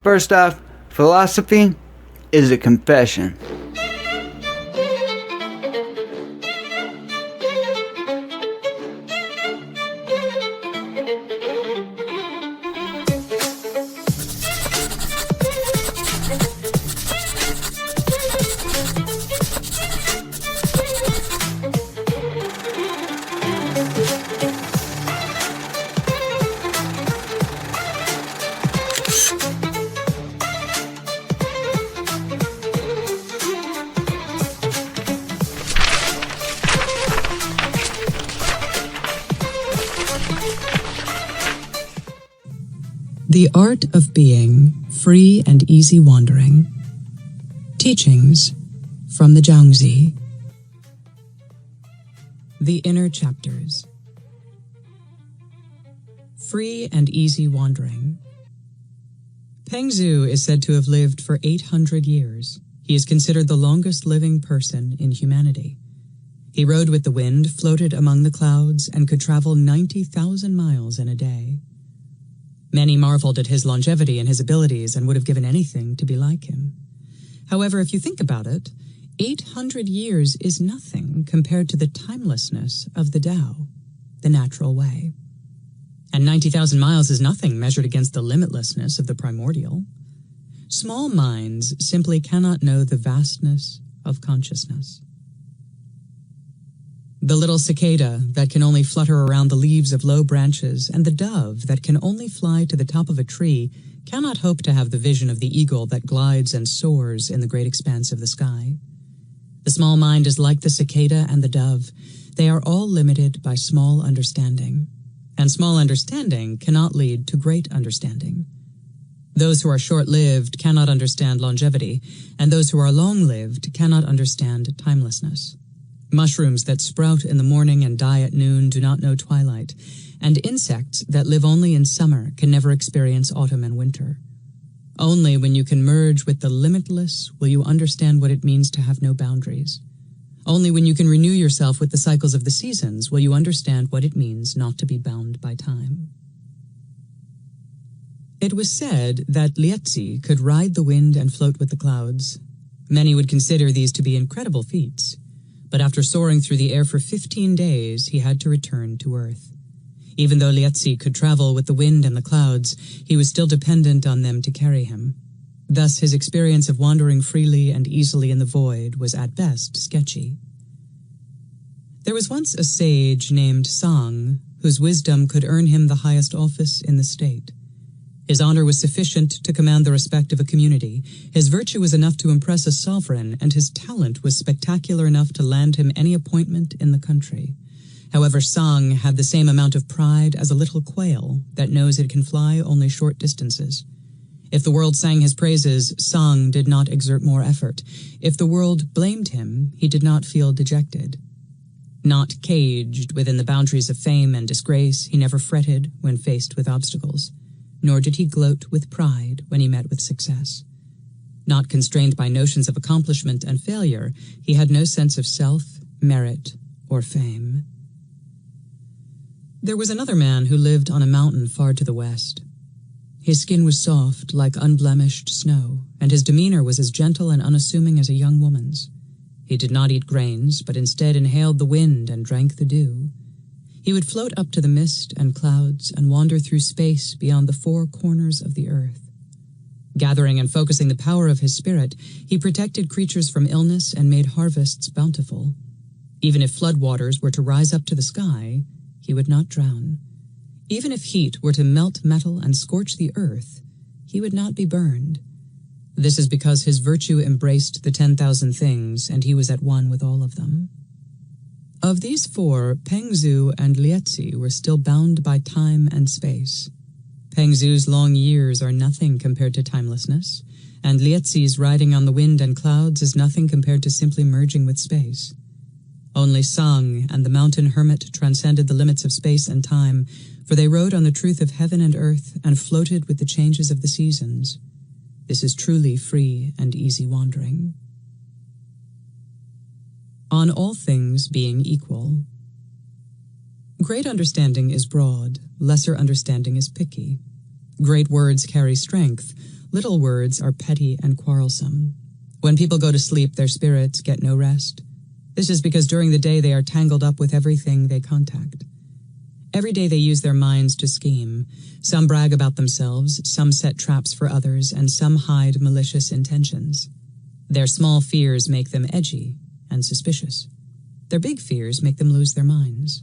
First off, philosophy is a confession. The Art of Being, Free and Easy Wandering. Teachings from the Zhuangzi. The Inner Chapters. Free and Easy Wandering. Pengzu is said to have lived for 800 years. He is considered the longest living person in humanity. He rode with the wind, floated among the clouds, and could travel 90,000 miles in a day. Many marveled at his longevity and his abilities and would have given anything to be like him. However, if you think about it, 800 years is nothing compared to the timelessness of the Tao, the natural way. And 90,000 miles is nothing measured against the limitlessness of the primordial. Small minds simply cannot know the vastness of consciousness. The little cicada that can only flutter around the leaves of low branches and the dove that can only fly to the top of a tree cannot hope to have the vision of the eagle that glides and soars in the great expanse of the sky. The small mind is like the cicada and the dove. They are all limited by small understanding, and small understanding cannot lead to great understanding. Those who are short-lived cannot understand longevity, and those who are long-lived cannot understand timelessness. Mushrooms that sprout in the morning and die at noon do not know twilight, and insects that live only in summer can never experience autumn and winter. Only when you can merge with the limitless will you understand what it means to have no boundaries. Only when you can renew yourself with the cycles of the seasons will you understand what it means not to be bound by time. It was said that Lietzi could ride the wind and float with the clouds. Many would consider these to be incredible feats. But after soaring through the air for 15 days, he had to return to Earth. Even though Lietzi could travel with the wind and the clouds, he was still dependent on them to carry him. Thus, his experience of wandering freely and easily in the void was at best sketchy. There was once a sage named Sang, whose wisdom could earn him the highest office in the state. His honor was sufficient to command the respect of a community, his virtue was enough to impress a sovereign, and his talent was spectacular enough to land him any appointment in the country. However, Sang had the same amount of pride as a little quail that knows it can fly only short distances. If the world sang his praises, Sang did not exert more effort. If the world blamed him, he did not feel dejected. Not caged within the boundaries of fame and disgrace, he never fretted when faced with obstacles. Nor did he gloat with pride when he met with success. Not constrained by notions of accomplishment and failure, he had no sense of self, merit, or fame. There was another man who lived on a mountain far to the west. His skin was soft, like unblemished snow, and his demeanor was as gentle and unassuming as a young woman's. He did not eat grains, but instead inhaled the wind and drank the dew. He would float up to the mist and clouds and wander through space beyond the four corners of the earth. Gathering and focusing the power of his spirit, he protected creatures from illness and made harvests bountiful. Even if floodwaters were to rise up to the sky, he would not drown. Even if heat were to melt metal and scorch the earth, he would not be burned. This is because his virtue embraced the 10,000 things, and he was at one with all of them. Of these four, Pengzu and Lietzi were still bound by time and space. Pengzu's long years are nothing compared to timelessness, and Lietzi's riding on the wind and clouds is nothing compared to simply merging with space. Only Sang and the mountain hermit transcended the limits of space and time, for they rode on the truth of heaven and earth and floated with the changes of the seasons. This is truly free and easy wandering. On all things being equal. Great understanding is broad, lesser understanding is picky. Great words carry strength, Little words are petty and quarrelsome. When people go to sleep, their spirits get no rest. This is because during the day they are tangled up with everything they contact. Every day they use their minds to scheme. Some brag about themselves, some set traps for others, and some hide malicious intentions. Their small fears make them edgy and suspicious. Their big fears make them lose their minds.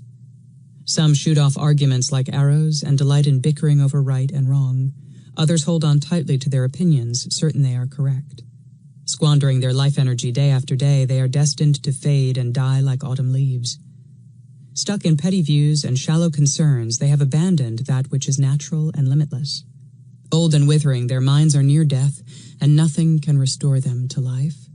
Some shoot off arguments like arrows and delight in bickering over right and wrong. Others hold on tightly to their opinions, certain they are correct. Squandering their life energy day after day, they are destined to fade and die like autumn leaves. Stuck in petty views and shallow concerns, they have abandoned that which is natural and limitless. Old and withering, their minds are near death, and nothing can restore them to life.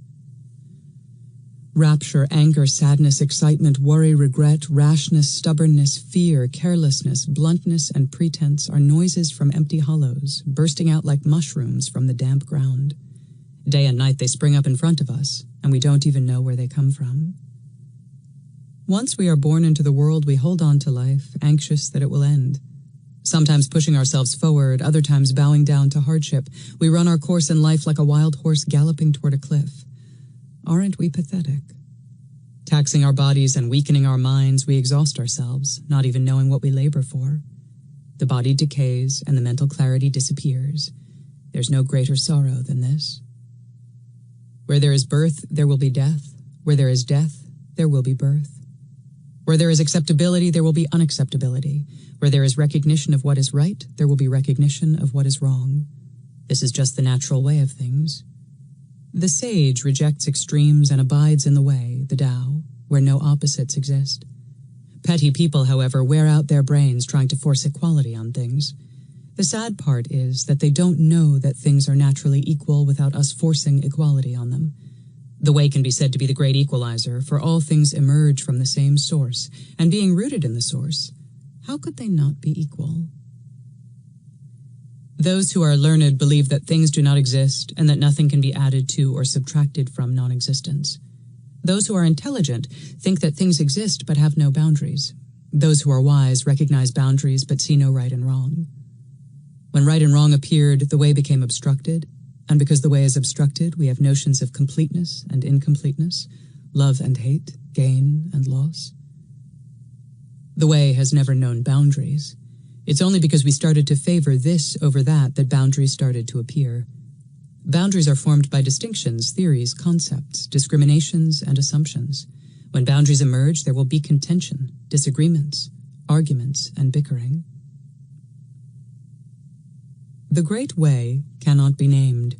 Rapture, anger, sadness, excitement, worry, regret, rashness, stubbornness, fear, carelessness, bluntness, and pretense are noises from empty hollows, bursting out like mushrooms from the damp ground. Day and night they spring up in front of us, and we don't even know where they come from. Once we are born into the world, we hold on to life, anxious that it will end. Sometimes pushing ourselves forward, other times bowing down to hardship, we run our course in life like a wild horse galloping toward a cliff. Aren't we pathetic? Taxing our bodies and weakening our minds, we exhaust ourselves, not even knowing what we labor for. The body decays and the mental clarity disappears. There's no greater sorrow than this. Where there is birth, there will be death. Where there is death, there will be birth. Where there is acceptability, there will be unacceptability. Where there is recognition of what is right, there will be recognition of what is wrong. This is just the natural way of things. The sage rejects extremes and abides in the way, the Tao, where no opposites exist. Petty people, however, wear out their brains trying to force equality on things. The sad part is that they don't know that things are naturally equal without us forcing equality on them. The way can be said to be the great equalizer, for all things emerge from the same source, and being rooted in the source, how could they not be equal? Those who are learned believe that things do not exist and that nothing can be added to or subtracted from non-existence. Those who are intelligent think that things exist but have no boundaries. Those who are wise recognize boundaries but see no right and wrong. When right and wrong appeared, the way became obstructed, and because the way is obstructed, we have notions of completeness and incompleteness, love and hate, gain and loss. The way has never known boundaries. It's only because we started to favor this over that boundaries started to appear. Boundaries are formed by distinctions, theories, concepts, discriminations, and assumptions. When boundaries emerge, there will be contention, disagreements, arguments, and bickering. The great way cannot be named.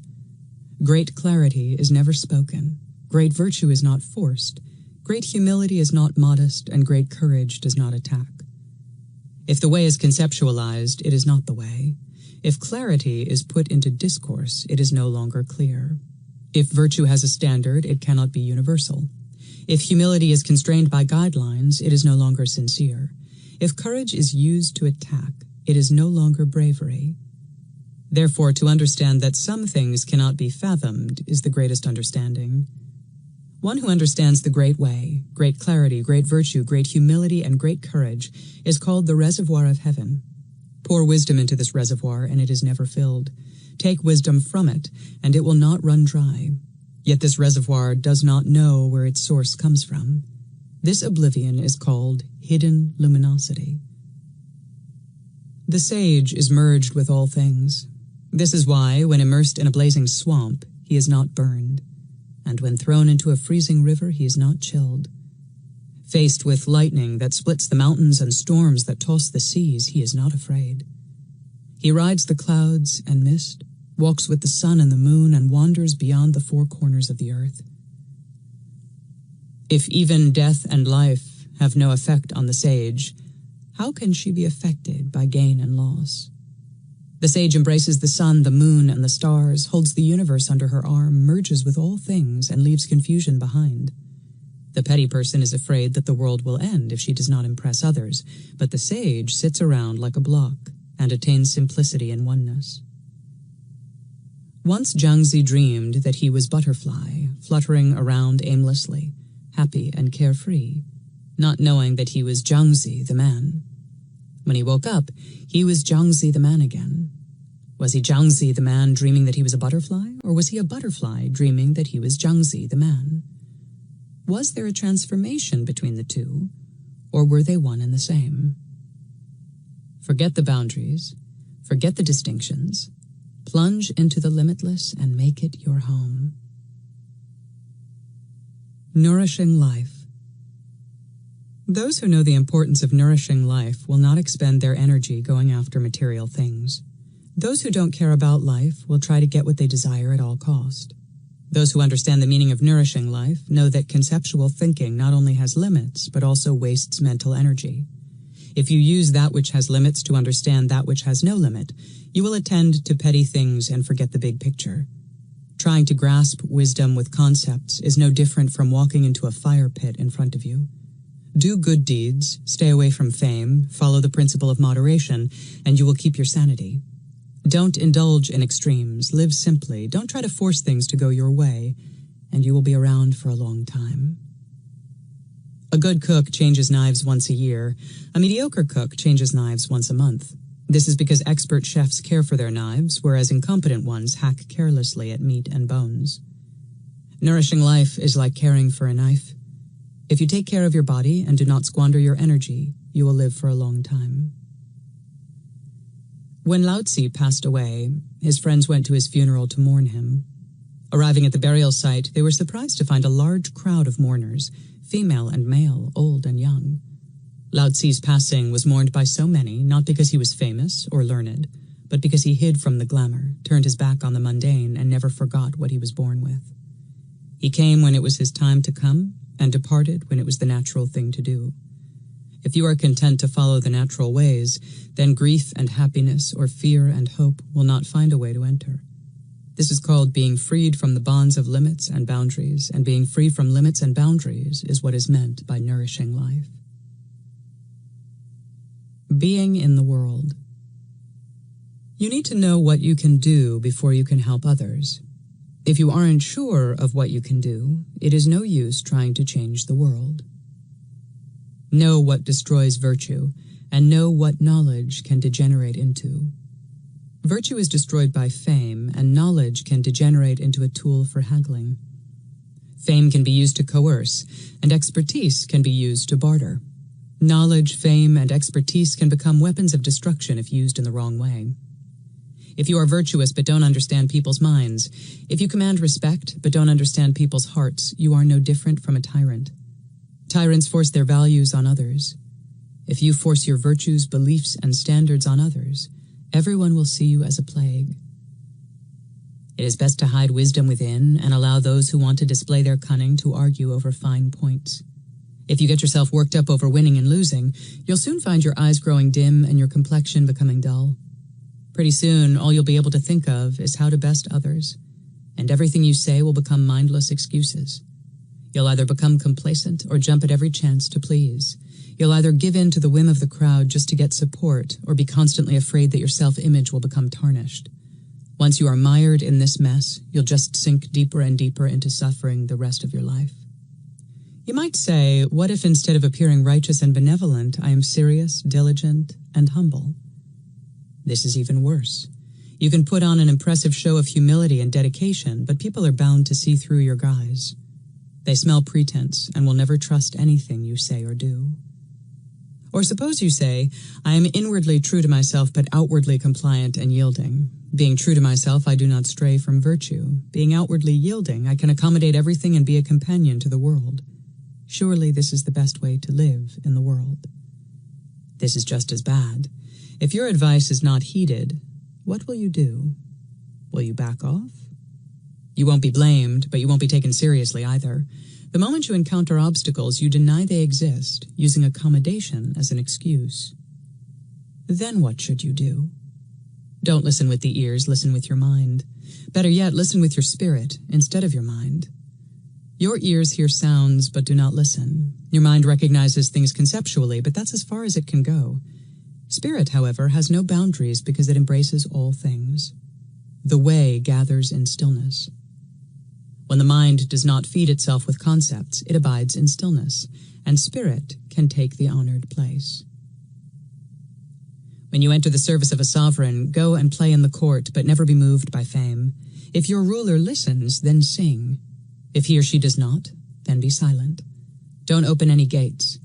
Great clarity is never spoken. Great virtue is not forced. Great humility is not modest, and great courage does not attack. If the way is conceptualized, it is not the way. If clarity is put into discourse, it is no longer clear. If virtue has a standard, it cannot be universal. If humility is constrained by guidelines, it is no longer sincere. If courage is used to attack, it is no longer bravery. Therefore, to understand that some things cannot be fathomed is the greatest understanding. One who understands the great way, great clarity, great virtue, great humility, and great courage is called the reservoir of heaven. Pour wisdom into this reservoir, and it is never filled. Take wisdom from it, and it will not run dry. Yet this reservoir does not know where its source comes from. This oblivion is called hidden luminosity. The sage is merged with all things. This is why, when immersed in a blazing swamp, he is not burned, and when thrown into a freezing river, he is not chilled. Faced with lightning that splits the mountains and storms that toss the seas, he is not afraid. He rides the clouds and mist, walks with the sun and the moon, and wanders beyond the four corners of the earth. If even death and life have no effect on the sage, how can she be affected by gain and loss? The sage embraces the sun, the moon, and the stars, holds the universe under her arm, merges with all things, and leaves confusion behind. The petty person is afraid that the world will end if she does not impress others, but the sage sits around like a block and attains simplicity and oneness. Once Zhuangzi dreamed that he was butterfly, fluttering around aimlessly, happy and carefree, not knowing that he was Zhuangzi the man. When he woke up, he was Zhuangzi the man again. Was he Zhuangzi, the man, dreaming that he was a butterfly, or was he a butterfly dreaming that he was Zhuangzi, the man? Was there a transformation between the two, or were they one and the same? Forget the boundaries, forget the distinctions, plunge into the limitless and make it your home. Nourishing life. Those who know the importance of nourishing life will not expend their energy going after material things. Those who don't care about life will try to get what they desire at all cost. Those who understand the meaning of nourishing life know that conceptual thinking not only has limits, but also wastes mental energy. If you use that which has limits to understand that which has no limit, you will attend to petty things and forget the big picture. Trying to grasp wisdom with concepts is no different from walking into a fire pit in front of you. Do good deeds, stay away from fame, follow the principle of moderation, and you will keep your sanity. Don't indulge in extremes, live simply, don't try to force things to go your way, and you will be around for a long time. A good cook changes knives once a year. A mediocre cook changes knives once a month. This is because expert chefs care for their knives, whereas incompetent ones hack carelessly at meat and bones. Nourishing life is like caring for a knife. If you take care of your body and do not squander your energy, you will live for a long time. When Lao-Tzu passed away, his friends went to his funeral to mourn him. Arriving at the burial site, they were surprised to find a large crowd of mourners, female and male, old and young. Lao-Tzu's passing was mourned by so many, not because he was famous or learned, but because he hid from the glamour, turned his back on the mundane, and never forgot what he was born with. He came when it was his time to come, and departed when it was the natural thing to do. If you are content to follow the natural ways, then grief and happiness or fear and hope will not find a way to enter. This is called being freed from the bonds of limits and boundaries, and being free from limits and boundaries is what is meant by nourishing life. Being in the world. You need to know what you can do before you can help others. If you aren't sure of what you can do, it is no use trying to change the world. Know what destroys virtue, and know what knowledge can degenerate into. Virtue is destroyed by fame, and knowledge can degenerate into a tool for haggling. Fame can be used to coerce, and expertise can be used to barter. Knowledge, fame, and expertise can become weapons of destruction if used in the wrong way. If you are virtuous but don't understand people's minds, if you command respect but don't understand people's hearts, you are no different from a tyrant. Tyrants force their values on others. If you force your virtues, beliefs, and standards on others, everyone will see you as a plague. It is best to hide wisdom within and allow those who want to display their cunning to argue over fine points. If you get yourself worked up over winning and losing, you'll soon find your eyes growing dim and your complexion becoming dull. Pretty soon, all you'll be able to think of is how to best others, and everything you say will become mindless excuses. You'll either become complacent or jump at every chance to please. You'll either give in to the whim of the crowd just to get support, or be constantly afraid that your self-image will become tarnished. Once you are mired in this mess, you'll just sink deeper and deeper into suffering the rest of your life. You might say, what if instead of appearing righteous and benevolent, I am serious, diligent, and humble? This is even worse. You can put on an impressive show of humility and dedication, but people are bound to see through your guise. They smell pretense and will never trust anything you say or do. Or suppose you say, I am inwardly true to myself but outwardly compliant and yielding. Being true to myself, I do not stray from virtue. Being outwardly yielding, I can accommodate everything and be a companion to the world. Surely this is the best way to live in the world. This is just as bad. If your advice is not heeded, what will you do? Will you back off? You won't be blamed, but you won't be taken seriously either. The moment you encounter obstacles, you deny they exist, using accommodation as an excuse. Then what should you do? Don't listen with the ears, listen with your mind. Better yet, listen with your spirit instead of your mind. Your ears hear sounds but do not listen. Your mind recognizes things conceptually, but that's as far as it can go. Spirit, however, has no boundaries because it embraces all things. The way gathers in stillness. When the mind does not feed itself with concepts, it abides in stillness, and spirit can take the honored place. When you enter the service of a sovereign, go and play in the court, but never be moved by fame. If your ruler listens, then sing. If he or she does not, then be silent. Don't open any gates.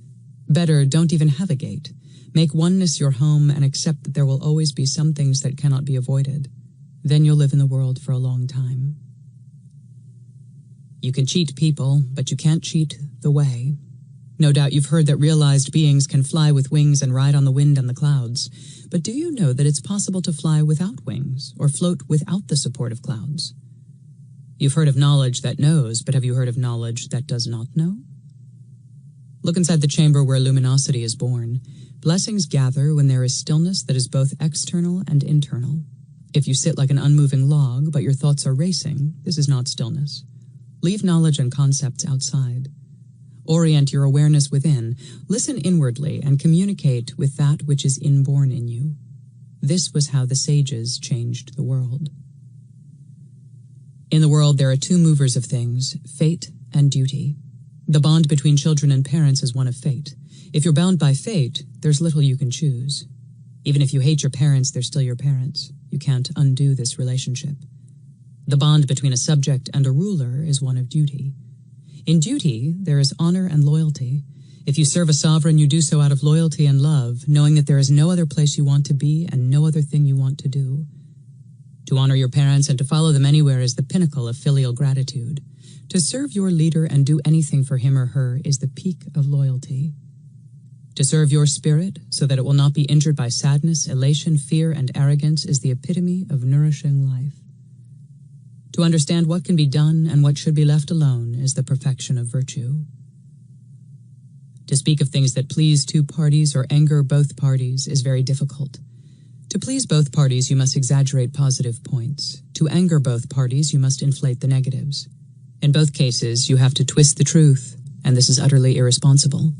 Better, don't even have a gate. Make oneness your home and accept that there will always be some things that cannot be avoided. Then you'll live in the world for a long time. You can cheat people, but you can't cheat the way. No doubt you've heard that realized beings can fly with wings and ride on the wind and the clouds. But do you know that it's possible to fly without wings or float without the support of clouds? You've heard of knowledge that knows, but have you heard of knowledge that does not know? Look inside the chamber where luminosity is born. Blessings gather when there is stillness that is both external and internal. If you sit like an unmoving log, but your thoughts are racing, this is not stillness. Leave knowledge and concepts outside. Orient your awareness within, listen inwardly, and communicate with that which is inborn in you. This was how the sages changed the world. In the world, there are two movers of things, fate and duty. The bond between children and parents is one of fate. If you're bound by fate, there's little you can choose. Even if you hate your parents, they're still your parents. You can't undo this relationship. The bond between a subject and a ruler is one of duty. In duty, there is honor and loyalty. If you serve a sovereign, you do so out of loyalty and love, knowing that there is no other place you want to be and no other thing you want to do. To honor your parents and to follow them anywhere is the pinnacle of filial gratitude. To serve your leader and do anything for him or her is the peak of loyalty. To serve your spirit so that it will not be injured by sadness, elation, fear, and arrogance is the epitome of nourishing life. To understand what can be done and what should be left alone is the perfection of virtue. To speak of things that please two parties or anger both parties is very difficult. To please both parties, you must exaggerate positive points. To anger both parties, you must inflate the negatives. In both cases, you have to twist the truth, and this is utterly irresponsible.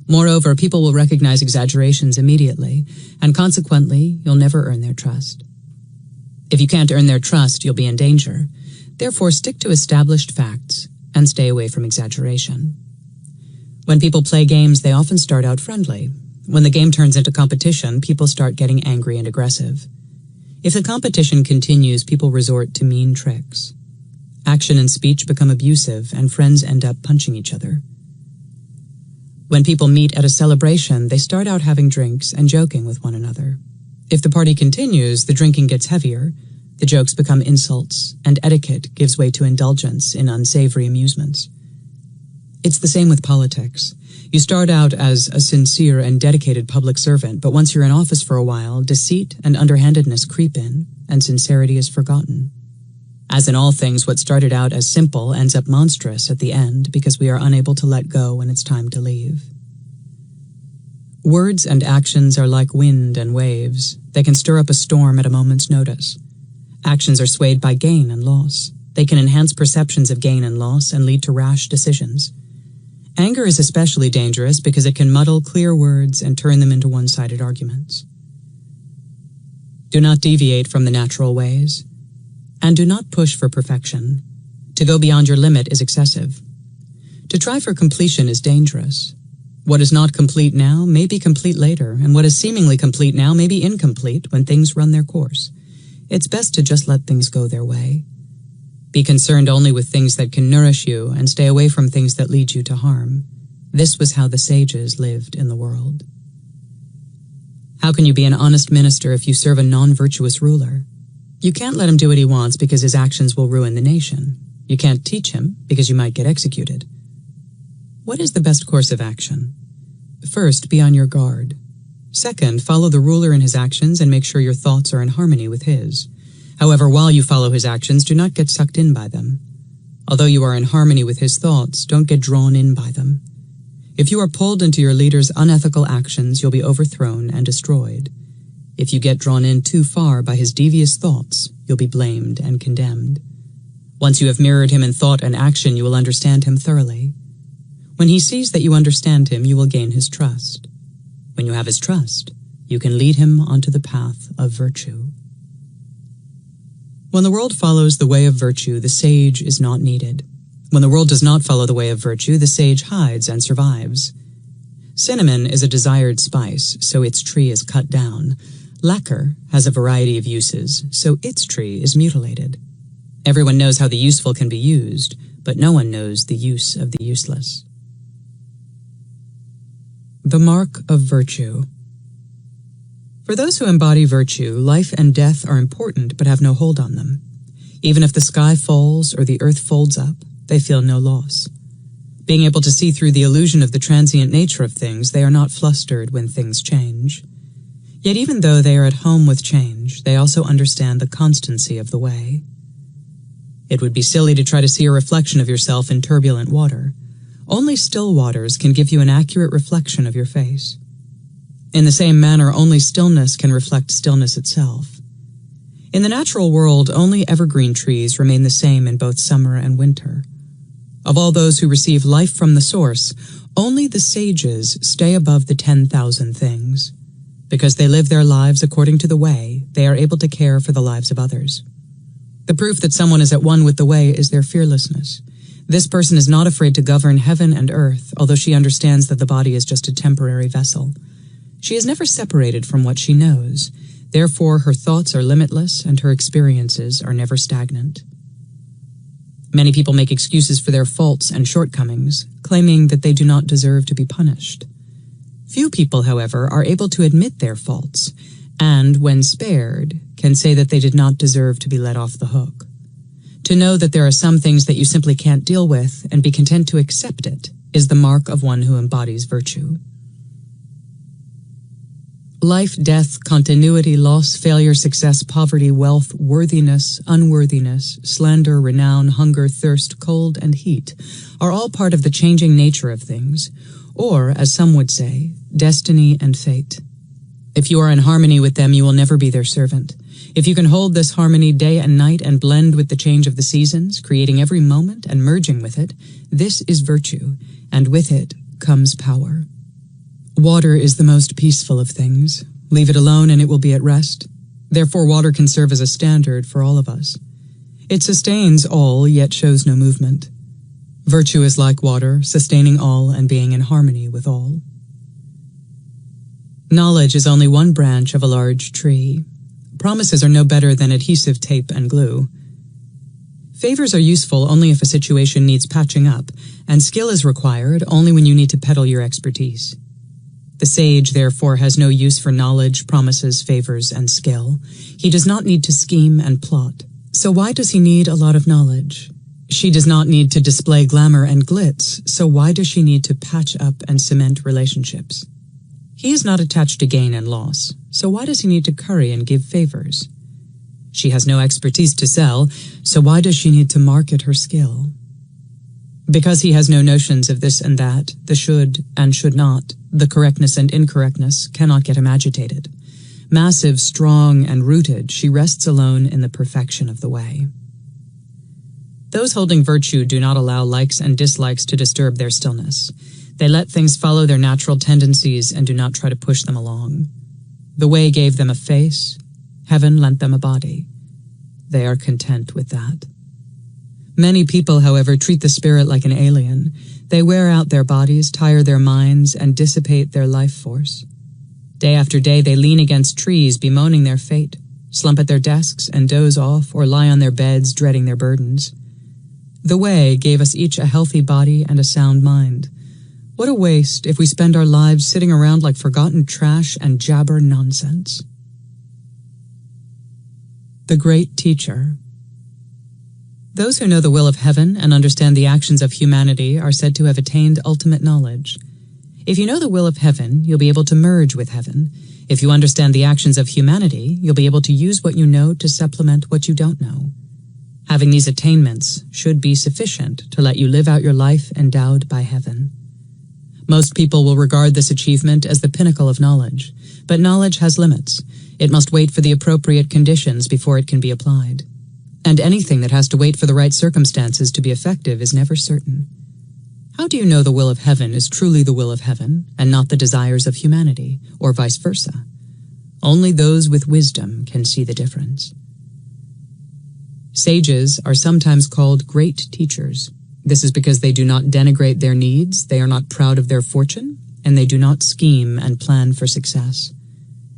Moreover, people will recognize exaggerations immediately, and consequently, you'll never earn their trust. If you can't earn their trust, you'll be in danger. Therefore, stick to established facts and stay away from exaggeration. When people play games, they often start out friendly. When the game turns into competition, people start getting angry and aggressive. If the competition continues, people resort to mean tricks. Action and speech become abusive, and friends end up punching each other. When people meet at a celebration, they start out having drinks and joking with one another. If the party continues, the drinking gets heavier, the jokes become insults, and etiquette gives way to indulgence in unsavory amusements. It's the same with politics. You start out as a sincere and dedicated public servant, but once you're in office for a while, deceit and underhandedness creep in, and sincerity is forgotten. As in all things, what started out as simple ends up monstrous at the end because we are unable to let go when it's time to leave. Words and actions are like wind and waves. They can stir up a storm at a moment's notice. Actions are swayed by gain and loss. They can enhance perceptions of gain and loss and lead to rash decisions. Anger is especially dangerous because it can muddle clear words and turn them into one-sided arguments. Do not deviate from the natural ways. And do not push for perfection. To go beyond your limit is excessive. To try for completion is dangerous. What is not complete now may be complete later, and what is seemingly complete now may be incomplete when things run their course. It's best to just let things go their way. Be concerned only with things that can nourish you and stay away from things that lead you to harm. This was how the sages lived in the world. How can you be an honest minister if you serve a non-virtuous ruler? You can't let him do what he wants because his actions will ruin the nation. You can't teach him because you might get executed. What is the best course of action? First, be on your guard. Second, follow the ruler in his actions and make sure your thoughts are in harmony with his. However, while you follow his actions, do not get sucked in by them. Although you are in harmony with his thoughts, don't get drawn in by them. If you are pulled into your leader's unethical actions, you'll be overthrown and destroyed. If you get drawn in too far by his devious thoughts, you'll be blamed and condemned. Once you have mirrored him in thought and action, you will understand him thoroughly. When he sees that you understand him, you will gain his trust. When you have his trust, you can lead him onto the path of virtue. When the world follows the way of virtue, the sage is not needed. When the world does not follow the way of virtue, the sage hides and survives. Cinnamon is a desired spice, so its tree is cut down. Lacquer has a variety of uses, so its tree is mutilated. Everyone knows how the useful can be used, but no one knows the use of the useless. The mark of virtue. For those who embody virtue, life and death are important but have no hold on them. Even if the sky falls or the earth folds up, they feel no loss. Being able to see through the illusion of the transient nature of things, they are not flustered when things change. Yet even though they are at home with change, they also understand the constancy of the way. It would be silly to try to see a reflection of yourself in turbulent water. Only still waters can give you an accurate reflection of your face. In the same manner, only stillness can reflect stillness itself. In the natural world, only evergreen trees remain the same in both summer and winter. Of all those who receive life from the source, only the sages stay above the 10,000 things. Because they live their lives according to the way, they are able to care for the lives of others. The proof that someone is at one with the way is their fearlessness. This person is not afraid to govern heaven and earth, although she understands that the body is just a temporary vessel. She is never separated from what she knows. Therefore, her thoughts are limitless and her experiences are never stagnant. Many people make excuses for their faults and shortcomings, claiming that they do not deserve to be punished. Few people, however, are able to admit their faults, and, when spared, can say that they did not deserve to be let off the hook. To know that there are some things that you simply can't deal with and be content to accept it is the mark of one who embodies virtue. Life, death, continuity, loss, failure, success, poverty, wealth, worthiness, unworthiness, slander, renown, hunger, thirst, cold, and heat are all part of the changing nature of things, or, as some would say, destiny and fate. If you are in harmony with them, you will never be their servant. If you can hold this harmony day and night and blend with the change of the seasons, creating every moment and merging with it, this is virtue, and with it comes power. Water is the most peaceful of things. Leave it alone and it will be at rest. Therefore, water can serve as a standard for all of us. It sustains all, yet shows no movement. Virtue is like water, sustaining all and being in harmony with all. Knowledge is only one branch of a large tree. Promises are no better than adhesive tape and glue. Favors are useful only if a situation needs patching up, and skill is required only when you need to peddle your expertise. The sage, therefore, has no use for knowledge, promises, favors, and skill. He does not need to scheme and plot. So why does he need a lot of knowledge? She does not need to display glamour and glitz, so why does she need to patch up and cement relationships? He is not attached to gain and loss, so why does he need to curry and give favors? She has no expertise to sell, so why does she need to market her skill? Because he has no notions of this and that, the should and should not, the correctness and incorrectness cannot get him agitated. Massive, strong, and rooted, she rests alone in the perfection of the way. Those holding virtue do not allow likes and dislikes to disturb their stillness. They let things follow their natural tendencies and do not try to push them along. The way gave them a face, heaven lent them a body. They are content with that. Many people, however, treat the spirit like an alien. They wear out their bodies, tire their minds, and dissipate their life force. Day after day they lean against trees, bemoaning their fate, slump at their desks and doze off, or lie on their beds, dreading their burdens. The way gave us each a healthy body and a sound mind. What a waste if we spend our lives sitting around like forgotten trash and jabber nonsense. The Great Teacher. Those who know the will of heaven and understand the actions of humanity are said to have attained ultimate knowledge. If you know the will of heaven, you'll be able to merge with heaven. If you understand the actions of humanity, you'll be able to use what you know to supplement what you don't know. Having these attainments should be sufficient to let you live out your life endowed by heaven. Most people will regard this achievement as the pinnacle of knowledge, but knowledge has limits. It must wait for the appropriate conditions before it can be applied. And anything that has to wait for the right circumstances to be effective is never certain. How do you know the will of heaven is truly the will of heaven and not the desires of humanity, or vice versa? Only those with wisdom can see the difference. Sages are sometimes called great teachers. This is because they do not denigrate their needs, they are not proud of their fortune, and they do not scheme and plan for success.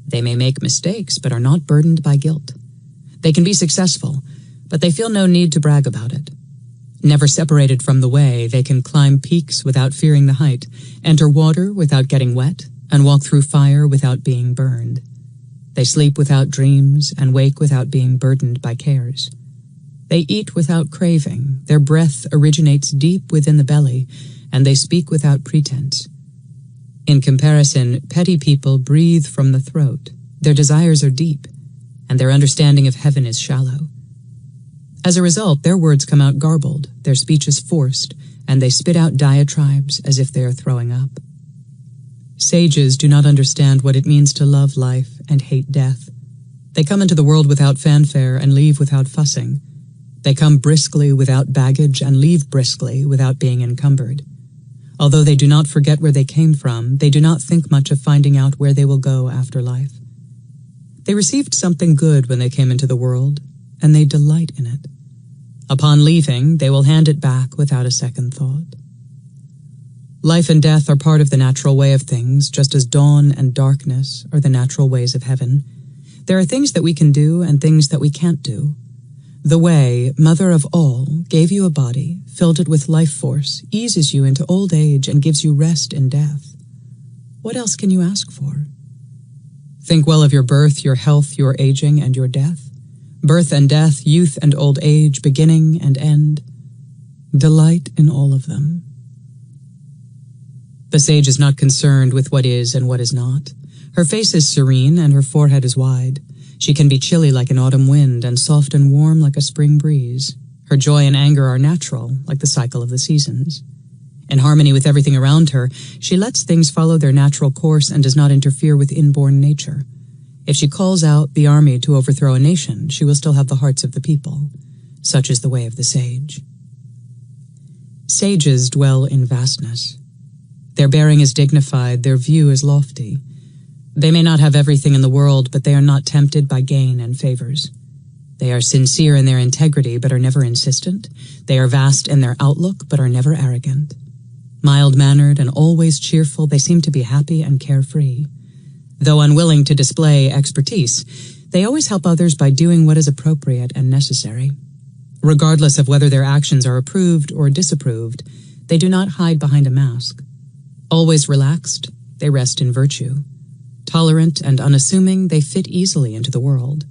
They may make mistakes, but are not burdened by guilt. They can be successful, but they feel no need to brag about it. Never separated from the way, they can climb peaks without fearing the height, enter water without getting wet, and walk through fire without being burned. They sleep without dreams and wake without being burdened by cares. They eat without craving, their breath originates deep within the belly, and they speak without pretense. In comparison, petty people breathe from the throat, their desires are deep, and their understanding of heaven is shallow. As a result, their words come out garbled, their speech is forced, and they spit out diatribes as if they are throwing up. Sages do not understand what it means to love life and hate death. They come into the world without fanfare and leave without fussing. They come briskly without baggage and leave briskly without being encumbered. Although they do not forget where they came from, they do not think much of finding out where they will go after life. They received something good when they came into the world, and they delight in it. Upon leaving, they will hand it back without a second thought. Life and death are part of the natural way of things, just as dawn and darkness are the natural ways of heaven. There are things that we can do and things that we can't do. The way, mother of all, gave you a body, filled it with life force, eases you into old age and gives you rest in death. What else can you ask for? Think well of your birth, your health, your aging, and your death. Birth and death, youth and old age, beginning and end. Delight in all of them. The sage is not concerned with what is and what is not. Her face is serene and her forehead is wide. She can be chilly like an autumn wind and soft and warm like a spring breeze. Her joy and anger are natural, like the cycle of the seasons. In harmony with everything around her, she lets things follow their natural course and does not interfere with inborn nature. If she calls out the army to overthrow a nation, she will still have the hearts of the people. Such is the way of the sage. Sages dwell in vastness. Their bearing is dignified, their view is lofty. They may not have everything in the world, but they are not tempted by gain and favors. They are sincere in their integrity, but are never insistent. They are vast in their outlook, but are never arrogant. Mild-mannered and always cheerful, they seem to be happy and carefree. Though unwilling to display expertise, they always help others by doing what is appropriate and necessary. Regardless of whether their actions are approved or disapproved, they do not hide behind a mask. Always relaxed, they rest in virtue. Tolerant and unassuming, they fit easily into the world.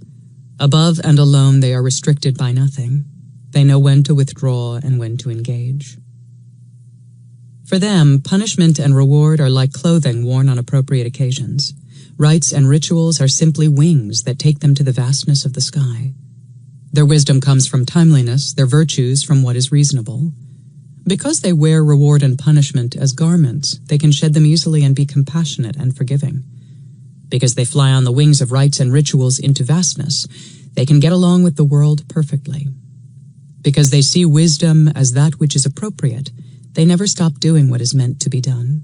Above and alone, they are restricted by nothing. They know when to withdraw and when to engage. For them, punishment and reward are like clothing worn on appropriate occasions. Rites and rituals are simply wings that take them to the vastness of the sky. Their wisdom comes from timeliness, their virtues from what is reasonable. Because they wear reward and punishment as garments, they can shed them easily and be compassionate and forgiving. Because they fly on the wings of rites and rituals into vastness, they can get along with the world perfectly. Because they see wisdom as that which is appropriate, they never stop doing what is meant to be done.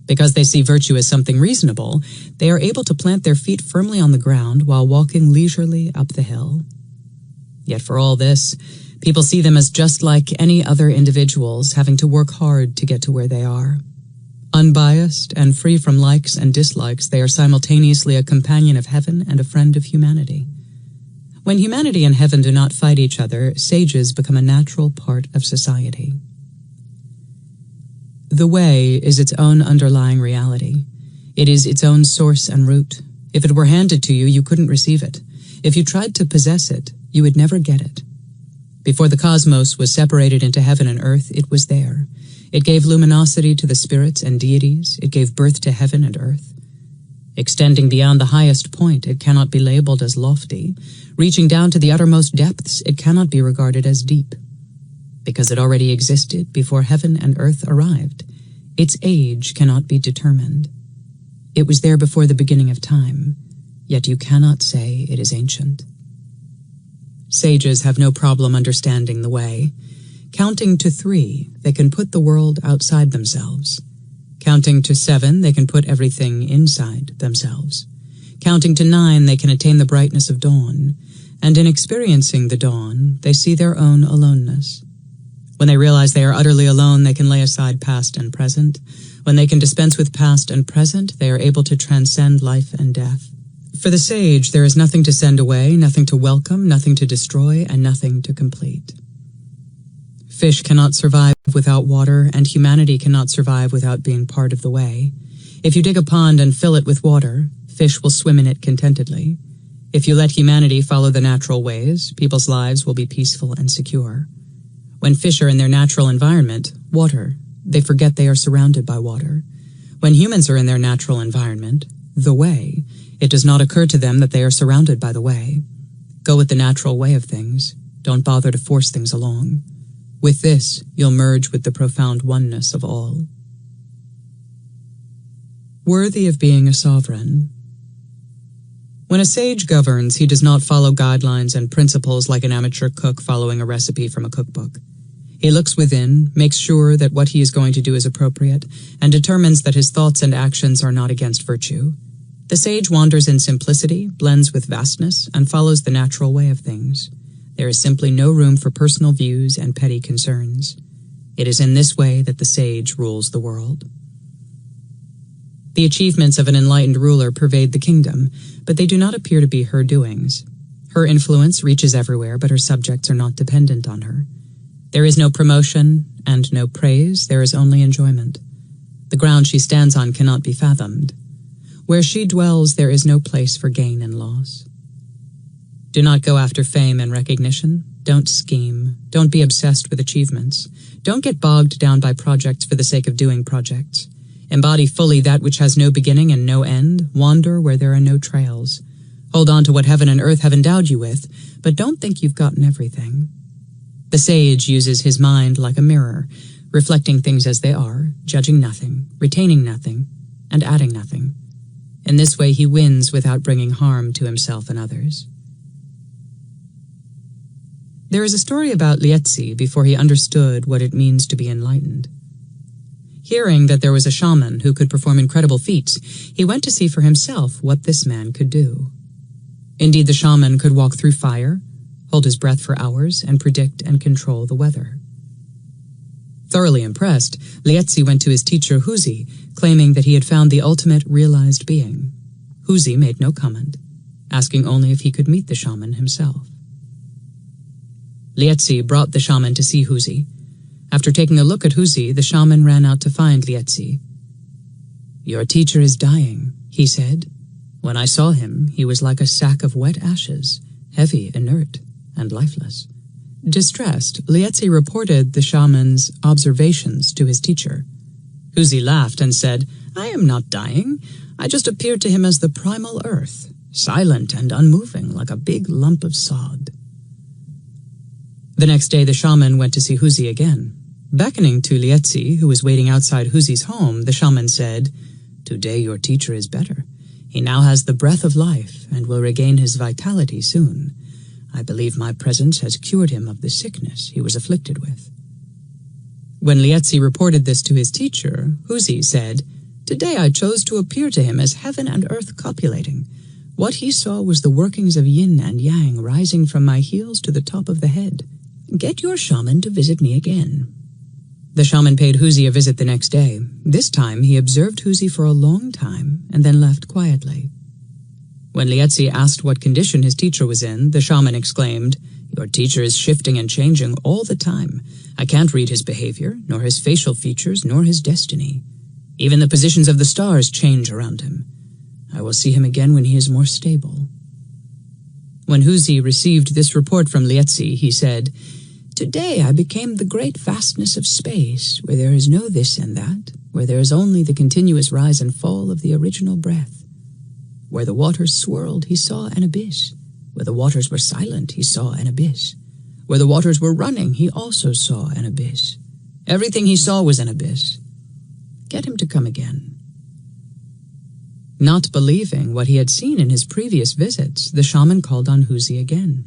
Because they see virtue as something reasonable, they are able to plant their feet firmly on the ground while walking leisurely up the hill. Yet for all this, people see them as just like any other individuals, having to work hard to get to where they are. Unbiased and free from likes and dislikes, they are simultaneously a companion of heaven and a friend of humanity. When humanity and heaven do not fight each other, sages become a natural part of society. The way is its own underlying reality. It is its own source and root. If it were handed to you, you couldn't receive it. If you tried to possess it, you would never get it. Before the cosmos was separated into heaven and earth, it was there. It gave luminosity to the spirits and deities. It gave birth to heaven and earth. Extending beyond the highest point, it cannot be labeled as lofty. Reaching down to the uttermost depths, it cannot be regarded as deep. Because it already existed before heaven and earth arrived, its age cannot be determined. It was there before the beginning of time, yet you cannot say it is ancient. Sages have no problem understanding the way. Counting to 3, they can put the world outside themselves. Counting to 7, they can put everything inside themselves. Counting to 9, they can attain the brightness of dawn. And in experiencing the dawn, they see their own aloneness. When they realize they are utterly alone, they can lay aside past and present. When they can dispense with past and present, they are able to transcend life and death. For the sage, there is nothing to send away, nothing to welcome, nothing to destroy, and nothing to complete. Fish cannot survive without water, and humanity cannot survive without being part of the way. If you dig a pond and fill it with water, fish will swim in it contentedly. If you let humanity follow the natural ways, people's lives will be peaceful and secure. When fish are in their natural environment, water, they forget they are surrounded by water. When humans are in their natural environment, the way, it does not occur to them that they are surrounded by the way. Go with the natural way of things. Don't bother to force things along. With this, you'll merge with the profound oneness of all. Worthy of being a sovereign. When a sage governs, he does not follow guidelines and principles like an amateur cook following a recipe from a cookbook. He looks within, makes sure that what he is going to do is appropriate, and determines that his thoughts and actions are not against virtue. The sage wanders in simplicity, blends with vastness, and follows the natural way of things. There is simply no room for personal views and petty concerns. It is in this way that the sage rules the world. The achievements of an enlightened ruler pervade the kingdom, but they do not appear to be her doings. Her influence reaches everywhere, but her subjects are not dependent on her. There is no promotion and no praise, there is only enjoyment. The ground she stands on cannot be fathomed. Where she dwells, there is no place for gain and loss. Do not go after fame and recognition. Don't scheme. Don't be obsessed with achievements. Don't get bogged down by projects for the sake of doing projects. Embody fully that which has no beginning and no end. Wander where there are no trails. Hold on to what heaven and earth have endowed you with, but don't think you've gotten everything. The sage uses his mind like a mirror, reflecting things as they are, judging nothing, retaining nothing, and adding nothing. In this way he wins without bringing harm to himself and others. There is a story about Lietzi before he understood what it means to be enlightened. Hearing that there was a shaman who could perform incredible feats, he went to see for himself what this man could do. Indeed, the shaman could walk through fire, hold his breath for hours, and predict and control the weather. Thoroughly impressed, Lietzi went to his teacher Huzi, claiming that he had found the ultimate realized being. Huzi made no comment, asking only if he could meet the shaman himself. Lietzi brought the shaman to see Huzi. After taking a look at Huzi, the shaman ran out to find Lietzi. "Your teacher is dying," he said. "When I saw him, he was like a sack of wet ashes, heavy, inert, and lifeless." Distressed, Lietzi reported the shaman's observations to his teacher. Huzi laughed and said, "I am not dying. I just appeared to him as the primal earth, silent and unmoving like a big lump of sod." The next day the shaman went to see Huzi again. Beckoning to Lietzi, who was waiting outside Huzi's home, the shaman said, "Today your teacher is better. He now has the breath of life and will regain his vitality soon. I believe my presence has cured him of the sickness he was afflicted with." When Lietzi reported this to his teacher, Huzi said, "Today I chose to appear to him as heaven and earth copulating. What he saw was the workings of yin and yang rising from my heels to the top of the head. Get your shaman to visit me again." The shaman paid Huzi a visit the next day. This time he observed Huzi for a long time and then left quietly. When Lietzi asked what condition his teacher was in, the shaman exclaimed, "Your teacher is shifting and changing all the time. I can't read his behavior, nor his facial features, nor his destiny. Even the positions of the stars change around him. I will see him again when he is more stable." When Huzi received this report from Lietzi, he said, "Today I became the great vastness of space, where there is no this and that, where there is only the continuous rise and fall of the original breath. Where the waters swirled, he saw an abyss. Where the waters were silent, he saw an abyss. Where the waters were running, he also saw an abyss. Everything he saw was an abyss. Get him to come again." Not believing what he had seen in his previous visits, the shaman called on Huzi again.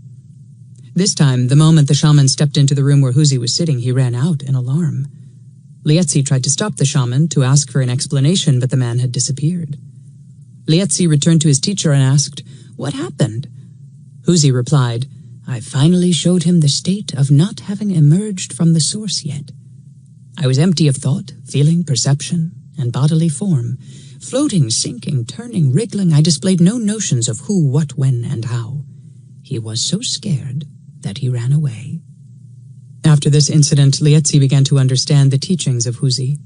This time, the moment the shaman stepped into the room where Huzi was sitting, he ran out in alarm. Lietzi tried to stop the shaman to ask for an explanation, but the man had disappeared. Lietzi returned to his teacher and asked, "What happened?" Huzi replied, "I finally showed him the state of not having emerged from the source yet. I was empty of thought, feeling, perception, and bodily form. Floating, sinking, turning, wriggling, I displayed no notions of who, what, when, and how. He was so scared that he ran away. After this incident, Lietzi began to understand the teachings of Huzi.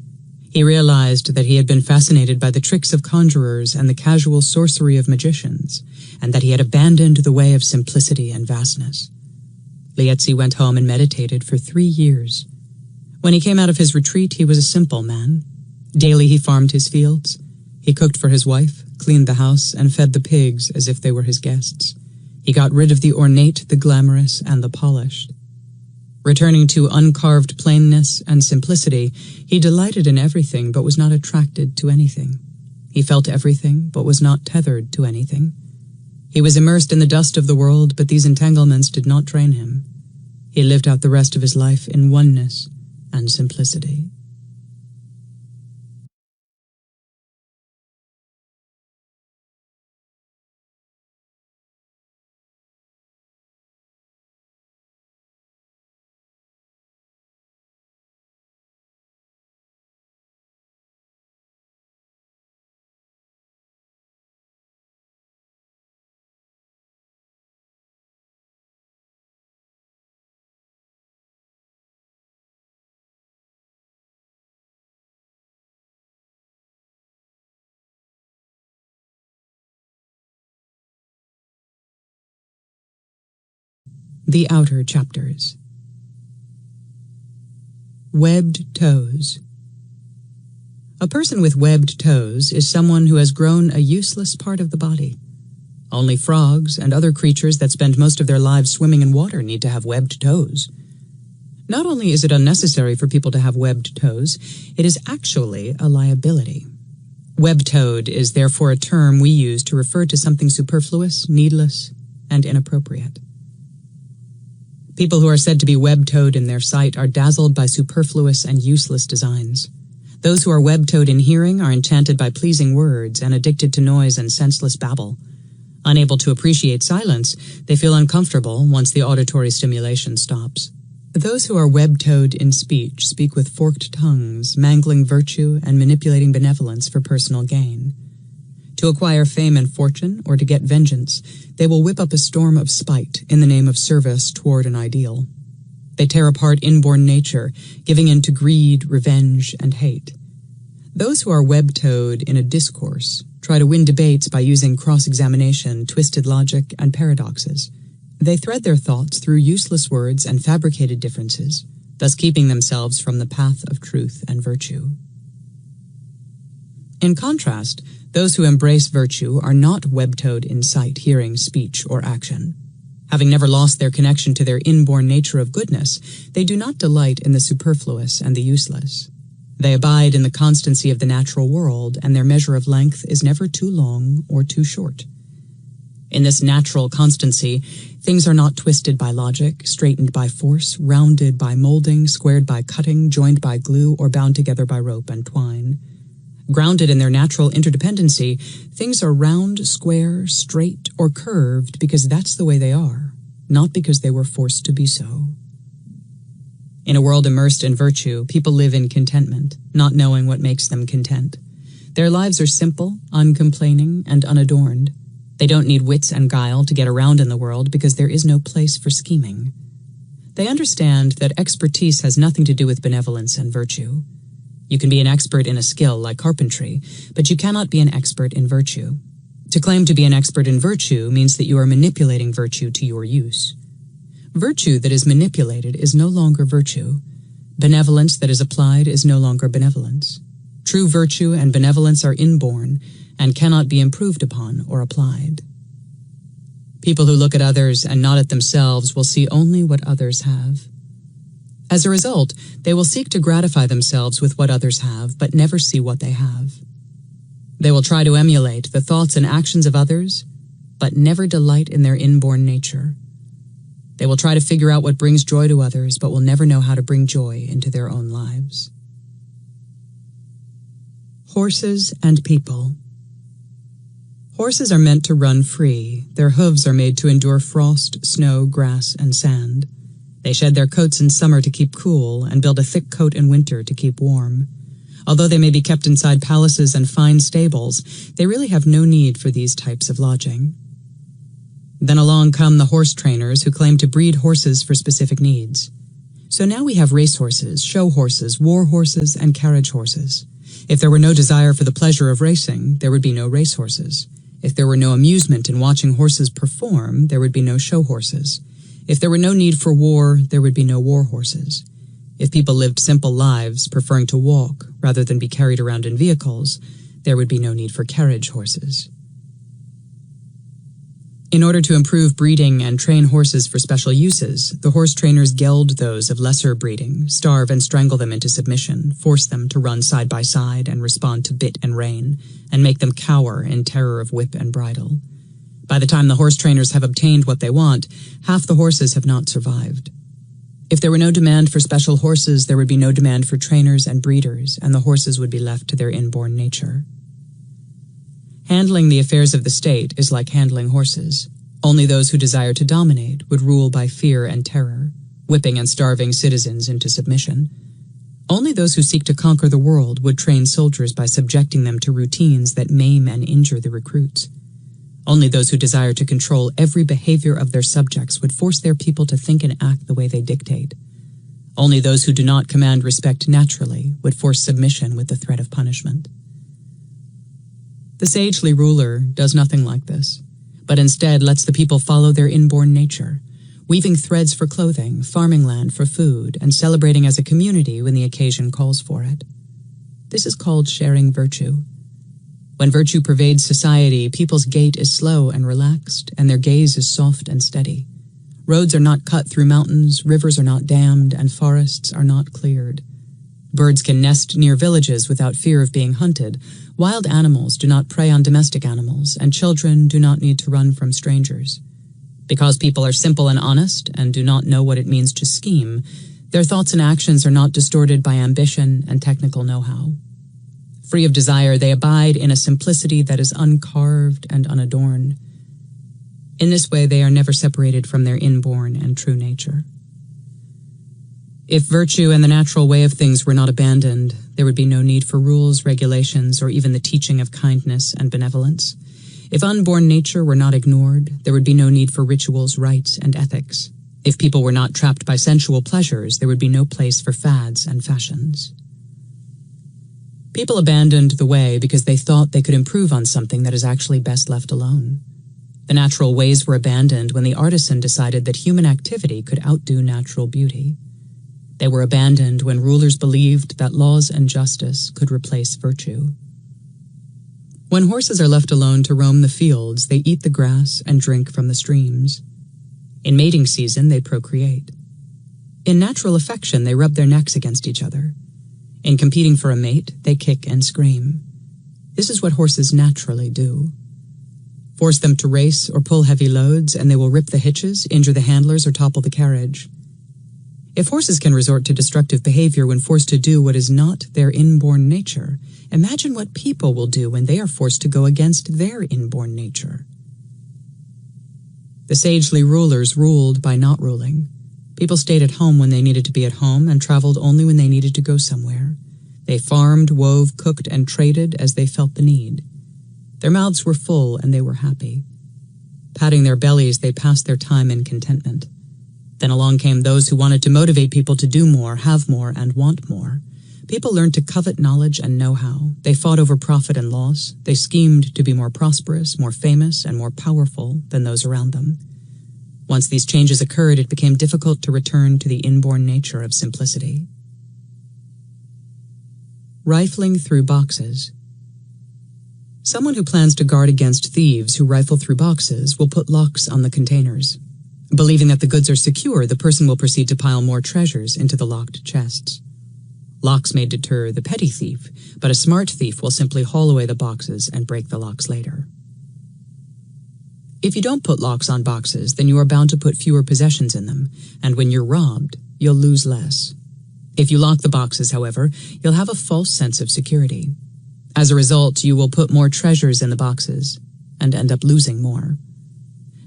He realized that he had been fascinated by the tricks of conjurers and the casual sorcery of magicians, and that he had abandoned the way of simplicity and vastness. Lietzi went home and meditated for 3 years. When he came out of his retreat, he was a simple man. Daily he farmed his fields. He cooked for his wife, cleaned the house, and fed the pigs as if they were his guests. He got rid of the ornate, the glamorous, and the polished. Returning to uncarved plainness and simplicity, he delighted in everything but was not attracted to anything. He felt everything but was not tethered to anything. He was immersed in the dust of the world, but these entanglements did not drain him. He lived out the rest of his life in oneness and simplicity. The outer chapters. Webbed toes. A person with webbed toes is someone who has grown a useless part of the body. Only frogs and other creatures that spend most of their lives swimming in water need to have webbed toes. Not only is it unnecessary for people to have webbed toes, it is actually a liability. Web-toed is therefore a term we use to refer to something superfluous, needless, and inappropriate. People who are said to be web-toed in their sight are dazzled by superfluous and useless designs. Those who are web-toed in hearing are enchanted by pleasing words and addicted to noise and senseless babble. Unable to appreciate silence, they feel uncomfortable once the auditory stimulation stops. Those who are web-toed in speech speak with forked tongues, mangling virtue and manipulating benevolence for personal gain. To acquire fame and fortune, or to get vengeance, they will whip up a storm of spite in the name of service toward an ideal. They tear apart inborn nature, giving in to greed, revenge, and hate. Those who are web-toed in a discourse try to win debates by using cross-examination, twisted logic, and paradoxes. They thread their thoughts through useless words and fabricated differences, thus keeping themselves from the path of truth and virtue. In contrast, those who embrace virtue are not web-toed in sight, hearing, speech, or action. Having never lost their connection to their inborn nature of goodness, they do not delight in the superfluous and the useless. They abide in the constancy of the natural world, and their measure of length is never too long or too short. In this natural constancy, things are not twisted by logic, straightened by force, rounded by molding, squared by cutting, joined by glue, or bound together by rope and twine. Grounded in their natural interdependency, things are round, square, straight, or curved because that's the way they are, not because they were forced to be so. In a world immersed in virtue, people live in contentment, not knowing what makes them content. Their lives are simple, uncomplaining, and unadorned. They don't need wits and guile to get around in the world because there is no place for scheming. They understand that expertise has nothing to do with benevolence and virtue. You can be an expert in a skill like carpentry, but you cannot be an expert in virtue. To claim to be an expert in virtue means that you are manipulating virtue to your use. Virtue that is manipulated is no longer virtue. Benevolence that is applied is no longer benevolence. True virtue and benevolence are inborn and cannot be improved upon or applied. People who look at others and not at themselves will see only what others have. As a result, they will seek to gratify themselves with what others have, but never see what they have. They will try to emulate the thoughts and actions of others, but never delight in their inborn nature. They will try to figure out what brings joy to others, but will never know how to bring joy into their own lives. Horses and people. Horses are meant to run free. Their hooves are made to endure frost, snow, grass, and sand. They shed their coats in summer to keep cool and build a thick coat in winter to keep warm. Although they may be kept inside palaces and fine stables, they really have no need for these types of lodging. Then along come the horse trainers who claim to breed horses for specific needs. So now we have racehorses, show horses, war horses, and carriage horses. If there were no desire for the pleasure of racing, there would be no racehorses. If there were no amusement in watching horses perform, there would be no show horses. If there were no need for war, there would be no war horses. If people lived simple lives, preferring to walk rather than be carried around in vehicles, there would be no need for carriage horses. In order to improve breeding and train horses for special uses, the horse trainers geld those of lesser breeding, starve and strangle them into submission, force them to run side by side and respond to bit and rein, and make them cower in terror of whip and bridle. By the time the horse trainers have obtained what they want, half the horses have not survived. If there were no demand for special horses, there would be no demand for trainers and breeders, and the horses would be left to their inborn nature. Handling the affairs of the state is like handling horses. Only those who desire to dominate would rule by fear and terror, whipping and starving citizens into submission. Only those who seek to conquer the world would train soldiers by subjecting them to routines that maim and injure the recruits. Only those who desire to control every behavior of their subjects would force their people to think and act the way they dictate. Only those who do not command respect naturally would force submission with the threat of punishment. The sagely ruler does nothing like this, but instead lets the people follow their inborn nature, weaving threads for clothing, farming land for food, and celebrating as a community when the occasion calls for it. This is called sharing virtue. When virtue pervades society, people's gait is slow and relaxed, and their gaze is soft and steady. Roads are not cut through mountains, rivers are not dammed, and forests are not cleared. Birds can nest near villages without fear of being hunted. Wild animals do not prey on domestic animals, and children do not need to run from strangers. Because people are simple and honest and do not know what it means to scheme, their thoughts and actions are not distorted by ambition and technical know-how. Free of desire, they abide in a simplicity that is uncarved and unadorned. In this way, they are never separated from their inborn and true nature. If virtue and the natural way of things were not abandoned, there would be no need for rules, regulations, or even the teaching of kindness and benevolence. If unborn nature were not ignored, there would be no need for rituals, rites, and ethics. If people were not trapped by sensual pleasures, there would be no place for fads and fashions. People abandoned the way because they thought they could improve on something that is actually best left alone. The natural ways were abandoned when the artisan decided that human activity could outdo natural beauty. They were abandoned when rulers believed that laws and justice could replace virtue. When horses are left alone to roam the fields, they eat the grass and drink from the streams. In mating season, they procreate. In natural affection, they rub their necks against each other. In competing for a mate, they kick and scream. This is what horses naturally do. Force them to race or pull heavy loads, and they will rip the hitches, injure the handlers, or topple the carriage. If horses can resort to destructive behavior when forced to do what is not their inborn nature, imagine what people will do when they are forced to go against their inborn nature. The sagely rulers ruled by not ruling. People stayed at home when they needed to be at home and traveled only when they needed to go somewhere. They farmed, wove, cooked, and traded as they felt the need. Their mouths were full and they were happy. Patting their bellies, they passed their time in contentment. Then along came those who wanted to motivate people to do more, have more, and want more. People learned to covet knowledge and know-how. They fought over profit and loss. They schemed to be more prosperous, more famous, and more powerful than those around them. Once these changes occurred, it became difficult to return to the inborn nature of simplicity. Rifling through boxes. Someone who plans to guard against thieves who rifle through boxes will put locks on the containers. Believing that the goods are secure, the person will proceed to pile more treasures into the locked chests. Locks may deter the petty thief, but a smart thief will simply haul away the boxes and break the locks later. If you don't put locks on boxes, then you are bound to put fewer possessions in them, and when you're robbed, you'll lose less. If you lock the boxes, however, you'll have a false sense of security. As a result, you will put more treasures in the boxes and end up losing more.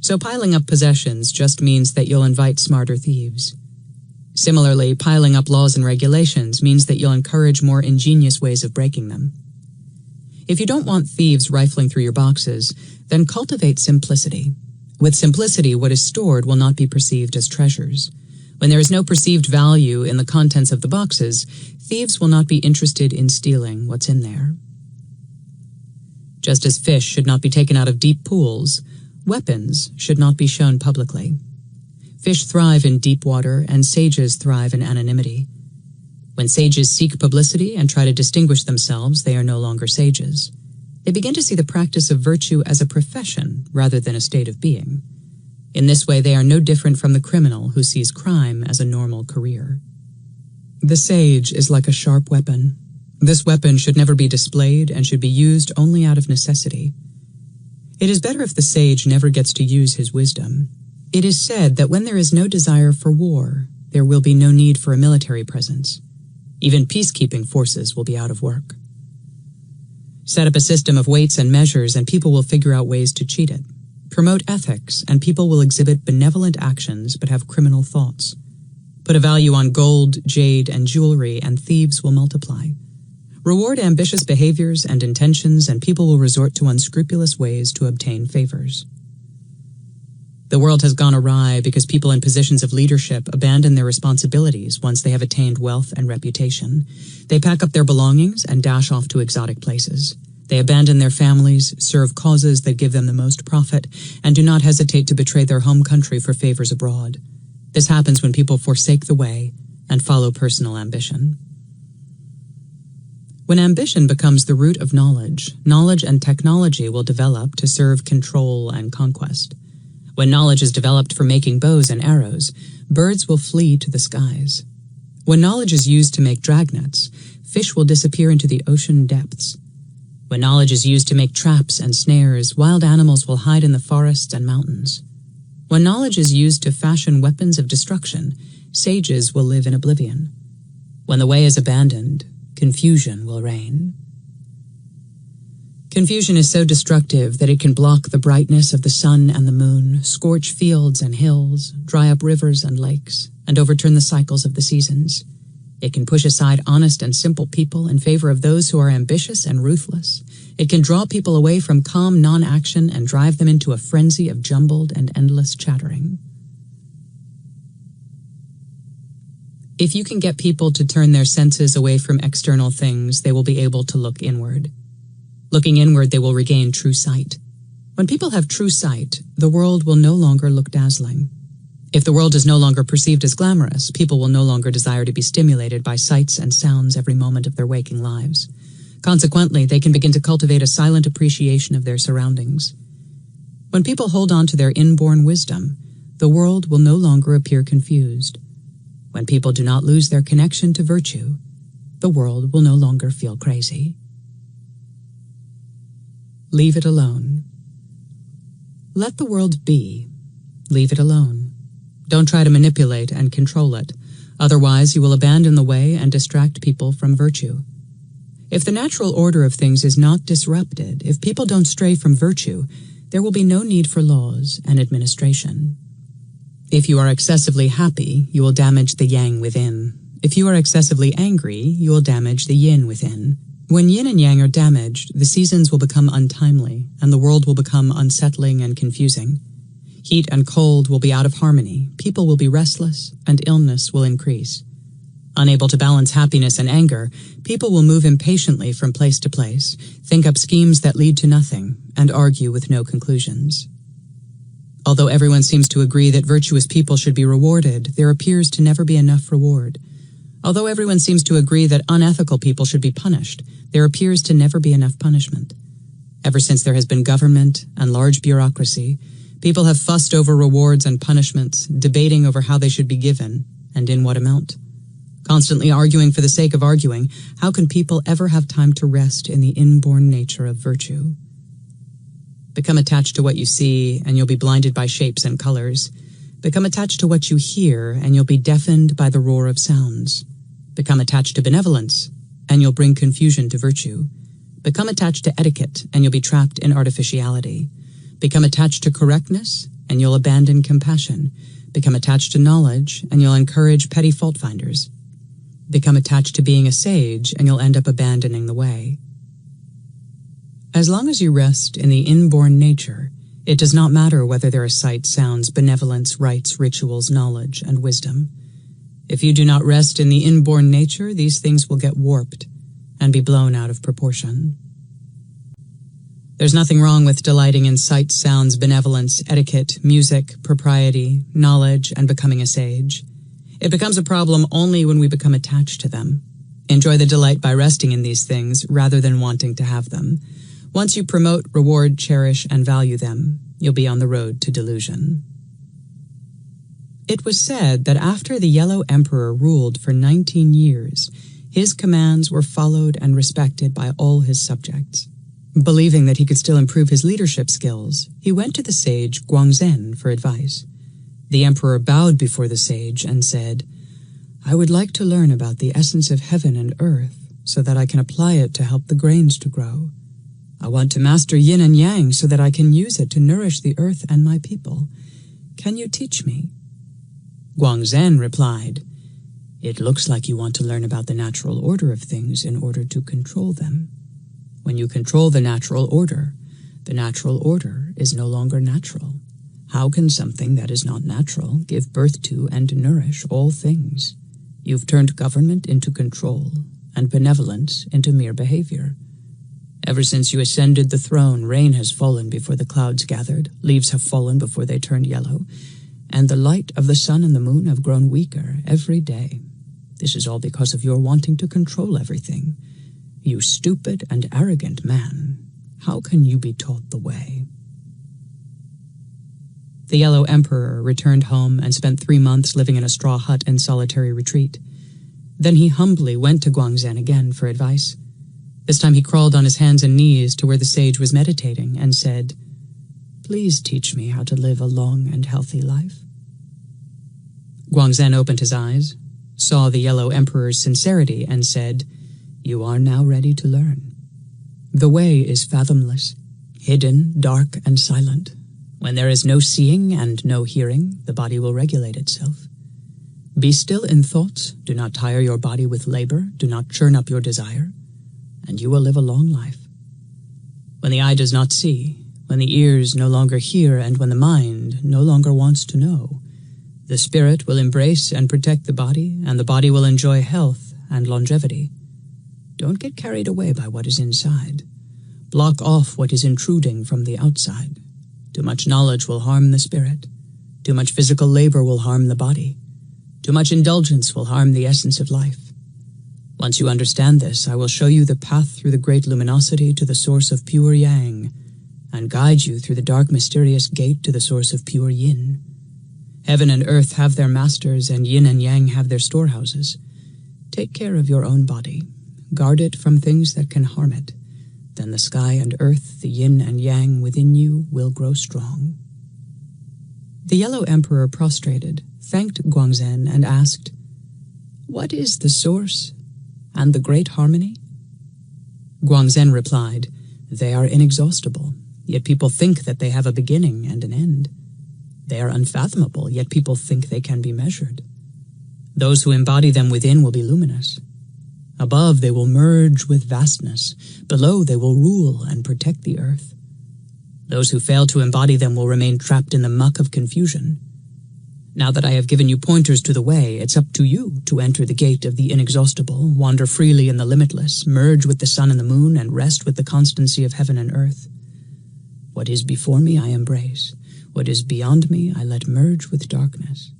So piling up possessions just means that you'll invite smarter thieves. Similarly, piling up laws and regulations means that you'll encourage more ingenious ways of breaking them. If you don't want thieves rifling through your boxes, then cultivate simplicity. With simplicity, what is stored will not be perceived as treasures. When there is no perceived value in the contents of the boxes, thieves will not be interested in stealing what's in there. Just as fish should not be taken out of deep pools, weapons should not be shown publicly. Fish thrive in deep water, and sages thrive in anonymity. When sages seek publicity and try to distinguish themselves, they are no longer sages. They begin to see the practice of virtue as a profession rather than a state of being. In this way, they are no different from the criminal who sees crime as a normal career. The sage is like a sharp weapon. This weapon should never be displayed and should be used only out of necessity. It is better if the sage never gets to use his wisdom. It is said that when there is no desire for war, there will be no need for a military presence. Even peacekeeping forces will be out of work. Set up a system of weights and measures and people will figure out ways to cheat it. Promote ethics and people will exhibit benevolent actions but have criminal thoughts. Put a value on gold, jade, and jewelry and thieves will multiply. Reward ambitious behaviors and intentions and people will resort to unscrupulous ways to obtain favors. The world has gone awry because people in positions of leadership abandon their responsibilities once they have attained wealth and reputation. They pack up their belongings and dash off to exotic places. They abandon their families, serve causes that give them the most profit, and do not hesitate to betray their home country for favors abroad. This happens when people forsake the way and follow personal ambition. When ambition becomes the root of knowledge, knowledge and technology will develop to serve control and conquest. When knowledge is developed for making bows and arrows, birds will flee to the skies. When knowledge is used to make dragnets, fish will disappear into the ocean depths. When knowledge is used to make traps and snares, wild animals will hide in the forests and mountains. When knowledge is used to fashion weapons of destruction, sages will live in oblivion. When the way is abandoned, confusion will reign. Confusion is so destructive that it can block the brightness of the sun and the moon, scorch fields and hills, dry up rivers and lakes, and overturn the cycles of the seasons. It can push aside honest and simple people in favor of those who are ambitious and ruthless. It can draw people away from calm non-action and drive them into a frenzy of jumbled and endless chattering. If you can get people to turn their senses away from external things, they will be able to look inward. Looking inward, they will regain true sight. When people have true sight, the world will no longer look dazzling. If the world is no longer perceived as glamorous, people will no longer desire to be stimulated by sights and sounds every moment of their waking lives. Consequently, they can begin to cultivate a silent appreciation of their surroundings. When people hold on to their inborn wisdom, the world will no longer appear confused. When people do not lose their connection to virtue, the world will no longer feel crazy. Leave it alone. Let the world be. Leave it alone. Don't try to manipulate and control it. Otherwise, you will abandon the way and distract people from virtue. If the natural order of things is not disrupted, if people don't stray from virtue, there will be no need for laws and administration. If you are excessively happy, you will damage the yang within. If you are excessively angry, you will damage the yin within. When yin and yang are damaged, the seasons will become untimely, and the world will become unsettling and confusing. Heat and cold will be out of harmony, people will be restless, and illness will increase. Unable to balance happiness and anger, people will move impatiently from place to place, think up schemes that lead to nothing, and argue with no conclusions. Although everyone seems to agree that virtuous people should be rewarded, there appears to never be enough reward. Although everyone seems to agree that unethical people should be punished, there appears to never be enough punishment. Ever since there has been government and large bureaucracy, people have fussed over rewards and punishments, debating over how they should be given and in what amount. Constantly arguing for the sake of arguing, how can people ever have time to rest in the inborn nature of virtue? Become attached to what you see, and you'll be blinded by shapes and colors. Become attached to what you hear, and you'll be deafened by the roar of sounds. Become attached to benevolence, and you'll bring confusion to virtue. Become attached to etiquette, and you'll be trapped in artificiality. Become attached to correctness, and you'll abandon compassion. Become attached to knowledge, and you'll encourage petty fault-finders. Become attached to being a sage, and you'll end up abandoning the way. As long as you rest in the inborn nature, it does not matter whether there are sights, sounds, benevolence, rites, rituals, knowledge, and wisdom. If you do not rest in the inborn nature, these things will get warped and be blown out of proportion. There's nothing wrong with delighting in sights, sounds, benevolence, etiquette, music, propriety, knowledge, and becoming a sage. It becomes a problem only when we become attached to them. Enjoy the delight by resting in these things rather than wanting to have them. Once you promote, reward, cherish, and value them, you'll be on the road to delusion. It was said that after the Yellow Emperor ruled for 19 years, his commands were followed and respected by all his subjects. Believing that he could still improve his leadership skills, he went to the sage Zhuangzi for advice. The emperor bowed before the sage and said, "I would like to learn about the essence of heaven and earth so that I can apply it to help the grains to grow. I want to master yin and yang so that I can use it to nourish the earth and my people. Can you teach me?" Zhuangzi replied, "It looks like you want to learn about the natural order of things in order to control them. When you control the natural order is no longer natural. How can something that is not natural give birth to and nourish all things? You've turned government into control and benevolence into mere behavior. Ever since you ascended the throne, rain has fallen before the clouds gathered, leaves have fallen before they turned yellow, and the light of the sun and the moon have grown weaker every day. This is all because of your wanting to control everything. You stupid and arrogant man, how can you be taught the way?" The Yellow Emperor returned home and spent 3 months living in a straw hut in solitary retreat. Then he humbly went to Zhuangzi again for advice. This time he crawled on his hands and knees to where the sage was meditating and said, "Please teach me how to live a long and healthy life." Zhuangzi opened his eyes, saw the Yellow Emperor's sincerity, and said, "You are now ready to learn. The way is fathomless, hidden, dark, and silent. When there is no seeing and no hearing, the body will regulate itself. Be still in thoughts, do not tire your body with labor, do not churn up your desire, and you will live a long life. When the eye does not see, when the ears no longer hear, and when the mind no longer wants to know, the spirit will embrace and protect the body, and the body will enjoy health and longevity. Don't get carried away by what is inside. Block off what is intruding from the outside. Too much knowledge will harm the spirit. Too much physical labor will harm the body. Too much indulgence will harm the essence of life. Once you understand this, I will show you the path through the great luminosity to the source of pure yang, and guide you through the dark mysterious gate to the source of pure yin. Heaven and earth have their masters, and yin and yang have their storehouses. Take care of your own body. Guard it from things that can harm it. Then the sky and earth, the yin and yang within you, will grow strong." The Yellow Emperor prostrated, thanked Zhuangzi, and asked, "What is the source and the great harmony?" Zhuangzi replied, "They are inexhaustible, yet people think that they have a beginning and an end. They are unfathomable, yet people think they can be measured. Those who embody them within will be luminous. Above they will merge with vastness. Below they will rule and protect the earth. Those who fail to embody them will remain trapped in the muck of confusion. Now that I have given you pointers to the way, it's up to you to enter the gate of the inexhaustible, wander freely in the limitless, merge with the sun and the moon, and rest with the constancy of heaven and earth. What is before me I embrace. What is beyond me I let merge with darkness."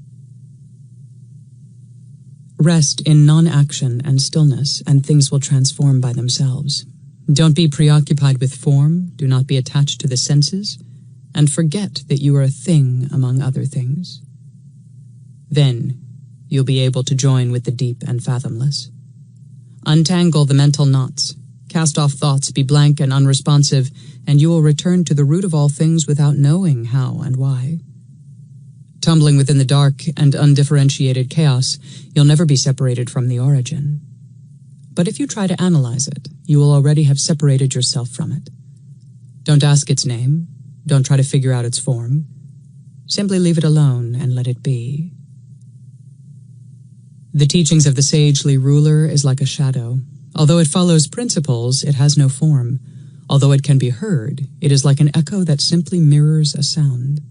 Rest in non-action and stillness, and things will transform by themselves. Don't be preoccupied with form, do not be attached to the senses, and forget that you are a thing among other things. Then you'll be able to join with the deep and fathomless. Untangle the mental knots, cast off thoughts, be blank and unresponsive, and you will return to the root of all things without knowing how and why. Tumbling within the dark and undifferentiated chaos, you'll never be separated from the origin. But if you try to analyze it, you will already have separated yourself from it. Don't ask its name. Don't try to figure out its form. Simply leave it alone and let it be. The teachings of the sagely ruler is like a shadow. Although it follows principles, it has no form. Although it can be heard, it is like an echo that simply mirrors a sound.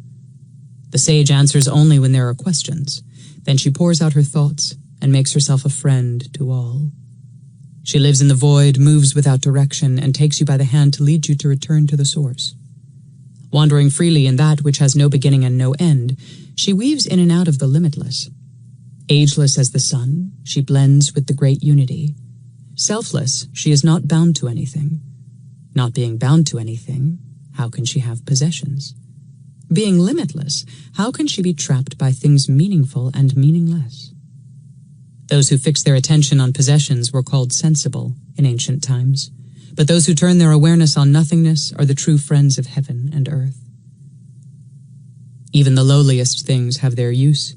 The sage answers only when there are questions. Then she pours out her thoughts and makes herself a friend to all. She lives in the void, moves without direction, and takes you by the hand to lead you to return to the source. Wandering freely in that which has no beginning and no end, she weaves in and out of the limitless. Ageless as the sun, she blends with the great unity. Selfless, she is not bound to anything. Not being bound to anything, how can she have possessions? Being limitless, how can she be trapped by things meaningful and meaningless? Those who fix their attention on possessions were called sensible in ancient times, but those who turn their awareness on nothingness are the true friends of heaven and earth. Even the lowliest things have their use.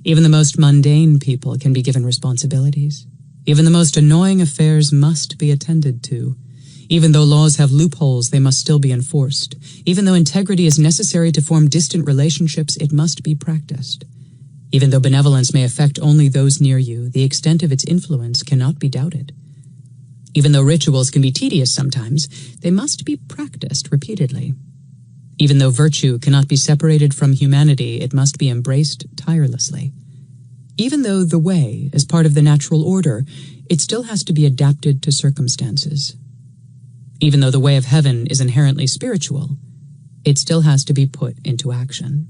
Even the most mundane people can be given responsibilities. Even the most annoying affairs must be attended to. Even though laws have loopholes, they must still be enforced. Even though integrity is necessary to form distant relationships, it must be practiced. Even though benevolence may affect only those near you, the extent of its influence cannot be doubted. Even though rituals can be tedious sometimes, they must be practiced repeatedly. Even though virtue cannot be separated from humanity, it must be embraced tirelessly. Even though the way is part of the natural order, it still has to be adapted to circumstances. Even though the way of heaven is inherently spiritual, it still has to be put into action.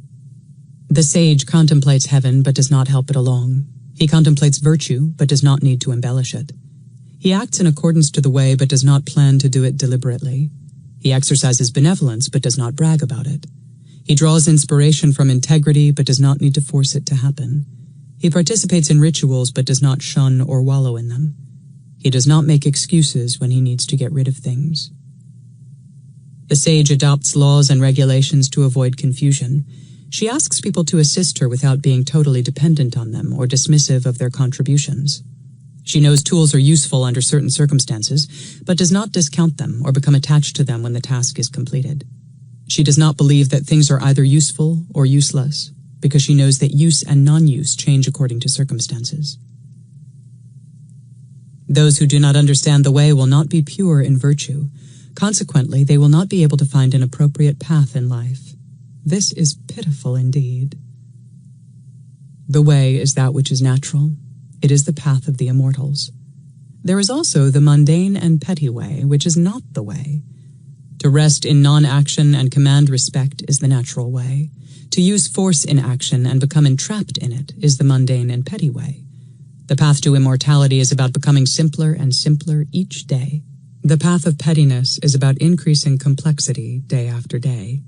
The sage contemplates heaven but does not help it along. He contemplates virtue but does not need to embellish it. He acts in accordance to the way but does not plan to do it deliberately. He exercises benevolence but does not brag about it. He draws inspiration from integrity but does not need to force it to happen. He participates in rituals but does not shun or wallow in them. He does not make excuses when he needs to get rid of things. The sage adopts laws and regulations to avoid confusion. She asks people to assist her without being totally dependent on them or dismissive of their contributions. She knows tools are useful under certain circumstances, but does not discount them or become attached to them when the task is completed. She does not believe that things are either useful or useless, because she knows that use and non-use change according to circumstances. Those who do not understand the way will not be pure in virtue. Consequently, they will not be able to find an appropriate path in life. This is pitiful indeed. The way is that which is natural. It is the path of the immortals. There is also the mundane and petty way, which is not the way. To rest in non-action and command respect is the natural way. To use force in action and become entrapped in it is the mundane and petty way. The path to immortality is about becoming simpler and simpler each day. The path of pettiness is about increasing complexity day after day.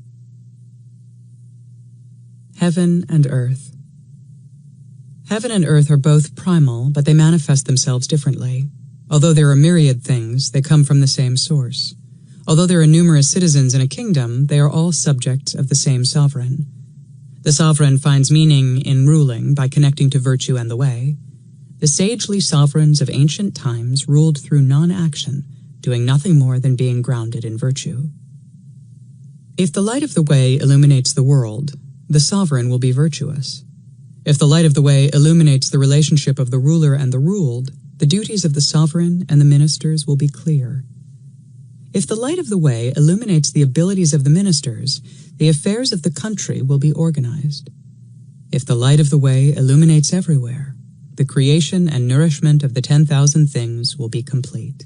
Heaven and earth. Heaven and earth are both primal, but they manifest themselves differently. Although there are myriad things, they come from the same source. Although there are numerous citizens in a kingdom, they are all subjects of the same sovereign. The sovereign finds meaning in ruling by connecting to virtue and the way. The sagely sovereigns of ancient times ruled through non-action, doing nothing more than being grounded in virtue. If the light of the way illuminates the world, the sovereign will be virtuous. If the light of the way illuminates the relationship of the ruler and the ruled, the duties of the sovereign and the ministers will be clear. If the light of the way illuminates the abilities of the ministers, the affairs of the country will be organized. If the light of the way illuminates everywhere, the creation and nourishment of the 10,000 things will be complete.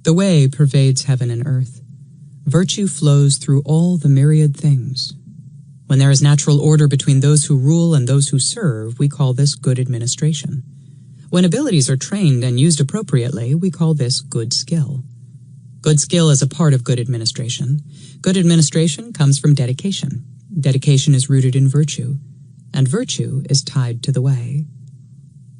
The way pervades heaven and earth. Virtue flows through all the myriad things. When there is natural order between those who rule and those who serve, we call this good administration. When abilities are trained and used appropriately, we call this good skill. Good skill is a part of good administration. Good administration comes from dedication. Dedication is rooted in virtue, and virtue is tied to the way.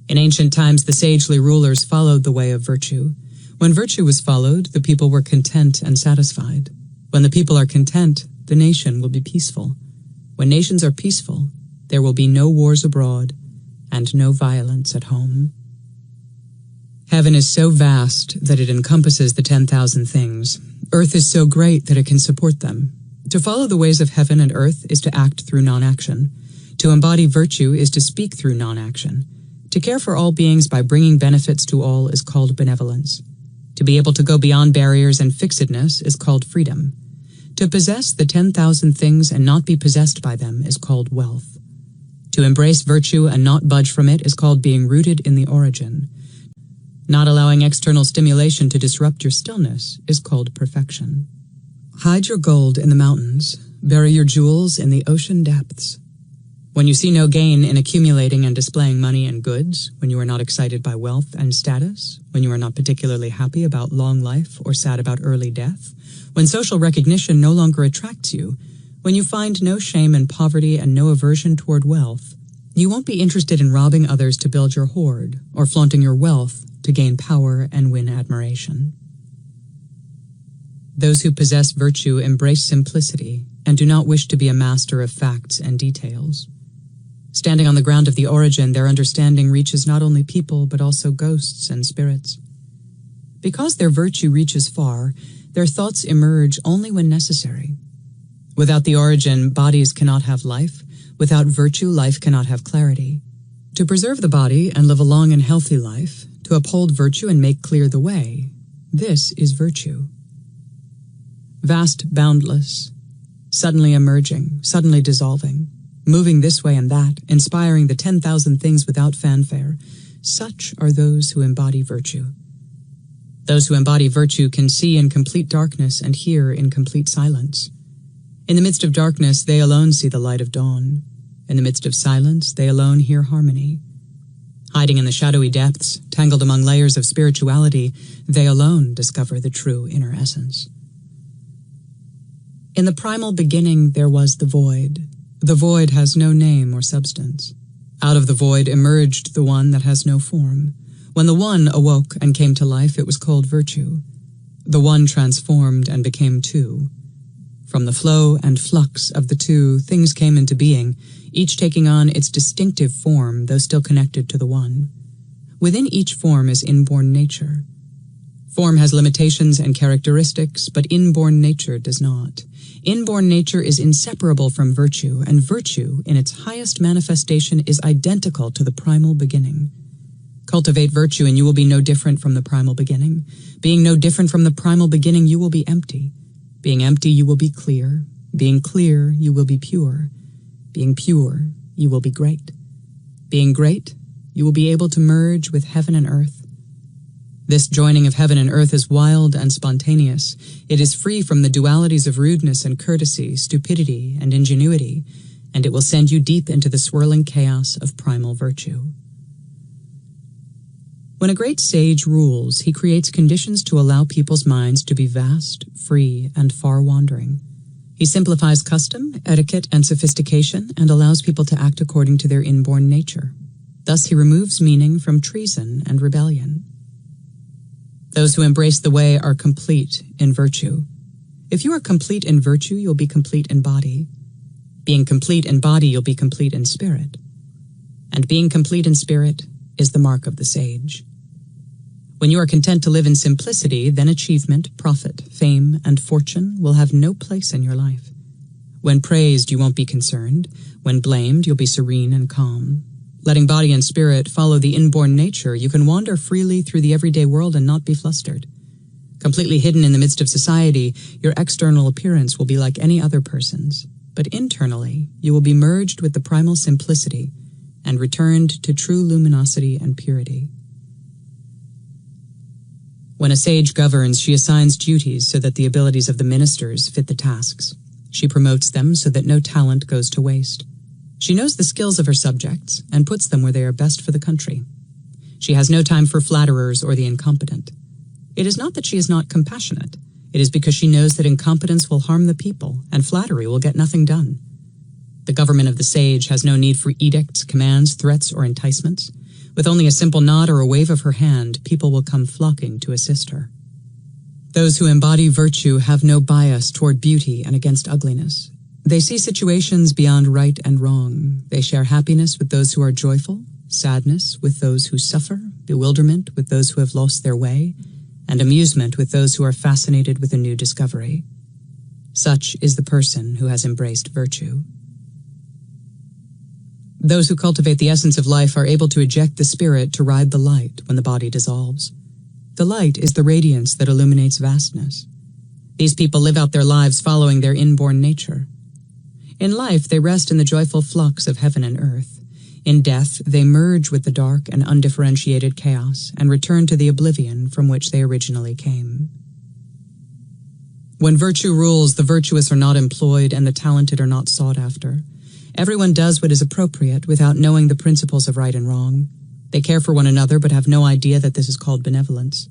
In ancient times, the sagely rulers followed the way of virtue. When virtue was followed, the people were content and satisfied. When the people are content, the nation will be peaceful. When nations are peaceful, there will be no wars abroad and no violence at home. Heaven is so vast that it encompasses the 10,000 things. Earth is so great that it can support them. To follow the ways of heaven and earth is to act through non-action. To embody virtue is to speak through non-action. To care for all beings by bringing benefits to all is called benevolence. To be able to go beyond barriers and fixedness is called freedom. To possess the 10,000 things and not be possessed by them is called wealth. To embrace virtue and not budge from it is called being rooted in the origin. Not allowing external stimulation to disrupt your stillness is called perfection. Hide your gold in the mountains, bury your jewels in the ocean depths. When you see no gain in accumulating and displaying money and goods, when you are not excited by wealth and status, when you are not particularly happy about long life or sad about early death, when social recognition no longer attracts you, when you find no shame in poverty and no aversion toward wealth, you won't be interested in robbing others to build your hoard or flaunting your wealth to gain power and win admiration. Those who possess virtue embrace simplicity and do not wish to be a master of facts and details. Standing on the ground of the origin, their understanding reaches not only people but also ghosts and spirits. Because their virtue reaches far, their thoughts emerge only when necessary. Without the origin, bodies cannot have life. Without virtue, life cannot have clarity. To preserve the body and live a long and healthy life, to uphold virtue and make clear the way, this is virtue. Vast, boundless, suddenly emerging, suddenly dissolving, moving this way and that, inspiring the 10,000 things without fanfare, such are those who embody virtue. Those who embody virtue can see in complete darkness and hear in complete silence. In the midst of darkness, they alone see the light of dawn. In the midst of silence, they alone hear harmony. Hiding in the shadowy depths, tangled among layers of spirituality, they alone discover the true inner essence. In the primal beginning, there was the void. The void has no name or substance. Out of the void emerged the one that has no form. When the one awoke and came to life, it was called virtue. The one transformed and became two. From the flow and flux of the two, things came into being, each taking on its distinctive form, though still connected to the one. Within each form is inborn nature. Form has limitations and characteristics, but inborn nature does not. Inborn nature is inseparable from virtue, and virtue, in its highest manifestation, is identical to the primal beginning. Cultivate virtue and you will be no different from the primal beginning. Being no different from the primal beginning, you will be empty. Being empty, you will be clear. Being clear, you will be pure. Being pure, you will be great. Being great, you will be able to merge with heaven and earth. This joining of heaven and earth is wild and spontaneous. It is free from the dualities of rudeness and courtesy, stupidity and ingenuity, and it will send you deep into the swirling chaos of primal virtue. When a great sage rules, he creates conditions to allow people's minds to be vast, free, and far-wandering. He simplifies custom, etiquette, and sophistication and allows people to act according to their inborn nature. Thus he removes meaning from treason and rebellion. Those who embrace the way are complete in virtue. If you are complete in virtue, you'll be complete in body. Being complete in body, you'll be complete in spirit. And being complete in spirit is the mark of the sage. When you are content to live in simplicity, then achievement, profit, fame, and fortune will have no place in your life. When praised, you won't be concerned. When blamed, you'll be serene and calm. Letting body and spirit follow the inborn nature, you can wander freely through the everyday world and not be flustered. Completely hidden in the midst of society, your external appearance will be like any other person's, but internally, you will be merged with the primal simplicity and returned to true luminosity and purity. When a sage governs, she assigns duties so that the abilities of the ministers fit the tasks. She promotes them so that no talent goes to waste. She knows the skills of her subjects and puts them where they are best for the country. She has no time for flatterers or the incompetent. It is not that she is not compassionate. It is because she knows that incompetence will harm the people and flattery will get nothing done. The government of the sage has no need for edicts, commands, threats, or enticements. With only a simple nod or a wave of her hand, people will come flocking to assist her. Those who embody virtue have no bias toward beauty and against ugliness. They see situations beyond right and wrong. They share happiness with those who are joyful, sadness with those who suffer, bewilderment with those who have lost their way, and amusement with those who are fascinated with a new discovery. Such is the person who has embraced virtue. Those who cultivate the essence of life are able to eject the spirit to ride the light when the body dissolves. The light is the radiance that illuminates vastness. These people live out their lives following their inborn nature. In life, they rest in the joyful flux of heaven and earth. In death, they merge with the dark and undifferentiated chaos and return to the oblivion from which they originally came. When virtue rules, the virtuous are not employed and the talented are not sought after. Everyone does what is appropriate without knowing the principles of right and wrong. They care for one another but have no idea that this is called benevolence.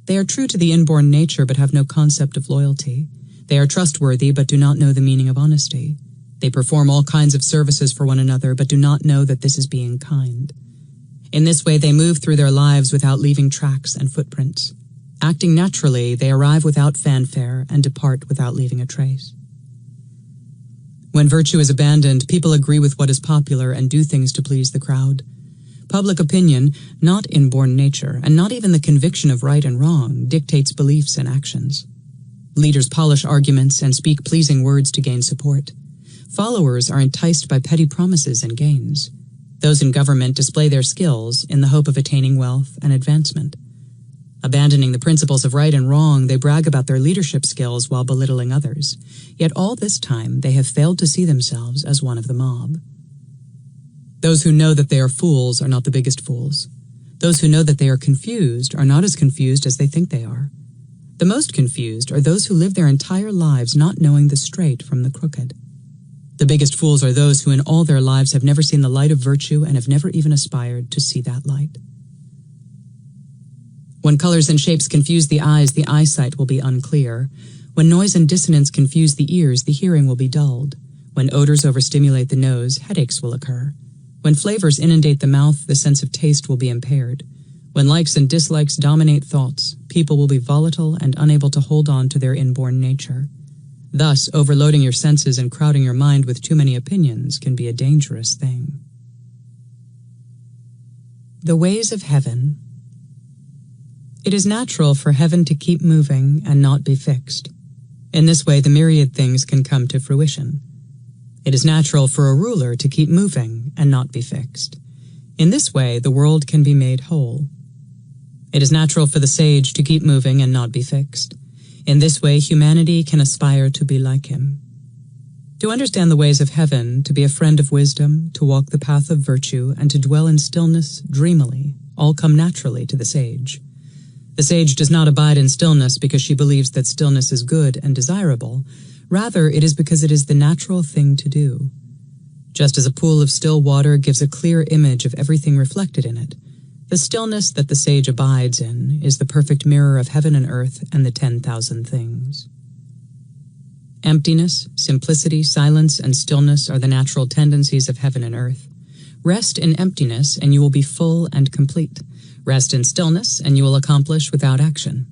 They are true to the inborn nature but have no concept of loyalty. They are trustworthy but do not know the meaning of honesty. They perform all kinds of services for one another but do not know that this is being kind. In this way, they move through their lives without leaving tracks and footprints. Acting naturally, they arrive without fanfare and depart without leaving a trace. When virtue is abandoned, people agree with what is popular and do things to please the crowd. Public opinion, not inborn nature, and not even the conviction of right and wrong, dictates beliefs and actions. Leaders polish arguments and speak pleasing words to gain support. Followers are enticed by petty promises and gains. Those in government display their skills in the hope of attaining wealth and advancement. Abandoning the principles of right and wrong, they brag about their leadership skills while belittling others. Yet all this time, they have failed to see themselves as one of the mob. Those who know that they are fools are not the biggest fools. Those who know that they are confused are not as confused as they think they are. The most confused are those who live their entire lives not knowing the straight from the crooked. The biggest fools are those who in all their lives have never seen the light of virtue and have never even aspired to see that light. When colors and shapes confuse the eyes, the eyesight will be unclear. When noise and dissonance confuse the ears, the hearing will be dulled. When odors overstimulate the nose, headaches will occur. When flavors inundate the mouth, the sense of taste will be impaired. When likes and dislikes dominate thoughts, people will be volatile and unable to hold on to their inborn nature. Thus, overloading your senses and crowding your mind with too many opinions can be a dangerous thing. The ways of heaven. It is natural for heaven to keep moving and not be fixed. In this way, the myriad things can come to fruition. It is natural for a ruler to keep moving and not be fixed. In this way, the world can be made whole. It is natural for the sage to keep moving and not be fixed. In this way, humanity can aspire to be like him. To understand the ways of heaven, to be a friend of wisdom, to walk the path of virtue, and to dwell in stillness dreamily, all come naturally to the sage. The sage does not abide in stillness because she believes that stillness is good and desirable. Rather, it is because it is the natural thing to do. Just as a pool of still water gives a clear image of everything reflected in it, the stillness that the sage abides in is the perfect mirror of heaven and earth and the 10,000 things. Emptiness, simplicity, silence, and stillness are the natural tendencies of heaven and earth. Rest in emptiness and you will be full and complete. Rest in stillness, and you will accomplish without action.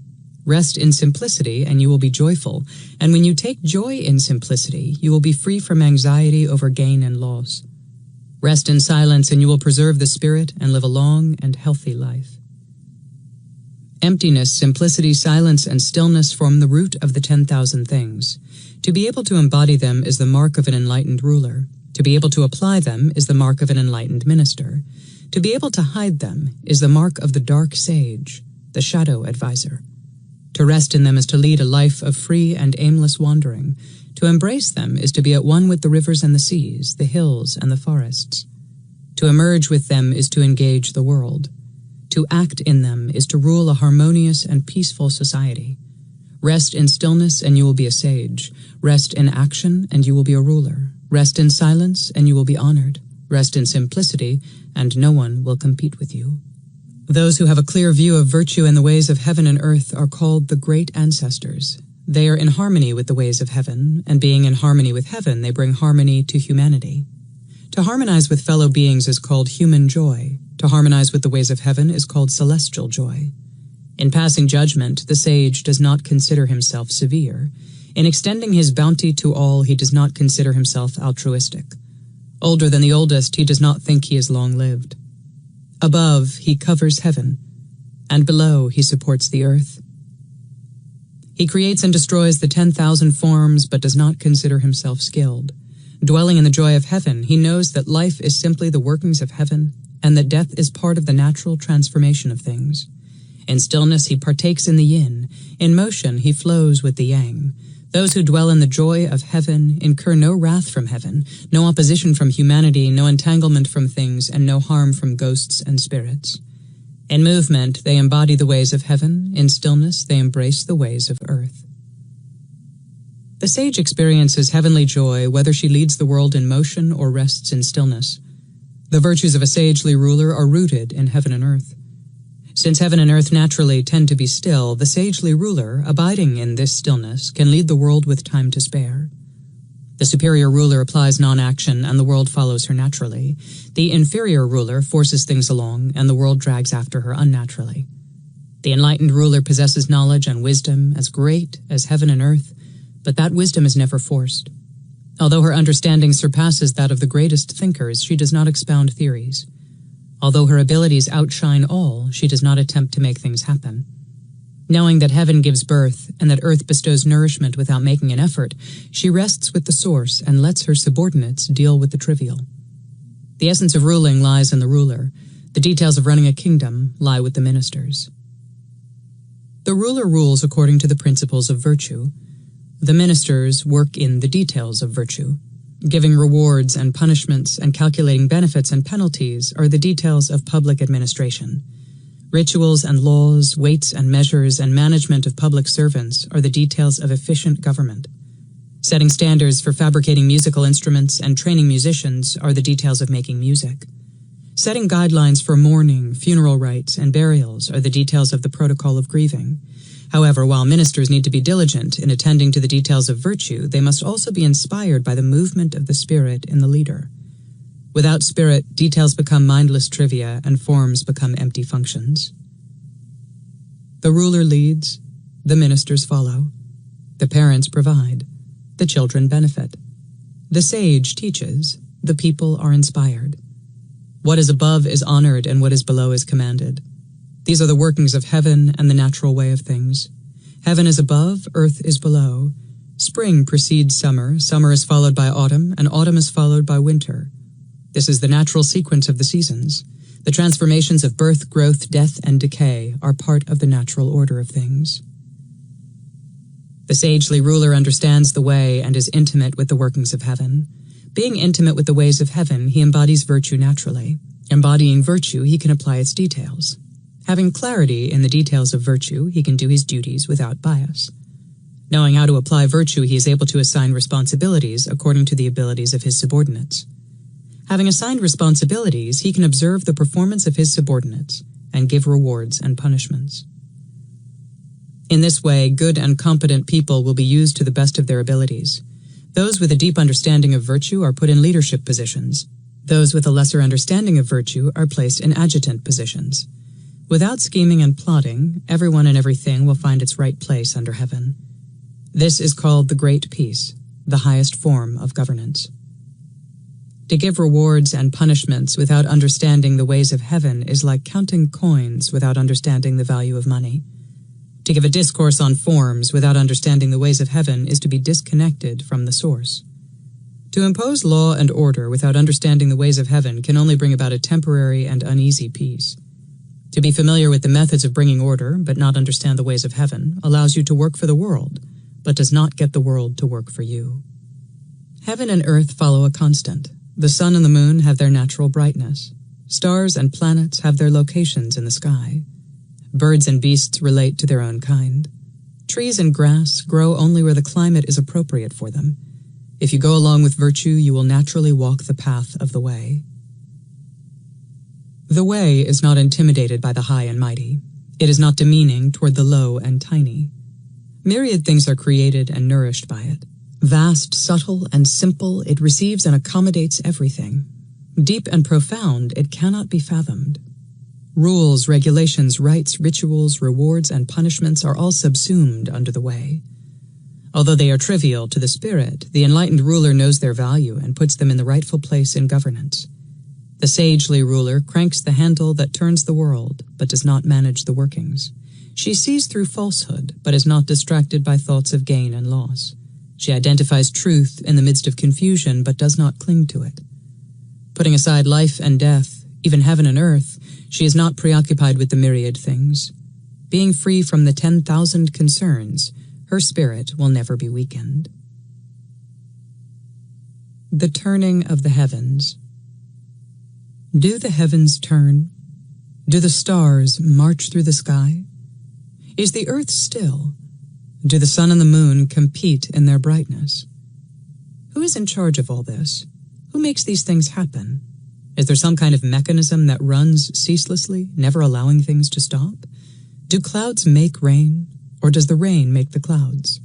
Rest in simplicity, and you will be joyful. And when you take joy in simplicity, you will be free from anxiety over gain and loss. Rest in silence, and you will preserve the spirit and live a long and healthy life. Emptiness, simplicity, silence, and stillness form the root of the 10,000 things. To be able to embody them is the mark of an enlightened ruler. To be able to apply them is the mark of an enlightened minister. To be able to hide them is the mark of the dark sage, the shadow advisor. To rest in them is to lead a life of free and aimless wandering. To embrace them is to be at one with the rivers and the seas, the hills and the forests. To emerge with them is to engage the world. To act in them is to rule a harmonious and peaceful society. Rest in stillness and you will be a sage. Rest in action and you will be a ruler. Rest in silence and you will be honored. Rest in simplicity, and no one will compete with you. Those who have a clear view of virtue and the ways of heaven and earth are called the great ancestors. They are in harmony with the ways of heaven, and being in harmony with heaven, they bring harmony to humanity. To harmonize with fellow beings is called human joy. To harmonize with the ways of heaven is called celestial joy. In passing judgment, the sage does not consider himself severe. In extending his bounty to all, he does not consider himself altruistic. Older than the oldest, he does not think he is long-lived. Above, he covers heaven, and below, he supports the earth. He creates and destroys the 10,000 forms, but does not consider himself skilled. Dwelling in the joy of heaven, he knows that life is simply the workings of heaven, and that death is part of the natural transformation of things. In stillness he partakes in the yin, in motion he flows with the yang. Those who dwell in the joy of heaven incur no wrath from heaven, no opposition from humanity, no entanglement from things, and no harm from ghosts and spirits. In movement they embody the ways of heaven, in stillness they embrace the ways of earth. The sage experiences heavenly joy whether she leads the world in motion or rests in stillness. The virtues of a sagely ruler are rooted in heaven and earth. Since heaven and earth naturally tend to be still, the sagely ruler, abiding in this stillness, can lead the world with time to spare. The superior ruler applies non-action, and the world follows her naturally. The inferior ruler forces things along, and the world drags after her unnaturally. The enlightened ruler possesses knowledge and wisdom as great as heaven and earth, but that wisdom is never forced. Although her understanding surpasses that of the greatest thinkers, she does not expound theories. Although her abilities outshine all, she does not attempt to make things happen. Knowing that heaven gives birth and that earth bestows nourishment without making an effort, she rests with the source and lets her subordinates deal with the trivial. The essence of ruling lies in the ruler. The details of running a kingdom lie with the ministers. The ruler rules according to the principles of virtue. The ministers work in the details of virtue. Giving rewards and punishments and calculating benefits and penalties are the details of public administration. Rituals and laws, weights and measures, and management of public servants are the details of efficient government. Setting standards for fabricating musical instruments and training musicians are the details of making music. Setting guidelines for mourning, funeral rites, and burials are the details of the protocol of grieving. However, while ministers need to be diligent in attending to the details of virtue, they must also be inspired by the movement of the spirit in the leader. Without spirit, details become mindless trivia and forms become empty functions. The ruler leads, the ministers follow. The parents provide, the children benefit. The sage teaches, the people are inspired. What is above is honored and what is below is commanded. These are the workings of heaven and the natural way of things. Heaven is above, earth is below. Spring precedes summer, summer is followed by autumn, and autumn is followed by winter. This is the natural sequence of the seasons. The transformations of birth, growth, death, and decay are part of the natural order of things. The sagely ruler understands the way and is intimate with the workings of heaven. Being intimate with the ways of heaven, he embodies virtue naturally. Embodying virtue, he can apply its details. Having clarity in the details of virtue, he can do his duties without bias. Knowing how to apply virtue, he is able to assign responsibilities according to the abilities of his subordinates. Having assigned responsibilities, he can observe the performance of his subordinates and give rewards and punishments. In this way, good and competent people will be used to the best of their abilities. Those with a deep understanding of virtue are put in leadership positions. Those with a lesser understanding of virtue are placed in adjutant positions. Without scheming and plotting, everyone and everything will find its right place under heaven. This is called the Great Peace, the highest form of governance. To give rewards and punishments without understanding the ways of heaven is like counting coins without understanding the value of money. To give a discourse on forms without understanding the ways of heaven is to be disconnected from the source. To impose law and order without understanding the ways of heaven can only bring about a temporary and uneasy peace. To be familiar with the methods of bringing order, but not understand the ways of heaven, allows you to work for the world, but does not get the world to work for you. Heaven and earth follow a constant. The sun and the moon have their natural brightness. Stars and planets have their locations in the sky. Birds and beasts relate to their own kind. Trees and grass grow only where the climate is appropriate for them. If you go along with virtue, you will naturally walk the path of the way. The way is not intimidated by the high and mighty. It is not demeaning toward the low and tiny. Myriad things are created and nourished by it. Vast, subtle, and simple, it receives and accommodates everything. Deep and profound, it cannot be fathomed. Rules, regulations, rites, rituals, rewards, and punishments are all subsumed under the way. Although they are trivial to the spirit, the enlightened ruler knows their value and puts them in the rightful place in governance. The sagely ruler cranks the handle that turns the world, but does not manage the workings. She sees through falsehood, but is not distracted by thoughts of gain and loss. She identifies truth in the midst of confusion, but does not cling to it. Putting aside life and death, even heaven and earth, she is not preoccupied with the myriad things. Being free from the 10,000 concerns, her spirit will never be weakened. The turning of the heavens. Do the heavens turn? Do the stars march through the sky? Is the earth still? Do the sun and the moon compete in their brightness? Who is in charge of all this? Who makes these things happen? Is there some kind of mechanism that runs ceaselessly, never allowing things to stop? Do clouds make rain, or does the rain make the clouds?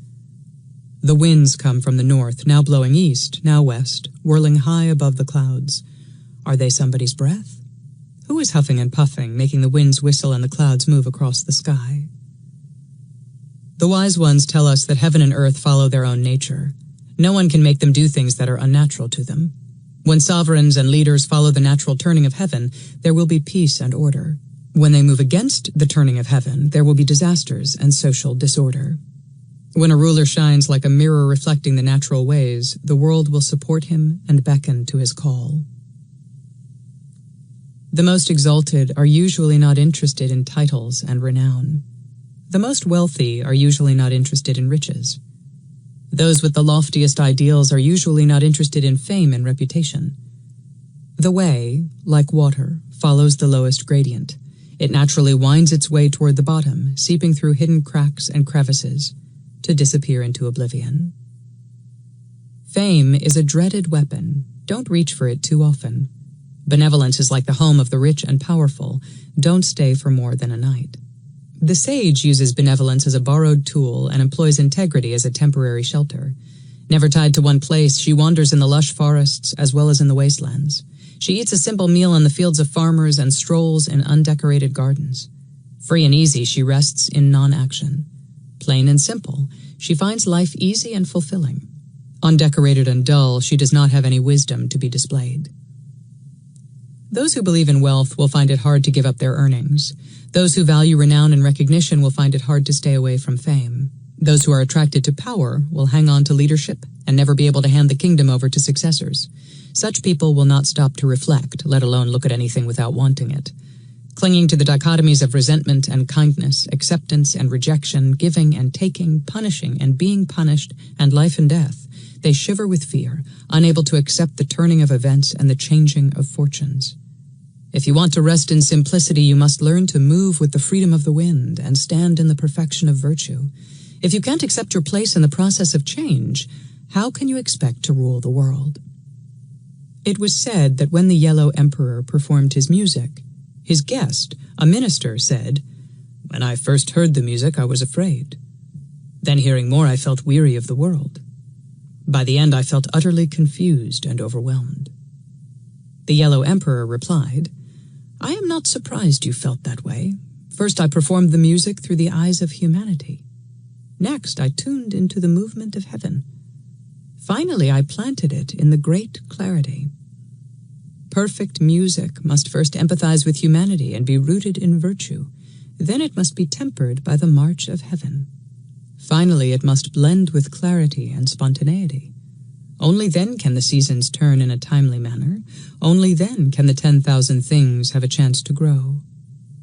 The winds come from the north, now blowing east, now west, whirling high above the clouds. Are they somebody's breath? Who is huffing and puffing, making the winds whistle and the clouds move across the sky? The wise ones tell us that heaven and earth follow their own nature. No one can make them do things that are unnatural to them. When sovereigns and leaders follow the natural turning of heaven, there will be peace and order. When they move against the turning of heaven, there will be disasters and social disorder. When a ruler shines like a mirror reflecting the natural ways, the world will support him and beckon to his call. The most exalted are usually not interested in titles and renown. The most wealthy are usually not interested in riches. Those with the loftiest ideals are usually not interested in fame and reputation. The way, like water, follows the lowest gradient. It naturally winds its way toward the bottom, seeping through hidden cracks and crevices, to disappear into oblivion. Fame is a dreaded weapon. Don't reach for it too often. Benevolence is like the home of the rich and powerful. Don't stay for more than a night. The sage uses benevolence as a borrowed tool and employs integrity as a temporary shelter. Never tied to one place, she wanders in the lush forests as well as in the wastelands. She eats a simple meal in the fields of farmers and strolls in undecorated gardens. Free and easy, she rests in non-action. Plain and simple, she finds life easy and fulfilling. Undecorated and dull, she does not have any wisdom to be displayed. Those who believe in wealth will find it hard to give up their earnings. Those who value renown and recognition will find it hard to stay away from fame. Those who are attracted to power will hang on to leadership and never be able to hand the kingdom over to successors. Such people will not stop to reflect, let alone look at anything without wanting it. Clinging to the dichotomies of resentment and kindness, acceptance and rejection, giving and taking, punishing and being punished, and life and death, they shiver with fear, unable to accept the turning of events and the changing of fortunes. If you want to rest in simplicity, you must learn to move with the freedom of the wind and stand in the perfection of virtue. If you can't accept your place in the process of change, how can you expect to rule the world? It was said that when the Yellow Emperor performed his music, his guest, a minister, said, "When I first heard the music, I was afraid. Then hearing more, I felt weary of the world. By the end, I felt utterly confused and overwhelmed." The Yellow Emperor replied, "I am not surprised you felt that way. First, I performed the music through the eyes of humanity. Next, I tuned into the movement of heaven. Finally, I planted it in the great clarity. Perfect music must first empathize with humanity and be rooted in virtue. Then it must be tempered by the march of heaven. Finally, it must blend with clarity and spontaneity. Only then can the seasons turn in a timely manner. Only then can the 10,000 things have a chance to grow.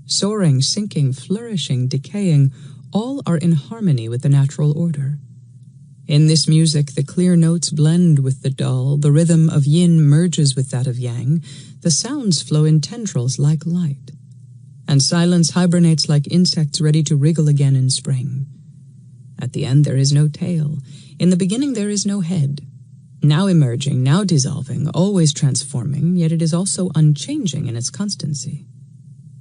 Soaring, sinking, flourishing, decaying, all are in harmony with the natural order. In this music, the clear notes blend with the dull, the rhythm of yin merges with that of yang, the sounds flow in tendrils like light, and silence hibernates like insects ready to wriggle again in spring. At the end there is no tail. In the beginning there is no head. Now emerging, now dissolving, always transforming, yet it is also unchanging in its constancy.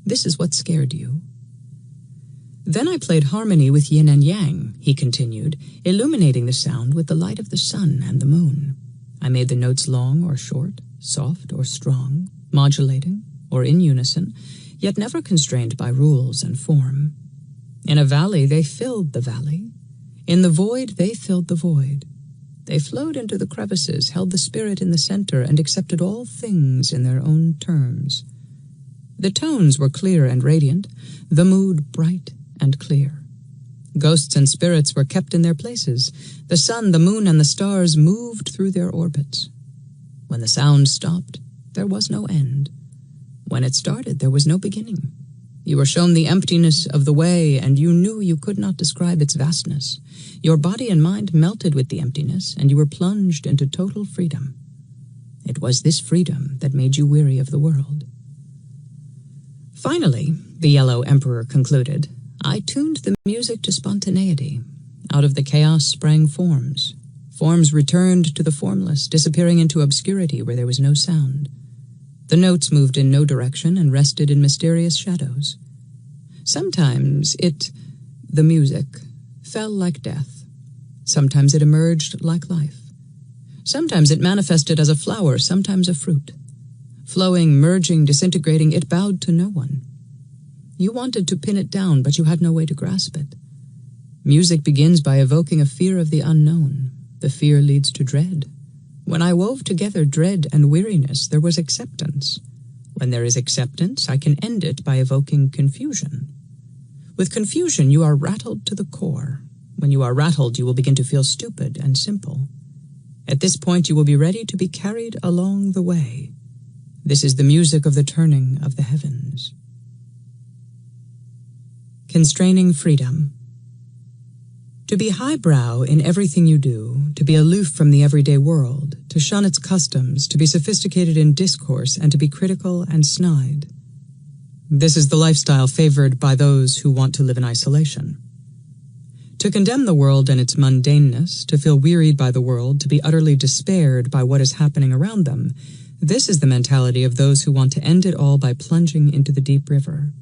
This is what scared you. Then I played harmony with yin and yang," he continued, illuminating the sound with the light of the sun and the moon. I made the notes long or short, soft or strong, modulating or in unison, yet never constrained by rules and form. In a valley they filled the valley. In the void they filled the void. They flowed into the crevices, held the spirit in the center, and accepted all things in their own terms. The tones were clear and radiant, the mood bright and clear. Ghosts and spirits were kept in their places. The sun, the moon, and the stars moved through their orbits. When the sound stopped, there was no end. When it started, there was no beginning. You were shown the emptiness of the way, and you knew you could not describe its vastness. Your body and mind melted with the emptiness, and you were plunged into total freedom. It was this freedom that made you weary of the world. Finally, the Yellow Emperor concluded, I tuned the music to spontaneity. Out of the chaos sprang forms. Forms returned to the formless, disappearing into obscurity where there was no sound. The notes moved in no direction and rested in mysterious shadows. Sometimes the music, fell like death. Sometimes it emerged like life. Sometimes it manifested as a flower, sometimes a fruit. Flowing, merging, disintegrating, it bowed to no one. You wanted to pin it down, but you had no way to grasp it. Music begins by evoking a fear of the unknown. The fear leads to dread. When I wove together dread and weariness, there was acceptance. When there is acceptance, I can end it by evoking confusion. With confusion, you are rattled to the core. When you are rattled, you will begin to feel stupid and simple. At this point, you will be ready to be carried along the way. This is the music of the turning of the heavens. Constraining freedom. To be highbrow in everything you do, to be aloof from the everyday world, to shun its customs, to be sophisticated in discourse, and to be critical and snide. This is the lifestyle favored by those who want to live in isolation. To condemn the world and its mundaneness, to feel wearied by the world, to be utterly despaired by what is happening around them, this is the mentality of those who want to end it all by plunging into the deep river.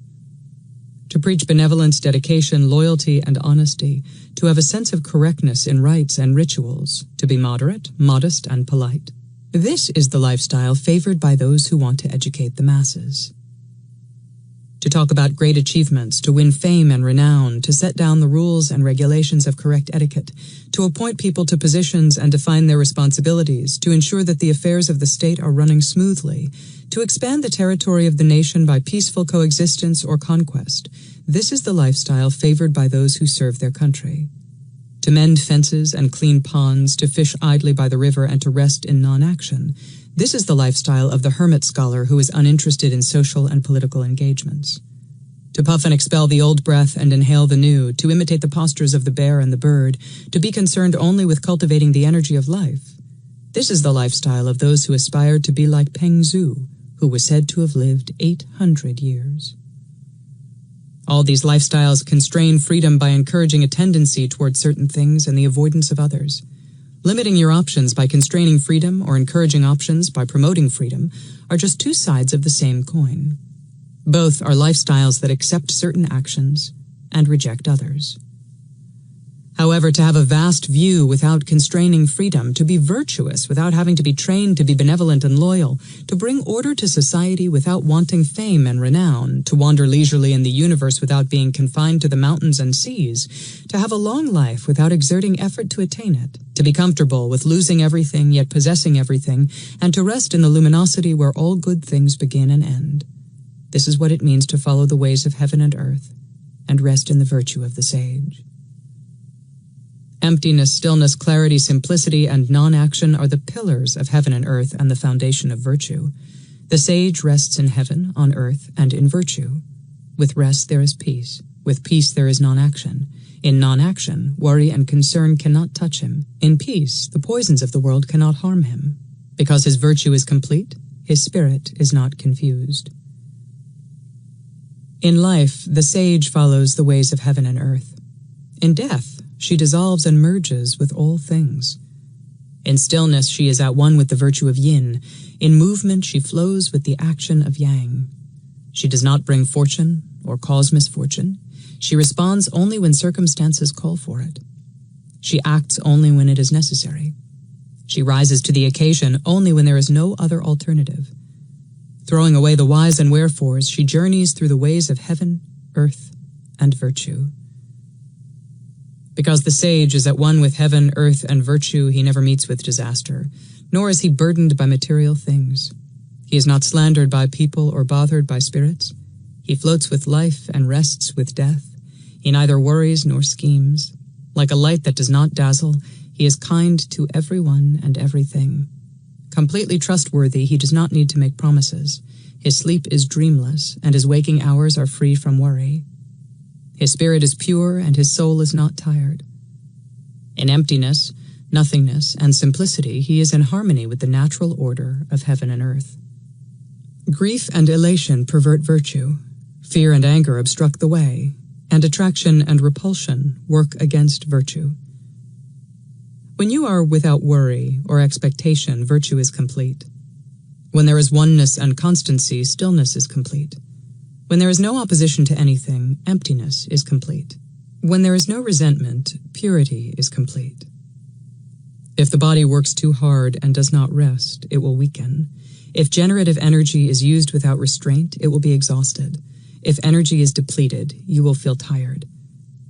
To preach benevolence, dedication, loyalty, and honesty, to have a sense of correctness in rites and rituals, to be moderate, modest, and polite. This is the lifestyle favored by those who want to educate the masses. To talk about great achievements, to win fame and renown, to set down the rules and regulations of correct etiquette, to appoint people to positions and define their responsibilities, to ensure that the affairs of the state are running smoothly, to expand the territory of the nation by peaceful coexistence or conquest. This is the lifestyle favored by those who serve their country. To mend fences and clean ponds, to fish idly by the river, and to rest in non-action. This is the lifestyle of the hermit scholar who is uninterested in social and political engagements. To puff and expel the old breath and inhale the new, to imitate the postures of the bear and the bird, to be concerned only with cultivating the energy of life. This is the lifestyle of those who aspired to be like Peng Zhu, who was said to have lived 800 years. All these lifestyles constrain freedom by encouraging a tendency toward certain things and the avoidance of others. Limiting your options by constraining freedom or encouraging options by promoting freedom are just two sides of the same coin. Both are lifestyles that accept certain actions and reject others. However, to have a vast view without constraining freedom, to be virtuous without having to be trained to be benevolent and loyal, to bring order to society without wanting fame and renown, to wander leisurely in the universe without being confined to the mountains and seas, to have a long life without exerting effort to attain it, to be comfortable with losing everything yet possessing everything, and to rest in the luminosity where all good things begin and end. This is what it means to follow the ways of heaven and earth, and rest in the virtue of the sage. Emptiness, stillness, clarity, simplicity, and non-action are the pillars of heaven and earth and the foundation of virtue. The sage rests in heaven, on earth, and in virtue. With rest there is peace. With peace there is non-action. In non-action, worry and concern cannot touch him. In peace, the poisons of the world cannot harm him. Because his virtue is complete, his spirit is not confused. In life, the sage follows the ways of heaven and earth. In death, she dissolves and merges with all things. In stillness, she is at one with the virtue of yin. In movement, she flows with the action of yang. She does not bring fortune or cause misfortune. She responds only when circumstances call for it. She acts only when it is necessary. She rises to the occasion only when there is no other alternative. Throwing away the whys and wherefores, she journeys through the ways of heaven, earth, and virtue. Because the sage is at one with heaven, earth, and virtue, he never meets with disaster, nor is he burdened by material things. He is not slandered by people or bothered by spirits. He floats with life and rests with death. He neither worries nor schemes. Like a light that does not dazzle, he is kind to everyone and everything. Completely trustworthy, he does not need to make promises. His sleep is dreamless, and his waking hours are free from worry. His spirit is pure, and his soul is not tired. In emptiness, nothingness, and simplicity, he is in harmony with the natural order of heaven and earth. Grief and elation pervert virtue. Fear and anger obstruct the way, and attraction and repulsion work against virtue. When you are without worry or expectation, virtue is complete. When there is oneness and constancy, stillness is complete. When there is no opposition to anything, emptiness is complete. When there is no resentment, purity is complete. If the body works too hard and does not rest, it will weaken. If generative energy is used without restraint, it will be exhausted. If energy is depleted, you will feel tired.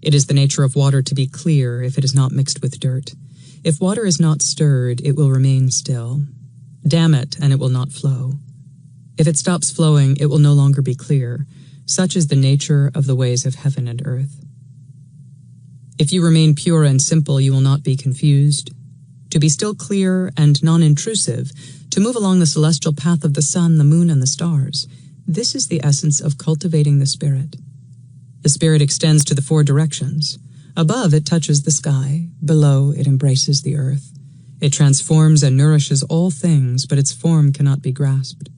It is the nature of water to be clear if it is not mixed with dirt. If water is not stirred, it will remain still. Dam it, and it will not flow. If it stops flowing, it will no longer be clear. Such is the nature of the ways of heaven and earth. If you remain pure and simple, you will not be confused. To be still clear and non-intrusive, to move along the celestial path of the sun, the moon, and the stars, this is the essence of cultivating the spirit. The spirit extends to the four directions. Above, it touches the sky. Below, it embraces the earth. It transforms and nourishes all things, but its form cannot be grasped.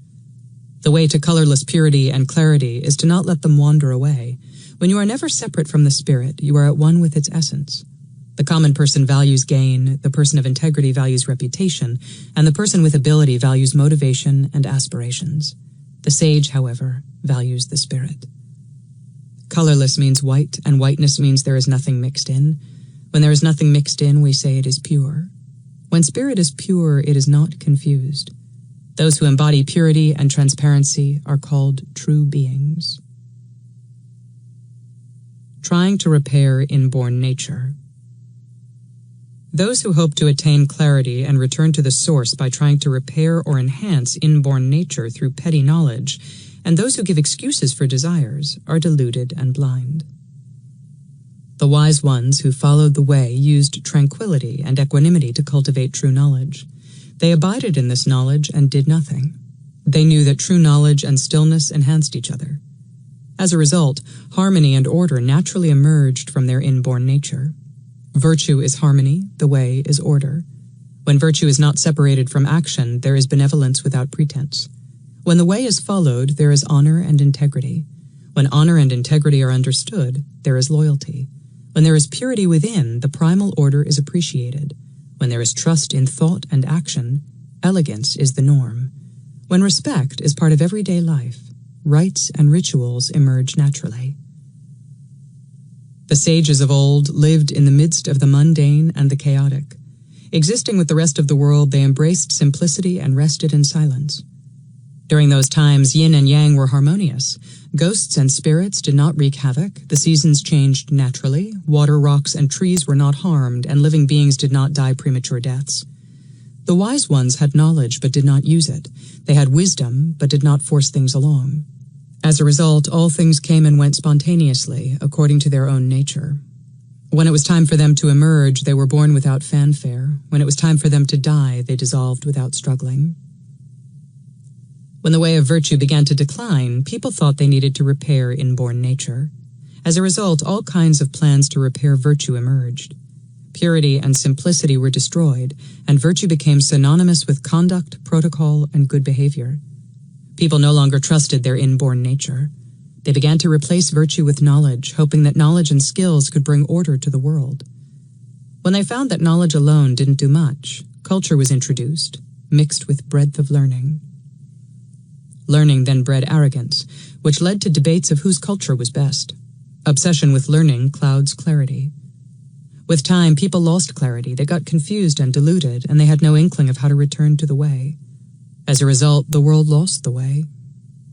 The way to colorless purity and clarity is to not let them wander away. When you are never separate from the spirit, you are at one with its essence. The common person values gain, the person of integrity values reputation, and the person with ability values motivation and aspirations. The sage, however, values the spirit. Colorless means white, and whiteness means there is nothing mixed in. When there is nothing mixed in, we say it is pure. When spirit is pure, it is not confused. Those who embody purity and transparency are called true beings. Trying to repair inborn nature. Those who hope to attain clarity and return to the source by trying to repair or enhance inborn nature through petty knowledge, and those who give excuses for desires, are deluded and blind. The wise ones who followed the way used tranquility and equanimity to cultivate true knowledge. They abided in this knowledge and did nothing. They knew that true knowledge and stillness enhanced each other. As a result, harmony and order naturally emerged from their inborn nature. Virtue is harmony, the way is order. When virtue is not separated from action, there is benevolence without pretense. When the way is followed, there is honor and integrity. When honor and integrity are understood, there is loyalty. When there is purity within, the primal order is appreciated. When there is trust in thought and action, elegance is the norm. When respect is part of everyday life, rites and rituals emerge naturally. The sages of old lived in the midst of the mundane and the chaotic. Existing with the rest of the world, they embraced simplicity and rested in silence. During those times, yin and yang were harmonious. Ghosts and spirits did not wreak havoc, the seasons changed naturally, water, rocks, and trees were not harmed, and living beings did not die premature deaths. The wise ones had knowledge but did not use it. They had wisdom but did not force things along. As a result, all things came and went spontaneously, according to their own nature. When it was time for them to emerge, they were born without fanfare. When it was time for them to die, they dissolved without struggling. When the way of virtue began to decline, people thought they needed to repair inborn nature. As a result, all kinds of plans to repair virtue emerged. Purity and simplicity were destroyed, and virtue became synonymous with conduct, protocol, and good behavior. People no longer trusted their inborn nature. They began to replace virtue with knowledge, hoping that knowledge and skills could bring order to the world. When they found that knowledge alone didn't do much, culture was introduced, mixed with breadth of learning. Learning then bred arrogance, which led to debates of whose culture was best. Obsession with learning clouds clarity. With time, people lost clarity, they got confused and deluded, and they had no inkling of how to return to the way. As a result, the world lost the way.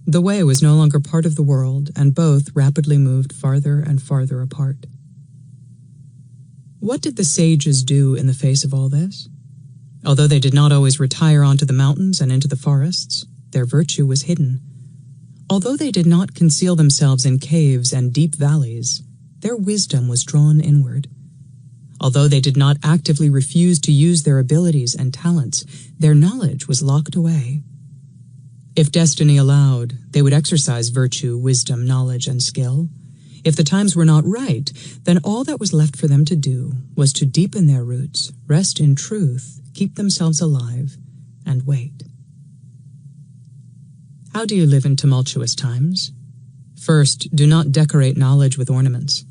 The way was no longer part of the world, and both rapidly moved farther and farther apart. What did the sages do in the face of all this? Although they did not always retire onto the mountains and into the forests, their virtue was hidden. Although they did not conceal themselves in caves and deep valleys, their wisdom was drawn inward. Although they did not actively refuse to use their abilities and talents, their knowledge was locked away. If destiny allowed, they would exercise virtue, wisdom, knowledge, and skill. If the times were not right, then all that was left for them to do was to deepen their roots, rest in truth, keep themselves alive, and wait. How do you live in tumultuous times? First, do not decorate knowledge with ornaments.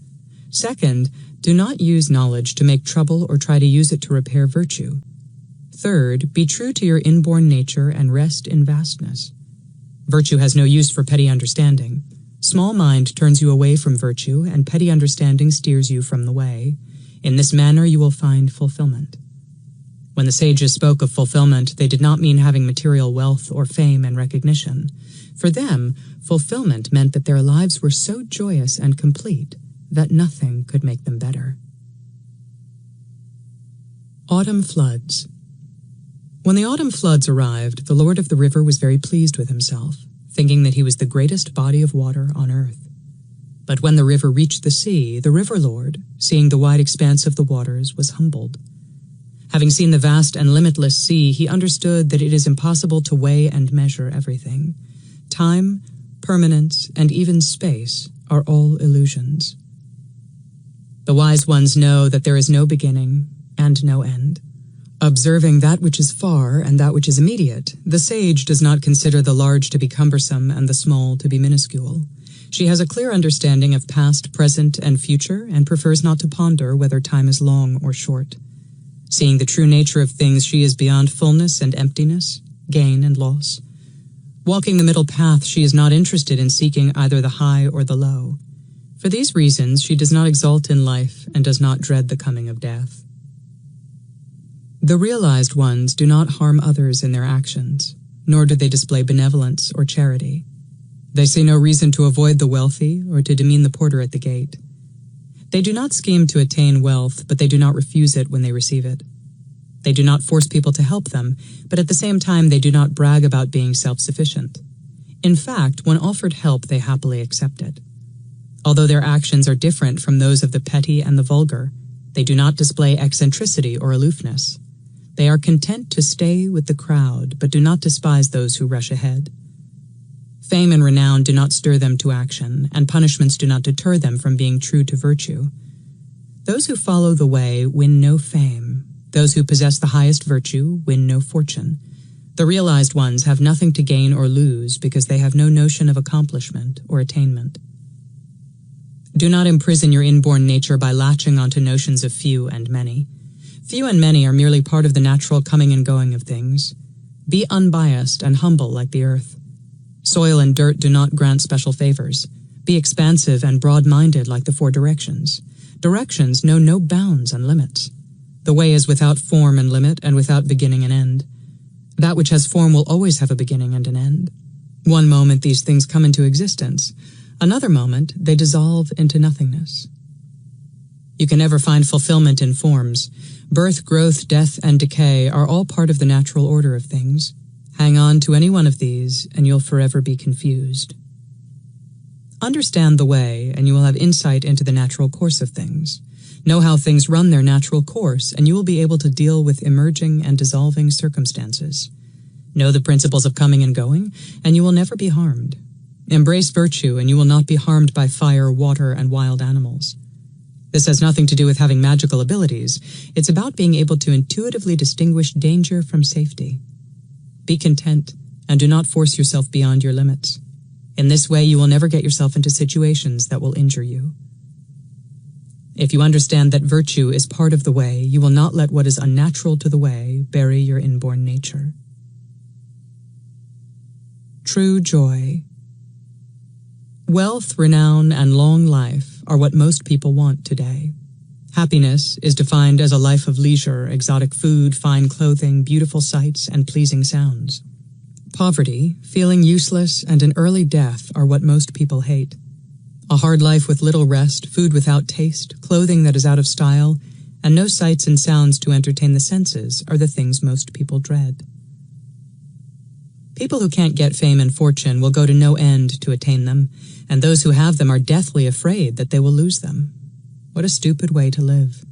Second, do not use knowledge to make trouble or try to use it to repair virtue. Third, be true to your inborn nature and rest in vastness. Virtue has no use for petty understanding. Small mind turns you away from virtue, and petty understanding steers you from the way. In this manner you will find fulfillment. When the sages spoke of fulfillment, they did not mean having material wealth or fame and recognition. For them, fulfillment meant that their lives were so joyous and complete that nothing could make them better. Autumn floods. When the autumn floods arrived, the Lord of the River was very pleased with himself, thinking that he was the greatest body of water on earth. But when the river reached the sea, the River Lord, seeing the wide expanse of the waters, was humbled. Having seen the vast and limitless sea, he understood that it is impossible to weigh and measure everything. Time, permanence, and even space are all illusions. The wise ones know that there is no beginning and no end. Observing that which is far and that which is immediate, the sage does not consider the large to be cumbersome and the small to be minuscule. She has a clear understanding of past, present, and future, and prefers not to ponder whether time is long or short. Seeing the true nature of things, she is beyond fullness and emptiness, gain and loss. Walking the middle path, she is not interested in seeking either the high or the low. For these reasons, she does not exult in life and does not dread the coming of death. The realized ones do not harm others in their actions, nor do they display benevolence or charity. They see no reason to avoid the wealthy or to demean the porter at the gate. They do not scheme to attain wealth, but they do not refuse it when they receive it. They do not force people to help them, but at the same time they do not brag about being self-sufficient. In fact, when offered help, they happily accept it. Although their actions are different from those of the petty and the vulgar, they do not display eccentricity or aloofness. They are content to stay with the crowd, but do not despise those who rush ahead. Fame and renown do not stir them to action, and punishments do not deter them from being true to virtue. Those who follow the way win no fame. Those who possess the highest virtue win no fortune. The realized ones have nothing to gain or lose because they have no notion of accomplishment or attainment. Do not imprison your inborn nature by latching onto notions of few and many. Few and many are merely part of the natural coming and going of things. Be unbiased and humble like the earth. Soil and dirt do not grant special favors. Be expansive and broad-minded like the four directions. Directions know no bounds and limits. The way is without form and limit and without beginning and end. That which has form will always have a beginning and an end. One moment these things come into existence. Another moment they dissolve into nothingness. You can never find fulfillment in forms. Birth, growth, death, and decay are all part of the natural order of things. Hang on to any one of these, and you'll forever be confused. Understand the way, and you will have insight into the natural course of things. Know how things run their natural course, and you will be able to deal with emerging and dissolving circumstances. Know the principles of coming and going, and you will never be harmed. Embrace virtue, and you will not be harmed by fire, water, and wild animals. This has nothing to do with having magical abilities. It's about being able to intuitively distinguish danger from safety. Be content, and do not force yourself beyond your limits. In this way, you will never get yourself into situations that will injure you. If you understand that virtue is part of the way, you will not let what is unnatural to the way bury your inborn nature. True joy. Wealth, renown, and long life are what most people want today. Happiness is defined as a life of leisure, exotic food, fine clothing, beautiful sights, and pleasing sounds. Poverty, feeling useless, and an early death are what most people hate. A hard life with little rest, food without taste, clothing that is out of style, and no sights and sounds to entertain the senses are the things most people dread. People who can't get fame and fortune will go to no end to attain them, and those who have them are deathly afraid that they will lose them. What a stupid way to live.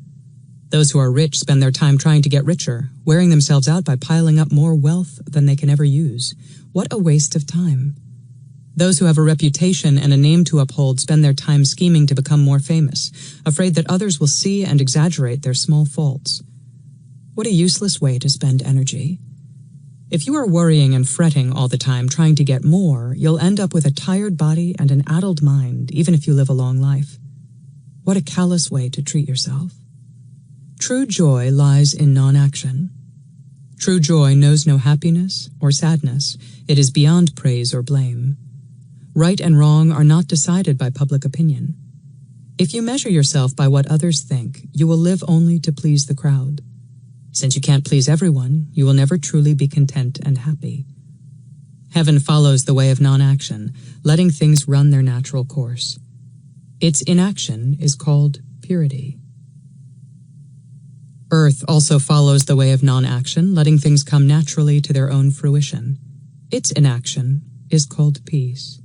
Those who are rich spend their time trying to get richer, wearing themselves out by piling up more wealth than they can ever use. What a waste of time. Those who have a reputation and a name to uphold spend their time scheming to become more famous, afraid that others will see and exaggerate their small faults. What a useless way to spend energy. If you are worrying and fretting all the time trying to get more, you'll end up with a tired body and an addled mind, even if you live a long life. What a callous way to treat yourself. True joy lies in non-action. True joy knows no happiness or sadness. It is beyond praise or blame. Right and wrong are not decided by public opinion. If you measure yourself by what others think, you will live only to please the crowd. Since you can't please everyone, you will never truly be content and happy. Heaven follows the way of non-action, letting things run their natural course. Its inaction is called purity. Earth also follows the way of non-action, letting things come naturally to their own fruition. Its inaction is called peace.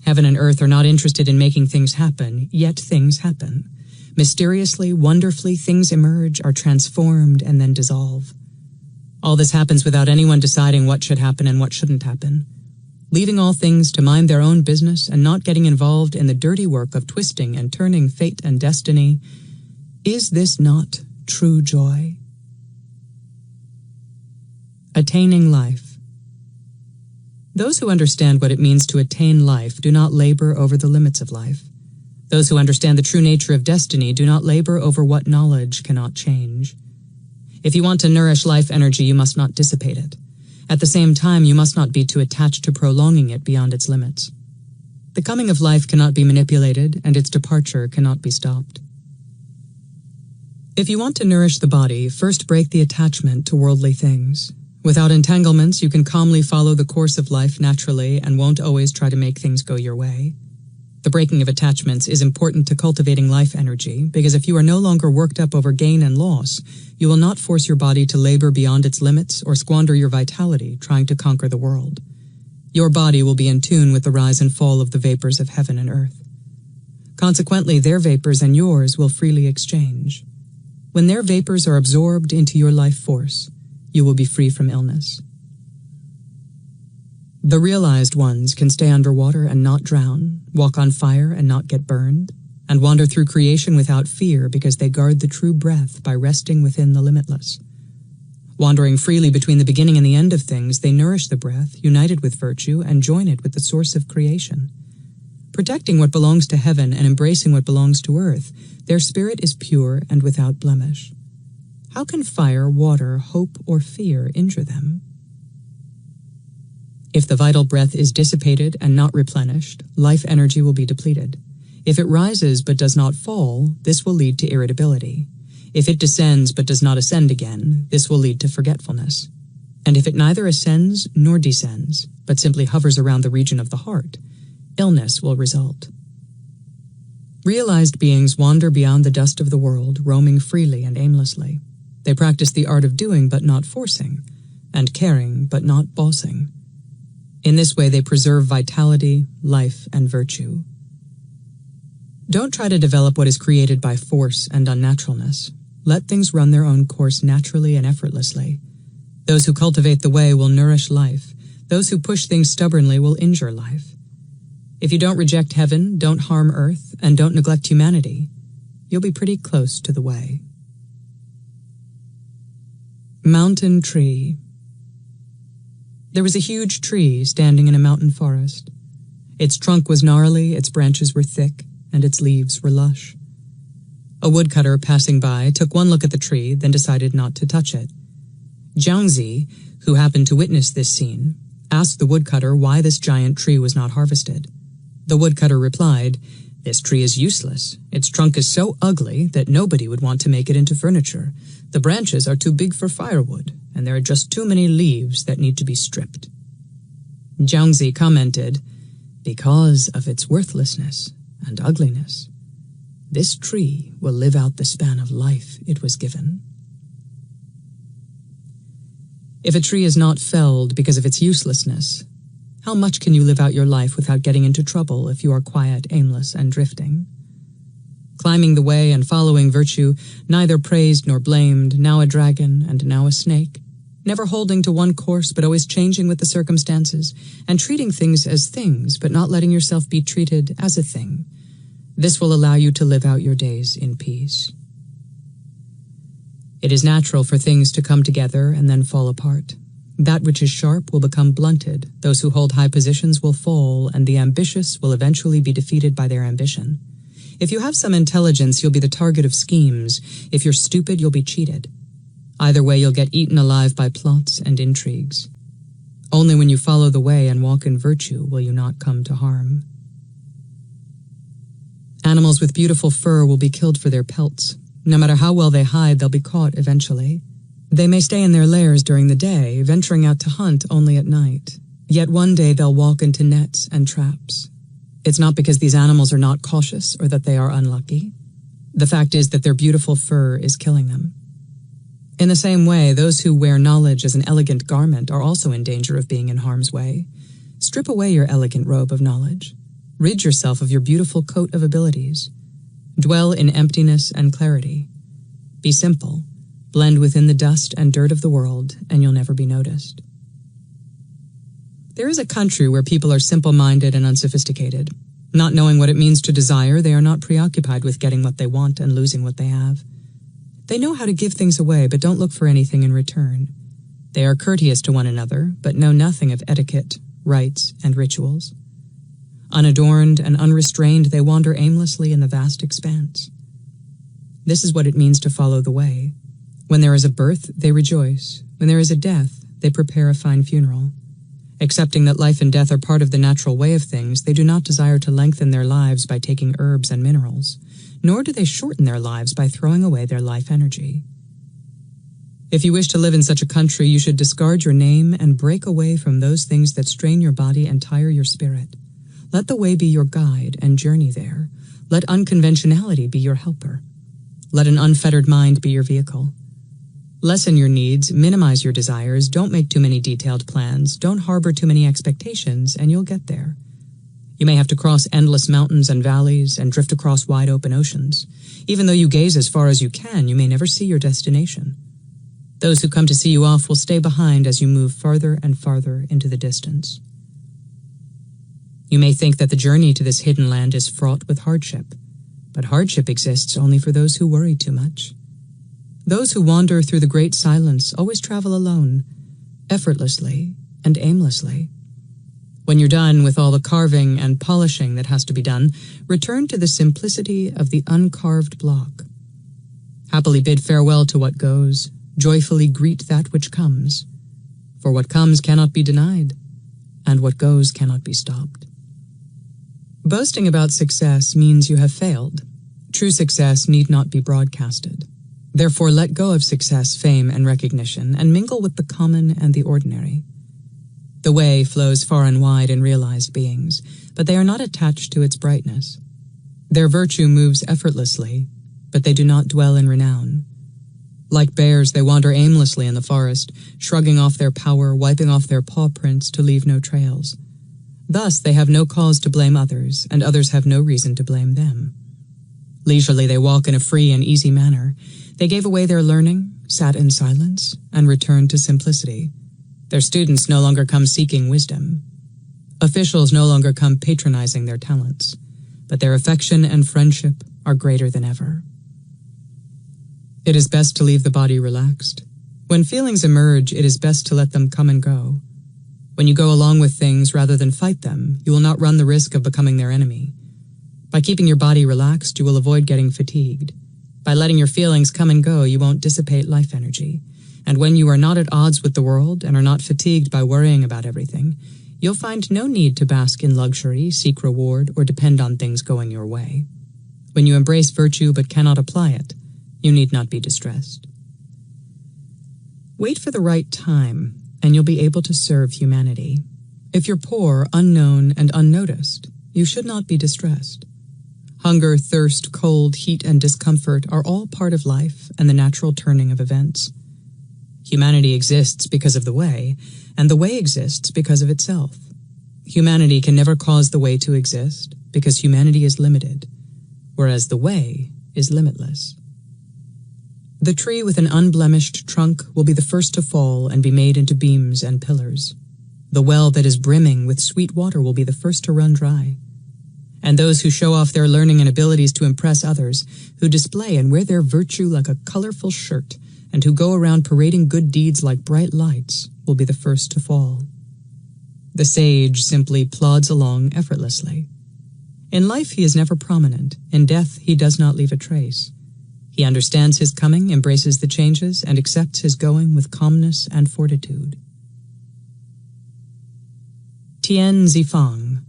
Heaven and earth are not interested in making things happen, yet things happen. Mysteriously, wonderfully, things emerge, are transformed, and then dissolve. All this happens without anyone deciding what should happen and what shouldn't happen. Leaving all things to mind their own business and not getting involved in the dirty work of twisting and turning fate and destiny. Is this not true joy? Attaining life. Those who understand what it means to attain life do not labor over the limits of life. Those who understand the true nature of destiny do not labor over what knowledge cannot change. If you want to nourish life energy, you must not dissipate it. At the same time, you must not be too attached to prolonging it beyond its limits. The coming of life cannot be manipulated, and its departure cannot be stopped. If you want to nourish the body, first break the attachment to worldly things. Without entanglements, you can calmly follow the course of life naturally and won't always try to make things go your way. The breaking of attachments is important to cultivating life energy, because if you are no longer worked up over gain and loss, you will not force your body to labor beyond its limits or squander your vitality trying to conquer the world. Your body will be in tune with the rise and fall of the vapors of heaven and earth. Consequently, their vapors and yours will freely exchange. When their vapors are absorbed into your life force, you will be free from illness. The realized ones can stay underwater and not drown, walk on fire and not get burned, and wander through creation without fear because they guard the true breath by resting within the limitless. Wandering freely between the beginning and the end of things, they nourish the breath, united with virtue, and join it with the source of creation. Protecting what belongs to heaven and embracing what belongs to earth, their spirit is pure and without blemish. How can fire, water, hope, or fear injure them? If the vital breath is dissipated and not replenished, life energy will be depleted. If it rises but does not fall, this will lead to irritability. If it descends but does not ascend again, this will lead to forgetfulness. And if it neither ascends nor descends, but simply hovers around the region of the heart, illness will result. Realized beings wander beyond the dust of the world, roaming freely and aimlessly. They practice the art of doing but not forcing, and caring but not bossing. In this way, they preserve vitality, life, and virtue. Don't try to develop what is created by force and unnaturalness. Let things run their own course naturally and effortlessly. Those who cultivate the way will nourish life. Those who push things stubbornly will injure life. If you don't reject heaven, don't harm earth, and don't neglect humanity, you'll be pretty close to the way. Mountain tree. There was a huge tree standing in a mountain forest. Its trunk was gnarly, its branches were thick, and its leaves were lush. A woodcutter passing by took one look at the tree, then decided not to touch it. Zhuangzi, who happened to witness this scene, asked the woodcutter why this giant tree was not harvested. The woodcutter replied, "This tree is useless. Its trunk is so ugly that nobody would want to make it into furniture. The branches are too big for firewood, and there are just too many leaves that need to be stripped." Zhuangzi commented, "Because of its worthlessness and ugliness, this tree will live out the span of life it was given." If a tree is not felled because of its uselessness, how much can you live out your life without getting into trouble if you are quiet, aimless, and drifting? Climbing the way and following virtue, neither praised nor blamed, now a dragon and now a snake, never holding to one course but always changing with the circumstances, and treating things as things but not letting yourself be treated as a thing. This will allow you to live out your days in peace. It is natural for things to come together and then fall apart. That which is sharp will become blunted, those who hold high positions will fall, and the ambitious will eventually be defeated by their ambition. If you have some intelligence, you'll be the target of schemes. If you're stupid, you'll be cheated. Either way, you'll get eaten alive by plots and intrigues. Only when you follow the way and walk in virtue will you not come to harm. Animals with beautiful fur will be killed for their pelts. No matter how well they hide, they'll be caught eventually. They may stay in their lairs during the day, venturing out to hunt only at night. Yet one day they'll walk into nets and traps. It's not because these animals are not cautious or that they are unlucky. The fact is that their beautiful fur is killing them. In the same way, those who wear knowledge as an elegant garment are also in danger of being in harm's way. Strip away your elegant robe of knowledge. Rid yourself of your beautiful coat of abilities. Dwell in emptiness and clarity. Be simple. Blend within the dust and dirt of the world, and you'll never be noticed. There is a country where people are simple-minded and unsophisticated. Not knowing what it means to desire, they are not preoccupied with getting what they want and losing what they have. They know how to give things away, but don't look for anything in return. They are courteous to one another, but know nothing of etiquette, rites, and rituals. Unadorned and unrestrained, they wander aimlessly in the vast expanse. This is what it means to follow the way. When there is a birth, they rejoice. When there is a death, they prepare a fine funeral. Accepting that life and death are part of the natural way of things, they do not desire to lengthen their lives by taking herbs and minerals, nor do they shorten their lives by throwing away their life energy. If you wish to live in such a country, you should discard your name and break away from those things that strain your body and tire your spirit. Let the way be your guide and journey there. Let unconventionality be your helper. Let an unfettered mind be your vehicle. Lessen your needs, minimize your desires, don't make too many detailed plans, don't harbor too many expectations, and you'll get there. You may have to cross endless mountains and valleys and drift across wide open oceans. Even though you gaze as far as you can, you may never see your destination. Those who come to see you off will stay behind as you move farther and farther into the distance. You may think that the journey to this hidden land is fraught with hardship, but hardship exists only for those who worry too much. Those who wander through the great silence always travel alone, effortlessly and aimlessly. When you're done with all the carving and polishing that has to be done, return to the simplicity of the uncarved block. Happily bid farewell to what goes, joyfully greet that which comes. For what comes cannot be denied, and what goes cannot be stopped. Boasting about success means you have failed. True success need not be broadcasted. Therefore, let go of success, fame, and recognition, and mingle with the common and the ordinary. The way flows far and wide in realized beings, but they are not attached to its brightness. Their virtue moves effortlessly, but they do not dwell in renown. Like bears, they wander aimlessly in the forest, shrugging off their power, wiping off their paw prints to leave no trails. Thus, they have no cause to blame others, and others have no reason to blame them. Leisurely, they walk in a free and easy manner. They gave away their learning, sat in silence, and returned to simplicity. Their students no longer come seeking wisdom. Officials no longer come patronizing their talents, but their affection and friendship are greater than ever. It is best to leave the body relaxed. When feelings emerge, it is best to let them come and go. When you go along with things rather than fight them, you will not run the risk of becoming their enemy. By keeping your body relaxed, you will avoid getting fatigued. By letting your feelings come and go, you won't dissipate life energy. And when you are not at odds with the world and are not fatigued by worrying about everything, you'll find no need to bask in luxury, seek reward, or depend on things going your way. When you embrace virtue but cannot apply it, you need not be distressed. Wait for the right time, and you'll be able to serve humanity. If you're poor, unknown, and unnoticed, you should not be distressed. Hunger, thirst, cold, heat, and discomfort are all part of life and the natural turning of events. Humanity exists because of the way, and the way exists because of itself. Humanity can never cause the way to exist, because humanity is limited, whereas the way is limitless. The tree with an unblemished trunk will be the first to fall and be made into beams and pillars. The well that is brimming with sweet water will be the first to run dry. And those who show off their learning and abilities to impress others, who display and wear their virtue like a colorful shirt, and who go around parading good deeds like bright lights, will be the first to fall. The sage simply plods along effortlessly. In life he is never prominent, in death he does not leave a trace. He understands his coming, embraces the changes, and accepts his going with calmness and fortitude. Tian Zifang.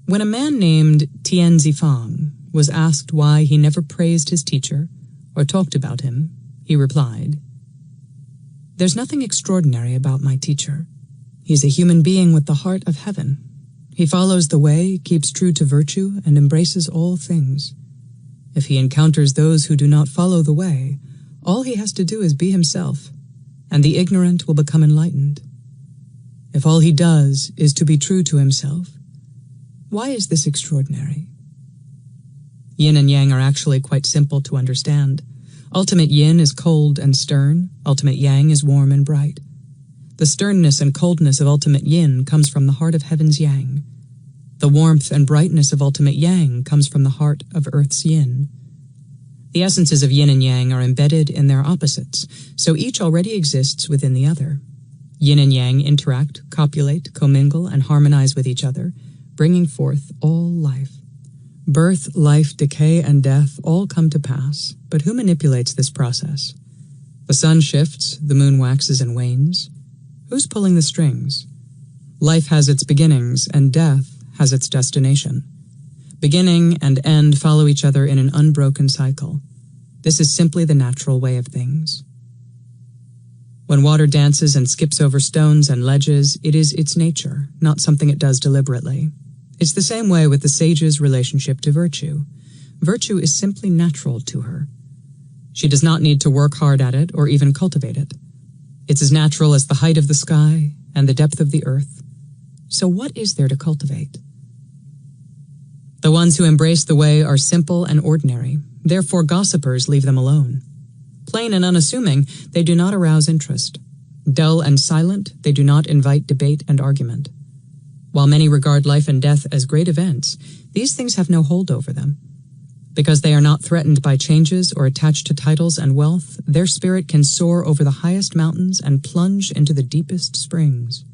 When a man named Tian Zifang was asked why he never praised his teacher or talked about him, he replied, "There's nothing extraordinary about my teacher. He's a human being with the heart of heaven. He follows the way, keeps true to virtue, and embraces all things. If he encounters those who do not follow the way, all he has to do is be himself, and the ignorant will become enlightened. If all he does is to be true to himself, why is this extraordinary?" Yin and yang are actually quite simple to understand. Ultimate yin is cold and stern, ultimate yang is warm and bright. The sternness and coldness of ultimate yin comes from the heart of heaven's yang. The warmth and brightness of ultimate yang comes from the heart of earth's yin. The essences of yin and yang are embedded in their opposites, so each already exists within the other. Yin and yang interact, copulate, commingle, and harmonize with each other, bringing forth all life. Birth, life, decay, and death all come to pass, but who manipulates this process? The sun shifts, the moon waxes and wanes. Who's pulling the strings? Life has its beginnings, and death has its destination. Beginning and end follow each other in an unbroken cycle. This is simply the natural way of things. When water dances and skips over stones and ledges, it is its nature, not something it does deliberately. It's the same way with the sage's relationship to virtue. Virtue is simply natural to her. She does not need to work hard at it or even cultivate it. It's as natural as the height of the sky and the depth of the earth. So what is there to cultivate? The ones who embrace the way are simple and ordinary, therefore gossipers leave them alone. Plain and unassuming, they do not arouse interest. Dull and silent, they do not invite debate and argument. While many regard life and death as great events, these things have no hold over them. Because they are not threatened by changes or attached to titles and wealth, their spirit can soar over the highest mountains and plunge into the deepest springs.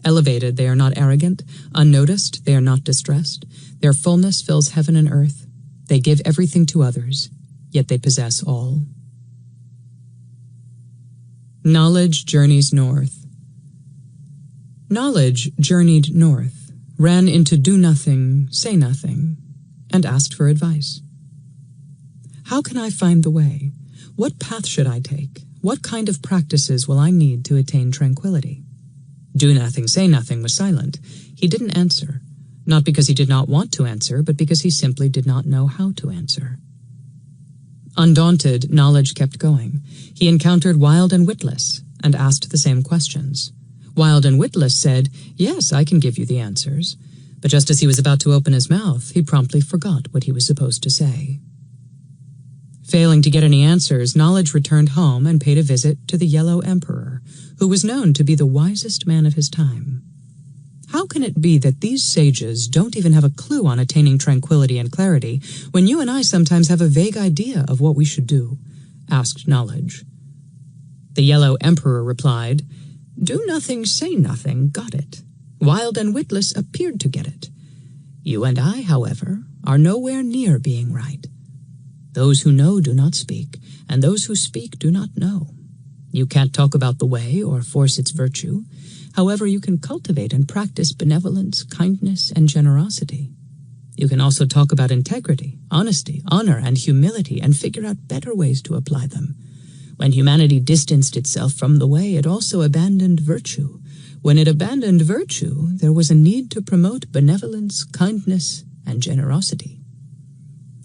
Elevated, they are not arrogant. Unnoticed, they are not distressed. Their fullness fills heaven and earth. They give everything to others, yet they possess all. Knowledge journeys north. Knowledge journeyed north, ran into do nothing, say nothing, and asked for advice. How can I find the way? What path should I take? What kind of practices will I need to attain tranquility? Do nothing, say nothing was silent. He didn't answer, not because he did not want to answer, but because he simply did not know how to answer. Undaunted, knowledge kept going. He encountered Wild and Witless and asked the same questions. Wild and Witless said, "Yes, I can give you the answers." But just as he was about to open his mouth, he promptly forgot what he was supposed to say. Failing to get any answers, Knowledge returned home and paid a visit to the Yellow Emperor, who was known to be the wisest man of his time. How can it be that these sages don't even have a clue on attaining tranquility and clarity, when you and I sometimes have a vague idea of what we should do? Asked Knowledge. The Yellow Emperor replied, "Do nothing, say nothing, got it. Wild and Witless appeared to get it. You and I, however, are nowhere near being right. Those who know do not speak, and those who speak do not know. You can't talk about the way or force its virtue. However, you can cultivate and practice benevolence, kindness, and generosity. You can also talk about integrity, honesty, honor, and humility, and figure out better ways to apply them. When humanity distanced itself from the way, it also abandoned virtue. When it abandoned virtue, there was a need to promote benevolence, kindness, and generosity.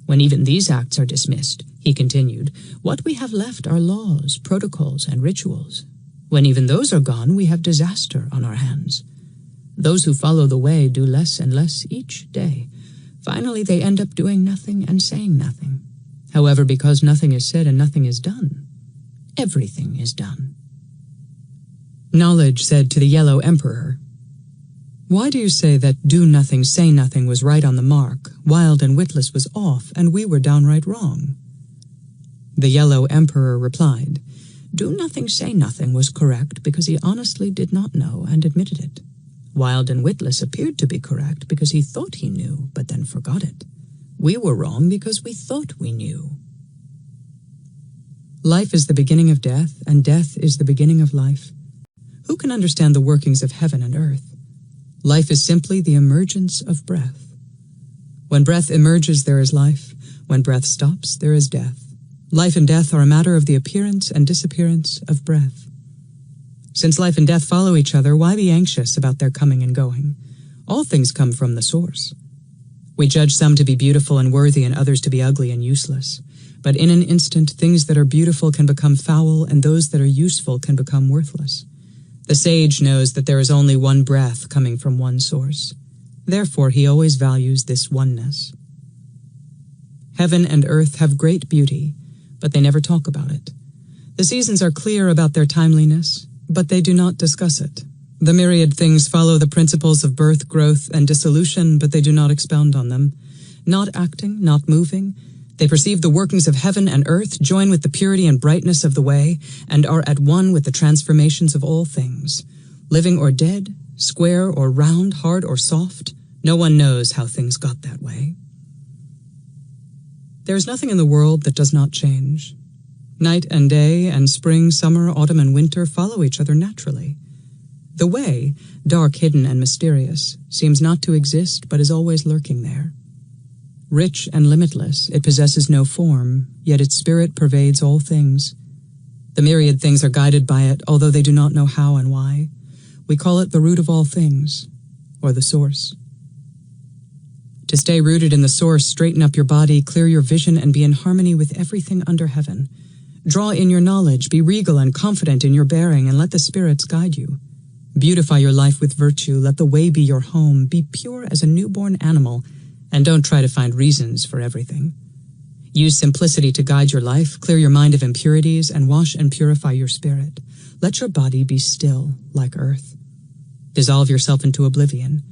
When even these acts are dismissed, He continued, "What we have left are laws, protocols, and rituals. When even those are gone, we have disaster on our hands. Those who follow the way do less and less each day. Finally, they end up doing nothing and saying nothing. However, because nothing is said and nothing is done, everything is done." Knowledge said to the Yellow Emperor, "Why do you say that do nothing, say nothing was right on the mark, Wild and Witless was off, and we were downright wrong?" The Yellow Emperor replied, "Do nothing, say nothing was correct because he honestly did not know and admitted it. Wild and Witless appeared to be correct because he thought he knew, but then forgot it. We were wrong because we thought we knew." Life is the beginning of death, and death is the beginning of life. Who can understand the workings of heaven and earth? Life is simply the emergence of breath. When breath emerges, there is life. When breath stops, there is death. Life and death are a matter of the appearance and disappearance of breath. Since life and death follow each other, why be anxious about their coming and going? All things come from the source. We judge some to be beautiful and worthy and others to be ugly and useless. But in an instant, things that are beautiful can become foul and those that are useful can become worthless. The sage knows that there is only one breath coming from one source. Therefore, he always values this oneness. Heaven and earth have great beauty, but they never talk about it. The seasons are clear about their timeliness, but they do not discuss it. The myriad things follow the principles of birth, growth, and dissolution, but they do not expound on them. Not acting, not moving, they perceive the workings of heaven and earth, join with the purity and brightness of the way, and are at one with the transformations of all things. Living or dead, square or round, hard or soft, no one knows how things got that way. There is nothing in the world that does not change. Night and day, and spring, summer, autumn, and winter follow each other naturally. The way, dark, hidden, and mysterious, seems not to exist but is always lurking there. Rich and limitless, it possesses no form, yet its spirit pervades all things. The myriad things are guided by it, although they do not know how and why. We call it the root of all things, or the source. To stay rooted in the source, straighten up your body, clear your vision, and be in harmony with everything under heaven. Draw in your knowledge, be regal and confident in your bearing, and let the spirits guide you. Beautify your life with virtue, let the way be your home, be pure as a newborn animal, and don't try to find reasons for everything. Use simplicity to guide your life, clear your mind of impurities, and wash and purify your spirit. Let your body be still, like earth. Dissolve yourself into oblivion.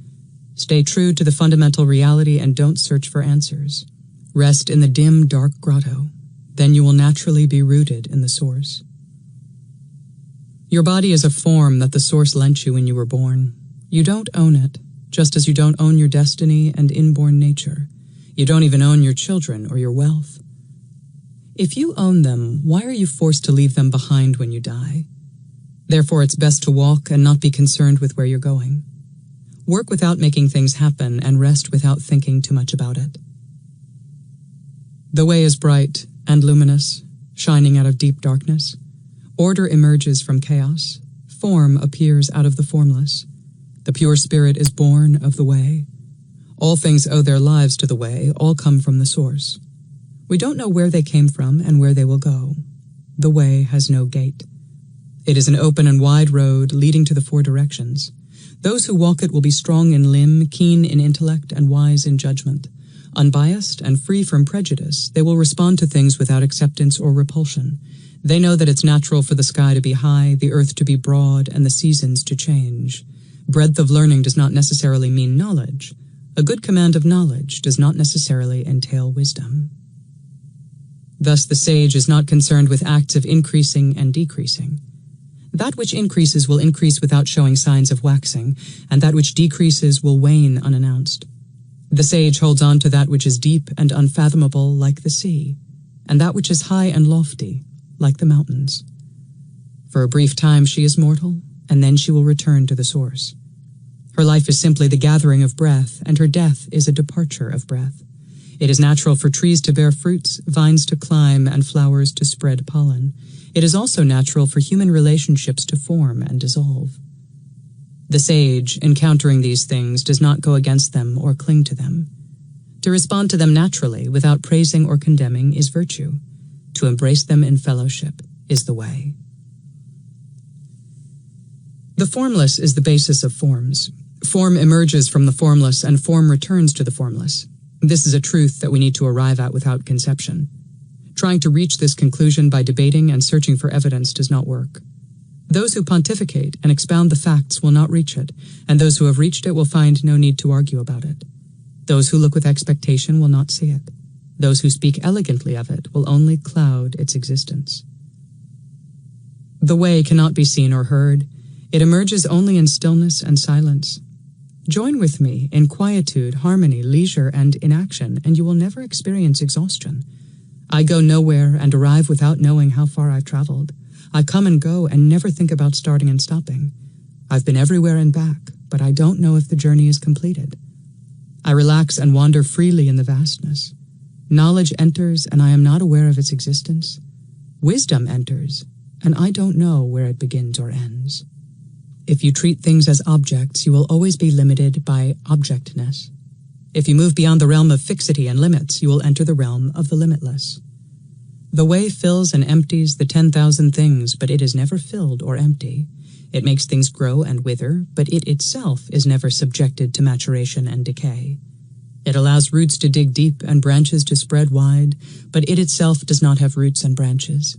Stay true to the fundamental reality and don't search for answers. Rest in the dim, dark grotto. Then you will naturally be rooted in the source. Your body is a form that the source lent you when you were born. You don't own it, just as you don't own your destiny and inborn nature. You don't even own your children or your wealth. If you own them, why are you forced to leave them behind when you die? Therefore, it's best to walk and not be concerned with where you're going. Work without making things happen and rest without thinking too much about it. The way is bright and luminous, shining out of deep darkness. Order emerges from chaos. Form appears out of the formless. The pure spirit is born of the way. All things owe their lives to the way, all come from the source. We don't know where they came from and where they will go. The way has no gate. It is an open and wide road leading to the four directions. Those who walk it will be strong in limb, keen in intellect, and wise in judgment. Unbiased and free from prejudice, they will respond to things without acceptance or repulsion. They know that it's natural for the sky to be high, the earth to be broad, and the seasons to change. Breadth of learning does not necessarily mean knowledge. A good command of knowledge does not necessarily entail wisdom. Thus, the sage is not concerned with acts of increasing and decreasing. That which increases will increase without showing signs of waxing, and that which decreases will wane unannounced. The sage holds on to that which is deep and unfathomable like the sea, and that which is high and lofty like the mountains. For a brief time she is mortal, and then she will return to the source. Her life is simply the gathering of breath, and her death is a departure of breath. It is natural for trees to bear fruits, vines to climb, and flowers to spread pollen. It is also natural for human relationships to form and dissolve. The sage, encountering these things, does not go against them or cling to them. To respond to them naturally, without praising or condemning, is virtue. To embrace them in fellowship is the way. The formless is the basis of forms. Form emerges from the formless, and form returns to the formless. This is a truth that we need to arrive at without conception. Trying to reach this conclusion by debating and searching for evidence does not work. Those who pontificate and expound the facts will not reach it, and those who have reached it will find no need to argue about it. Those who look with expectation will not see it. Those who speak elegantly of it will only cloud its existence. The way cannot be seen or heard. It emerges only in stillness and silence. Join with me in quietude, harmony, leisure, and inaction, and you will never experience exhaustion. I go nowhere and arrive without knowing how far I've traveled. I come and go and never think about starting and stopping. I've been everywhere and back, but I don't know if the journey is completed. I relax and wander freely in the vastness. Knowledge enters, and I am not aware of its existence. Wisdom enters, and I don't know where it begins or ends. If you treat things as objects, you will always be limited by objectness. If you move beyond the realm of fixity and limits, you will enter the realm of the limitless. The way fills and empties the 10,000 things, but it is never filled or empty. It makes things grow and wither, but it itself is never subjected to maturation and decay. It allows roots to dig deep and branches to spread wide, but it itself does not have roots and branches.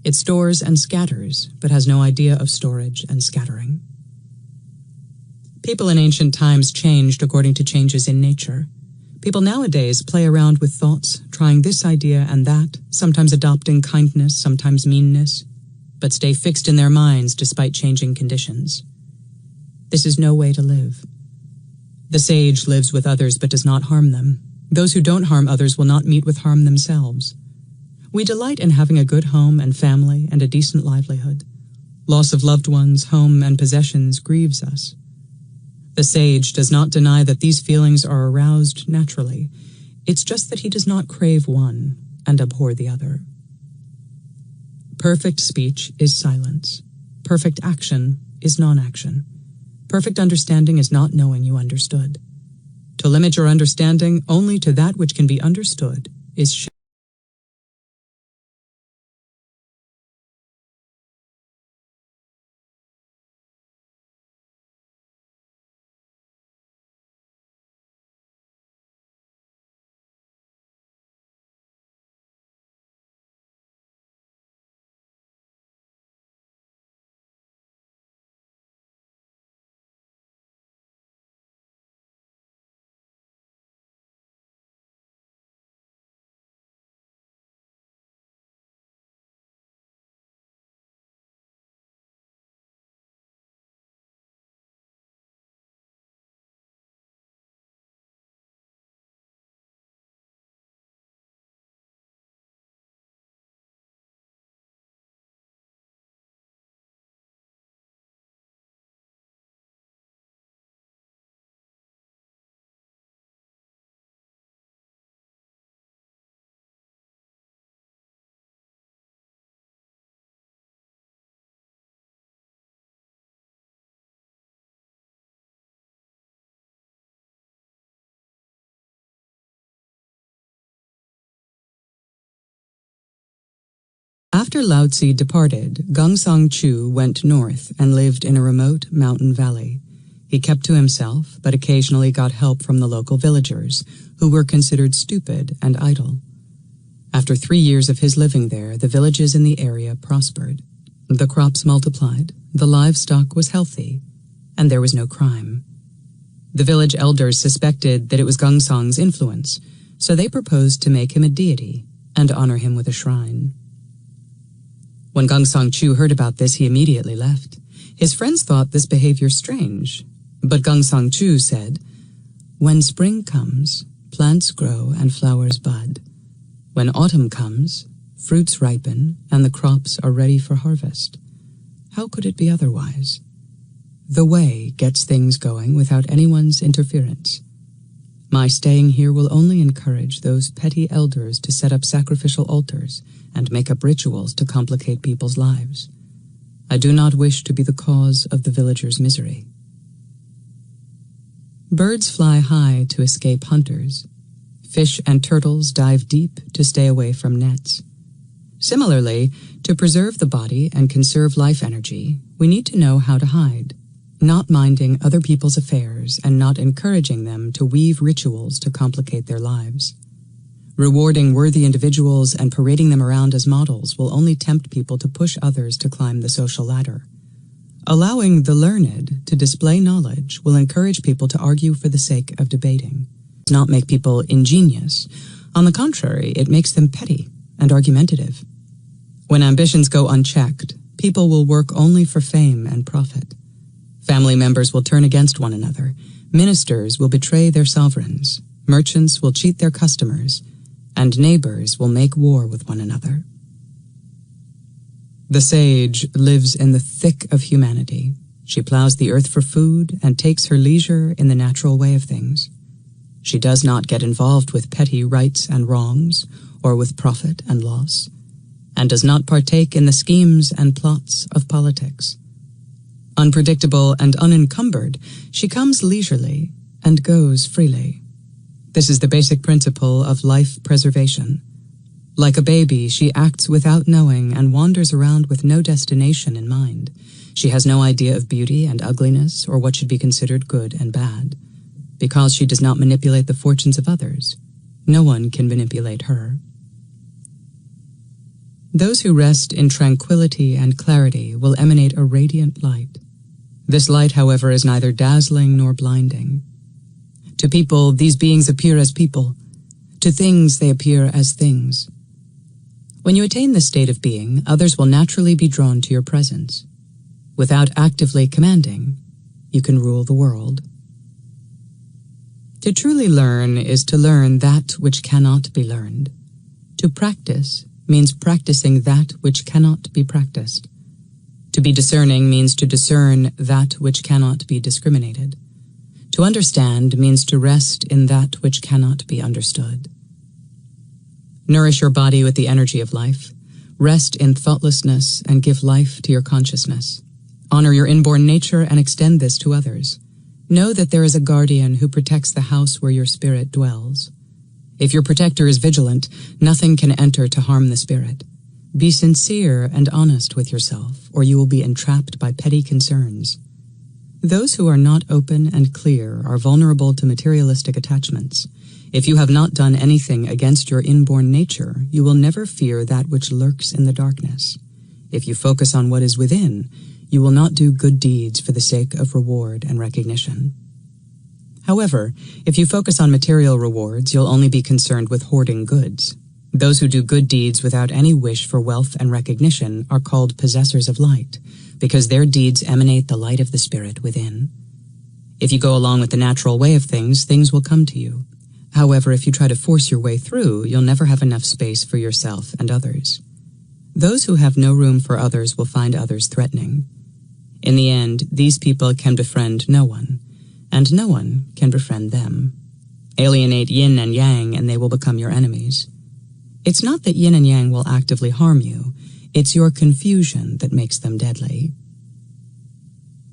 It stores and scatters, but has no idea of storage and scattering. People in ancient times changed according to changes in nature. People nowadays play around with thoughts, trying this idea and that, sometimes adopting kindness, sometimes meanness, but stay fixed in their minds despite changing conditions. This is no way to live. The sage lives with others but does not harm them. Those who don't harm others will not meet with harm themselves. We delight in having a good home and family and a decent livelihood. Loss of loved ones, home, and possessions grieves us. The sage does not deny that these feelings are aroused naturally. It's just that he does not crave one and abhor the other. Perfect speech is silence. Perfect action is non-action. Perfect understanding is not knowing you understood. To limit your understanding only to that which can be understood is shame. After Laozi departed, Gongsun Chu went north and lived in a remote mountain valley. He kept to himself, but occasionally got help from the local villagers, who were considered stupid and idle. After 3 years of his living there, the villages in the area prospered. The crops multiplied, the livestock was healthy, and there was no crime. The village elders suspected that it was Gongsun's influence, so they proposed to make him a deity and honor him with a shrine. When Gongsun Chu heard about this, he immediately left. His friends thought this behavior strange, but Gongsun Chu said, "When spring comes, plants grow and flowers bud. When autumn comes, fruits ripen and the crops are ready for harvest. How could it be otherwise? The way gets things going without anyone's interference. My staying here will only encourage those petty elders to set up sacrificial altars and make up rituals to complicate people's lives. I do not wish to be the cause of the villagers' misery." Birds fly high to escape hunters. Fish and turtles dive deep to stay away from nets. Similarly, to preserve the body and conserve life energy, we need to know how to hide, not minding other people's affairs and not encouraging them to weave rituals to complicate their lives. Rewarding worthy individuals and parading them around as models will only tempt people to push others to climb the social ladder. Allowing the learned to display knowledge will encourage people to argue for the sake of debating, not make people ingenious. On the contrary, it makes them petty and argumentative. When ambitions go unchecked, people will work only for fame and profit. Family members will turn against one another. Ministers will betray their sovereigns. Merchants will cheat their customers. And neighbors will make war with one another. The sage lives in the thick of humanity. She plows the earth for food and takes her leisure in the natural way of things. She does not get involved with petty rights and wrongs, or with profit and loss, and does not partake in the schemes and plots of politics. Unpredictable and unencumbered, she comes leisurely and goes freely. This is the basic principle of life preservation. Like a baby, she acts without knowing and wanders around with no destination in mind. She has no idea of beauty and ugliness or what should be considered good and bad. Because she does not manipulate the fortunes of others, no one can manipulate her. Those who rest in tranquility and clarity will emanate a radiant light. This light, however, is neither dazzling nor blinding. To people, these beings appear as people. To things, they appear as things. When you attain this state of being, others will naturally be drawn to your presence. Without actively commanding, you can rule the world. To truly learn is to learn that which cannot be learned. To practice means practicing that which cannot be practiced. To be discerning means to discern that which cannot be discriminated. To understand means to rest in that which cannot be understood. Nourish your body with the energy of life. Rest in thoughtlessness and give life to your consciousness. Honor your inborn nature and extend this to others. Know that there is a guardian who protects the house where your spirit dwells. If your protector is vigilant, nothing can enter to harm the spirit. Be sincere and honest with yourself, or you will be entrapped by petty concerns. Those who are not open and clear are vulnerable to materialistic attachments. If you have not done anything against your inborn nature, you will never fear that which lurks in the darkness. If you focus on what is within, you will not do good deeds for the sake of reward and recognition. However, if you focus on material rewards, you'll only be concerned with hoarding goods. Those who do good deeds without any wish for wealth and recognition are called possessors of light, because their deeds emanate the light of the spirit within. If you go along with the natural way of things, things will come to you. However, if you try to force your way through, you'll never have enough space for yourself and others. Those who have no room for others will find others threatening. In the end, these people can befriend no one, and no one can befriend them. Alienate yin and yang, and they will become your enemies. It's not that yin and yang will actively harm you, it's your confusion that makes them deadly.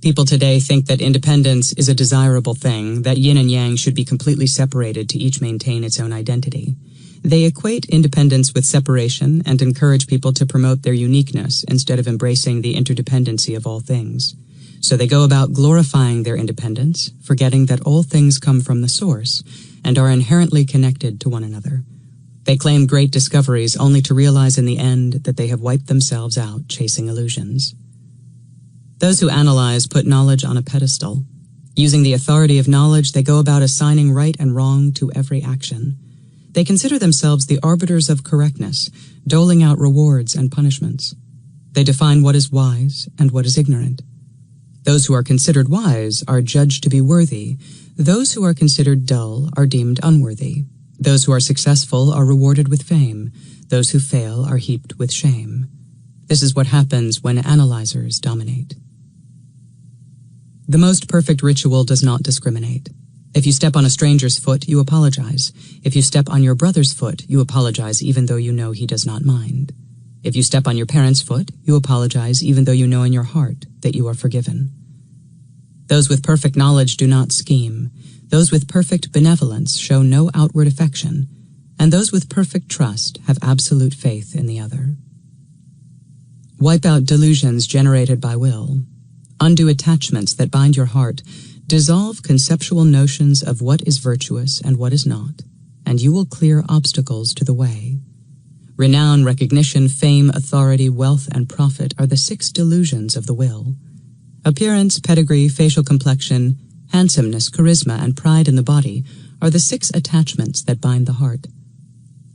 People today think that independence is a desirable thing, that yin and yang should be completely separated to each maintain its own identity. They equate independence with separation and encourage people to promote their uniqueness instead of embracing the interdependency of all things. So they go about glorifying their independence, forgetting that all things come from the source and are inherently connected to one another. They claim great discoveries only to realize in the end that they have wiped themselves out chasing illusions. Those who analyze put knowledge on a pedestal. Using the authority of knowledge, they go about assigning right and wrong to every action. They consider themselves the arbiters of correctness, doling out rewards and punishments. They define what is wise and what is ignorant. Those who are considered wise are judged to be worthy. Those who are considered dull are deemed unworthy. Those who are successful are rewarded with fame. Those who fail are heaped with shame. This is what happens when analyzers dominate. The most perfect ritual does not discriminate. If you step on a stranger's foot, you apologize. If you step on your brother's foot, you apologize even though you know he does not mind. If you step on your parents' foot, you apologize even though you know in your heart that you are forgiven. Those with perfect knowledge do not scheme. Those with perfect benevolence show no outward affection, and those with perfect trust have absolute faith in the other. Wipe out delusions generated by will. Undo attachments that bind your heart. Dissolve conceptual notions of what is virtuous and what is not, and you will clear obstacles to the way. Renown, recognition, fame, authority, wealth, and profit are the 6 delusions of the will. Appearance, pedigree, facial complexion, handsomeness, charisma, and pride in the body are the 6 attachments that bind the heart.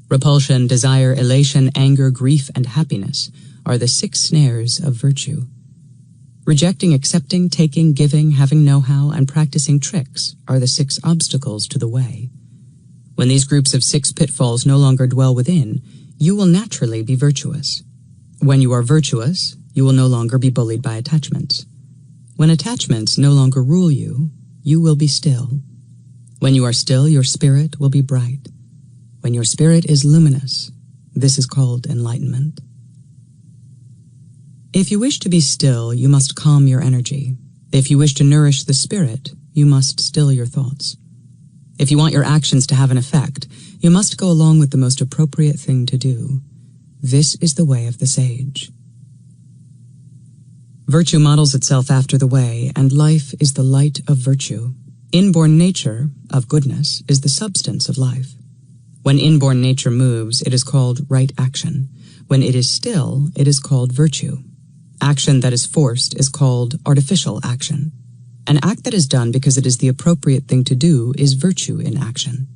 Repulsion, desire, elation, anger, grief, and happiness are the 6 snares of virtue. Rejecting, accepting, taking, giving, having know-how, and practicing tricks are the 6 obstacles to the way. When these groups of 6 pitfalls no longer dwell within, you will naturally be virtuous. When you are virtuous, you will no longer be bullied by attachments. When attachments no longer rule you, you will be still. When you are still, your spirit will be bright. When your spirit is luminous, this is called enlightenment. If you wish to be still, you must calm your energy. If you wish to nourish the spirit, you must still your thoughts. If you want your actions to have an effect, you must go along with the most appropriate thing to do. This is the way of the sage. Virtue models itself after the way, and life is the light of virtue. Inborn nature, of goodness, is the substance of life. When inborn nature moves, it is called right action. When it is still, it is called virtue. Action that is forced is called artificial action. An act that is done because it is the appropriate thing to do is virtue in action.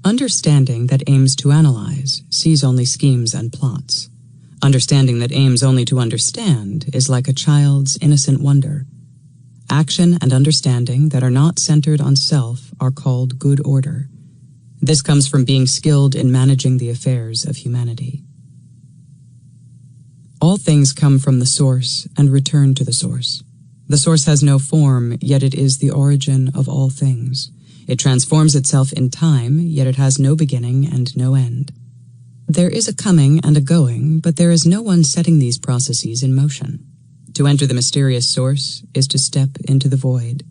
Understanding that aims to analyze sees only schemes and plots. Understanding that aims only to understand is like a child's innocent wonder. Action and understanding that are not centered on self are called good order. This comes from being skilled in managing the affairs of humanity. All things come from the source and return to the source. The source has no form, yet it is the origin of all things. It transforms itself in time, yet it has no beginning and no end. There is a coming and a going, but there is no one setting these processes in motion. To enter the mysterious source is to step into the void.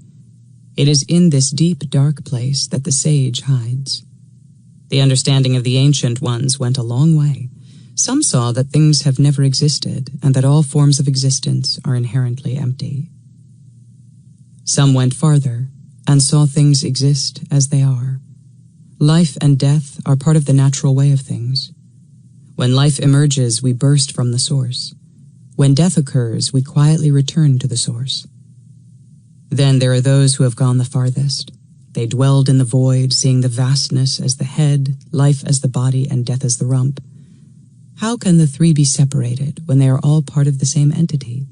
It is in this deep, dark place that the sage hides. The understanding of the ancient ones went a long way. Some saw that things have never existed and that all forms of existence are inherently empty. Some went farther and saw things exist as they are. Life and death are part of the natural way of things. When life emerges, we burst from the source. When death occurs, we quietly return to the source. Then there are those who have gone the farthest. They dwelled in the void, seeing the vastness as the head, life as the body, and death as the rump. How can the 3 be separated when they are all part of the same entity?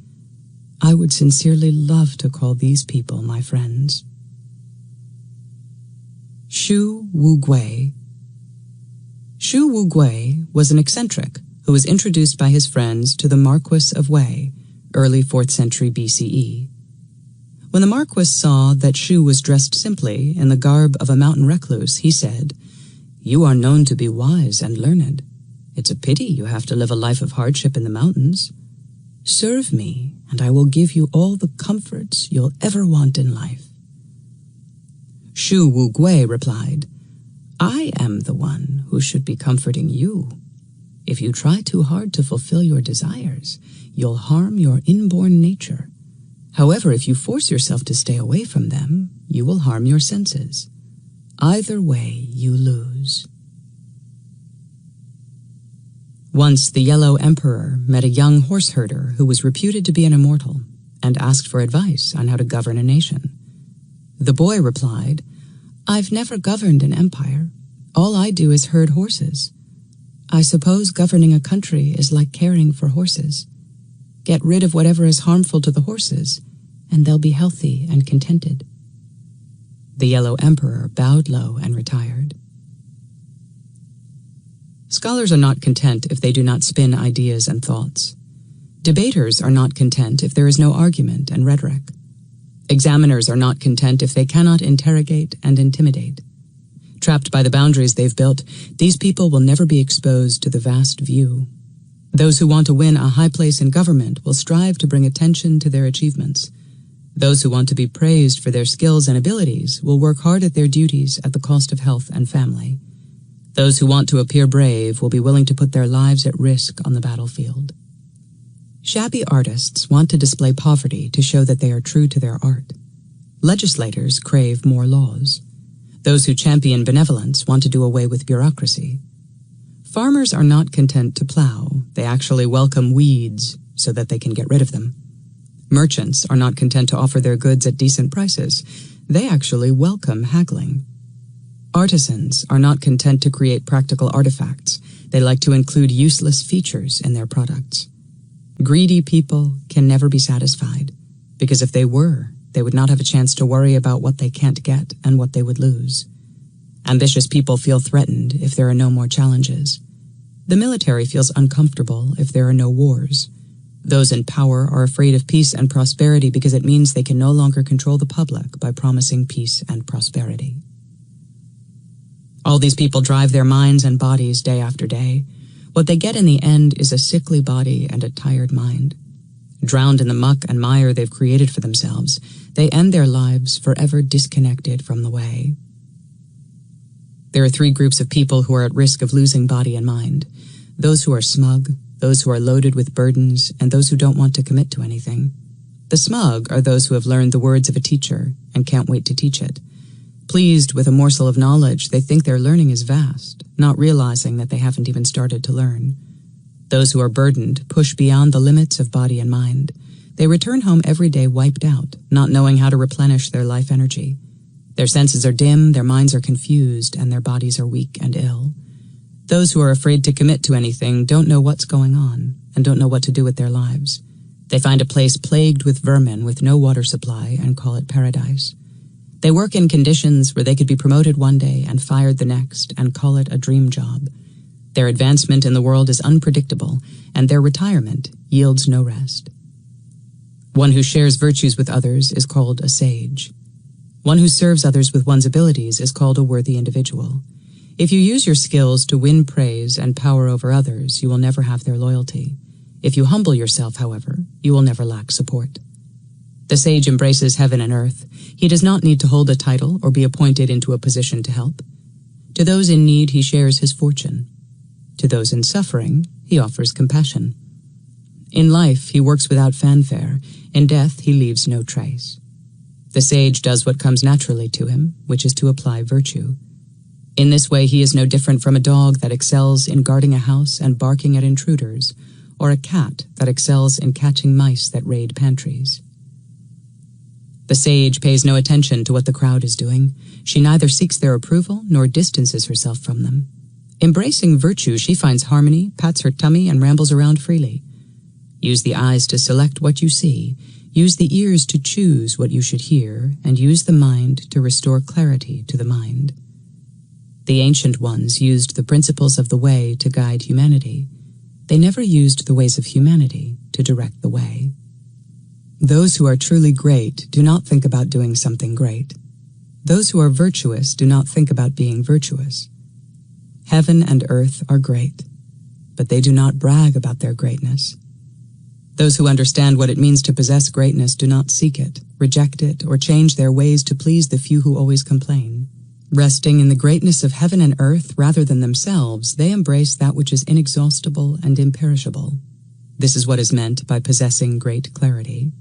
I would sincerely love to call these people my friends. Shu Wu-gui. Shu Wu-gui was an eccentric who was introduced by his friends to the Marquis of Wei, early 4th century BCE. When the Marquis saw that Shu was dressed simply in the garb of a mountain recluse, he said, "You are known to be wise and learned. It's a pity you have to live a life of hardship in the mountains. Serve me, and I will give you all the comforts you'll ever want in life." Shu Wu-gui replied, "I am the one who should be comforting you. If you try too hard to fulfill your desires, you'll harm your inborn nature. However, if you force yourself to stay away from them, you will harm your senses. Either way, you lose." Once the Yellow Emperor met a young horse herder who was reputed to be an immortal and asked for advice on how to govern a nation. The boy replied, "I've never governed an empire. All I do is herd horses. I suppose governing a country is like caring for horses. Get rid of whatever is harmful to the horses, and they'll be healthy and contented." The Yellow Emperor bowed low and retired. Scholars are not content if they do not spin ideas and thoughts. Debaters are not content if there is no argument and rhetoric. Examiners are not content if they cannot interrogate and intimidate. Trapped by the boundaries they've built, these people will never be exposed to the vast view. Those who want to win a high place in government will strive to bring attention to their achievements. Those who want to be praised for their skills and abilities will work hard at their duties at the cost of health and family. Those who want to appear brave will be willing to put their lives at risk on the battlefield. Shabby artists want to display poverty to show that they are true to their art. Legislators crave more laws. Those who champion benevolence want to do away with bureaucracy. Farmers are not content to plow. They actually welcome weeds so that they can get rid of them. Merchants are not content to offer their goods at decent prices. They actually welcome haggling. Artisans are not content to create practical artifacts. They like to include useless features in their products. Greedy people can never be satisfied, because if they were, they would not have a chance to worry about what they can't get and what they would lose. Ambitious people feel threatened if there are no more challenges. The military feels uncomfortable if there are no wars. Those in power are afraid of peace and prosperity because it means they can no longer control the public by promising peace and prosperity. All these people drive their minds and bodies day after day. What they get in the end is a sickly body and a tired mind. Drowned in the muck and mire they've created for themselves, they end their lives forever disconnected from the way. There are 3 groups of people who are at risk of losing body and mind: those who are smug, those who are loaded with burdens, and those who don't want to commit to anything. The smug are those who have learned the words of a teacher and can't wait to teach it. Pleased with a morsel of knowledge, they think their learning is vast, not realizing that they haven't even started to learn. Those who are burdened push beyond the limits of body and mind. They return home every day wiped out, not knowing how to replenish their life energy. Their senses are dim, their minds are confused, and their bodies are weak and ill. Those who are afraid to commit to anything don't know what's going on and don't know what to do with their lives. They find a place plagued with vermin with no water supply and call it paradise. They work in conditions where they could be promoted one day and fired the next and call it a dream job. Their advancement in the world is unpredictable, and their retirement yields no rest. One who shares virtues with others is called a sage. One who serves others with one's abilities is called a worthy individual. If you use your skills to win praise and power over others, you will never have their loyalty. If you humble yourself, however, you will never lack support. The sage embraces heaven and earth. He does not need to hold a title or be appointed into a position to help. To those in need, he shares his fortune. To those in suffering, he offers compassion. In life, he works without fanfare. In death, he leaves no trace. The sage does what comes naturally to him, which is to apply virtue. In this way, he is no different from a dog that excels in guarding a house and barking at intruders, or a cat that excels in catching mice that raid pantries. The sage pays no attention to what the crowd is doing. She neither seeks their approval nor distances herself from them. Embracing virtue, she finds harmony, pats her tummy, and rambles around freely. Use the eyes to select what you see, use the ears to choose what you should hear, and use the mind to restore clarity to the mind. The ancient ones used the principles of the way to guide humanity. They never used the ways of humanity to direct the way. Those who are truly great do not think about doing something great. Those who are virtuous do not think about being virtuous. Heaven and earth are great, but they do not brag about their greatness. Those who understand what it means to possess greatness do not seek it, reject it, or change their ways to please the few who always complain. Resting in the greatness of heaven and earth rather than themselves, they embrace that which is inexhaustible and imperishable. This is what is meant by possessing great clarity.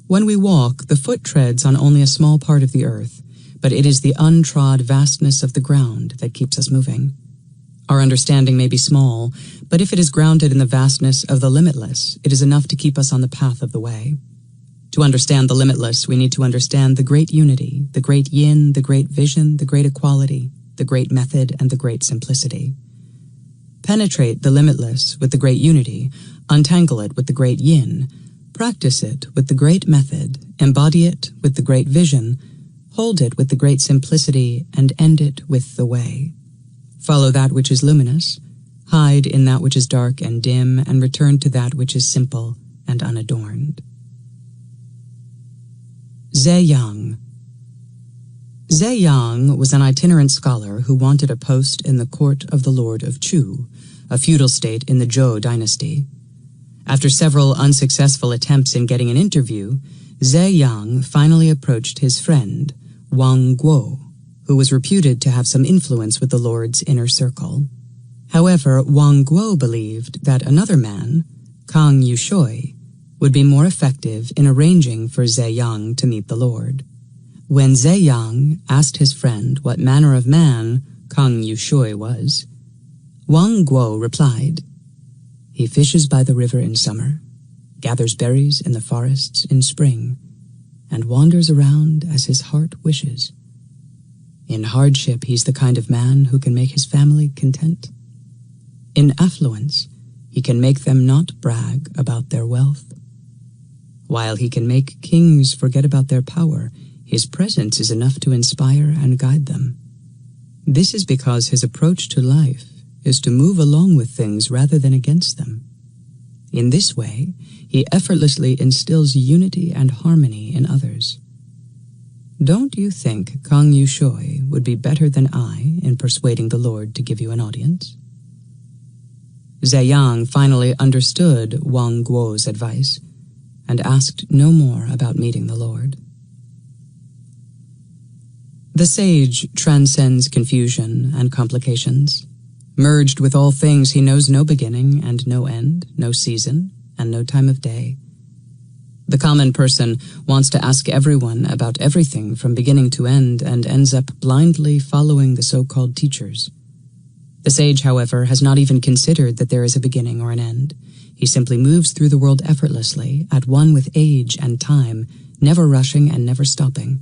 When we walk, the foot treads on only a small part of the earth, but it is the untrod vastness of the ground that keeps us moving. Our understanding may be small, but if it is grounded in the vastness of the limitless, it is enough to keep us on the path of the way. To understand the limitless, we need to understand the great unity, the great yin, the great vision, the great equality, the great method, and the great simplicity. Penetrate the limitless with the great unity, untangle it with the great yin, practice it with the great method, embody it with the great vision, hold it with the great simplicity, and end it with the way. Follow that which is luminous, hide in that which is dark and dim, and return to that which is simple and unadorned. Zhe Yang was an itinerant scholar who wanted a post in the court of the Lord of Chu, a feudal state in the Zhou dynasty. After several unsuccessful attempts in getting an interview, Zhe Yang finally approached his friend, Wang Guo, who was reputed to have some influence with the Lord's inner circle. However, Wang Guo believed that another man, Kang Yushui, would be more effective in arranging for Zhe Yang to meet the Lord. When Zhe Yang asked his friend what manner of man Kang Yushui was, Wang Guo replied, "He fishes by the river in summer, gathers berries in the forests in spring, and wanders around as his heart wishes. In hardship, he's the kind of man who can make his family content. In affluence, he can make them not brag about their wealth. While he can make kings forget about their power, his presence is enough to inspire and guide them. This is because his approach to life is to move along with things rather than against them. In this way, he effortlessly instills unity and harmony in others. Don't you think Kang Yushui would be better than I in persuading the Lord to give you an audience?" Zhe Yang finally understood Wang Guo's advice and asked no more about meeting the Lord. The sage transcends confusion and complications. Merged with all things, he knows no beginning and no end, no season and no time of day. The common person wants to ask everyone about everything from beginning to end and ends up blindly following the so-called teachers. The sage, however, has not even considered that there is a beginning or an end. He simply moves through the world effortlessly, at one with age and time, never rushing and never stopping.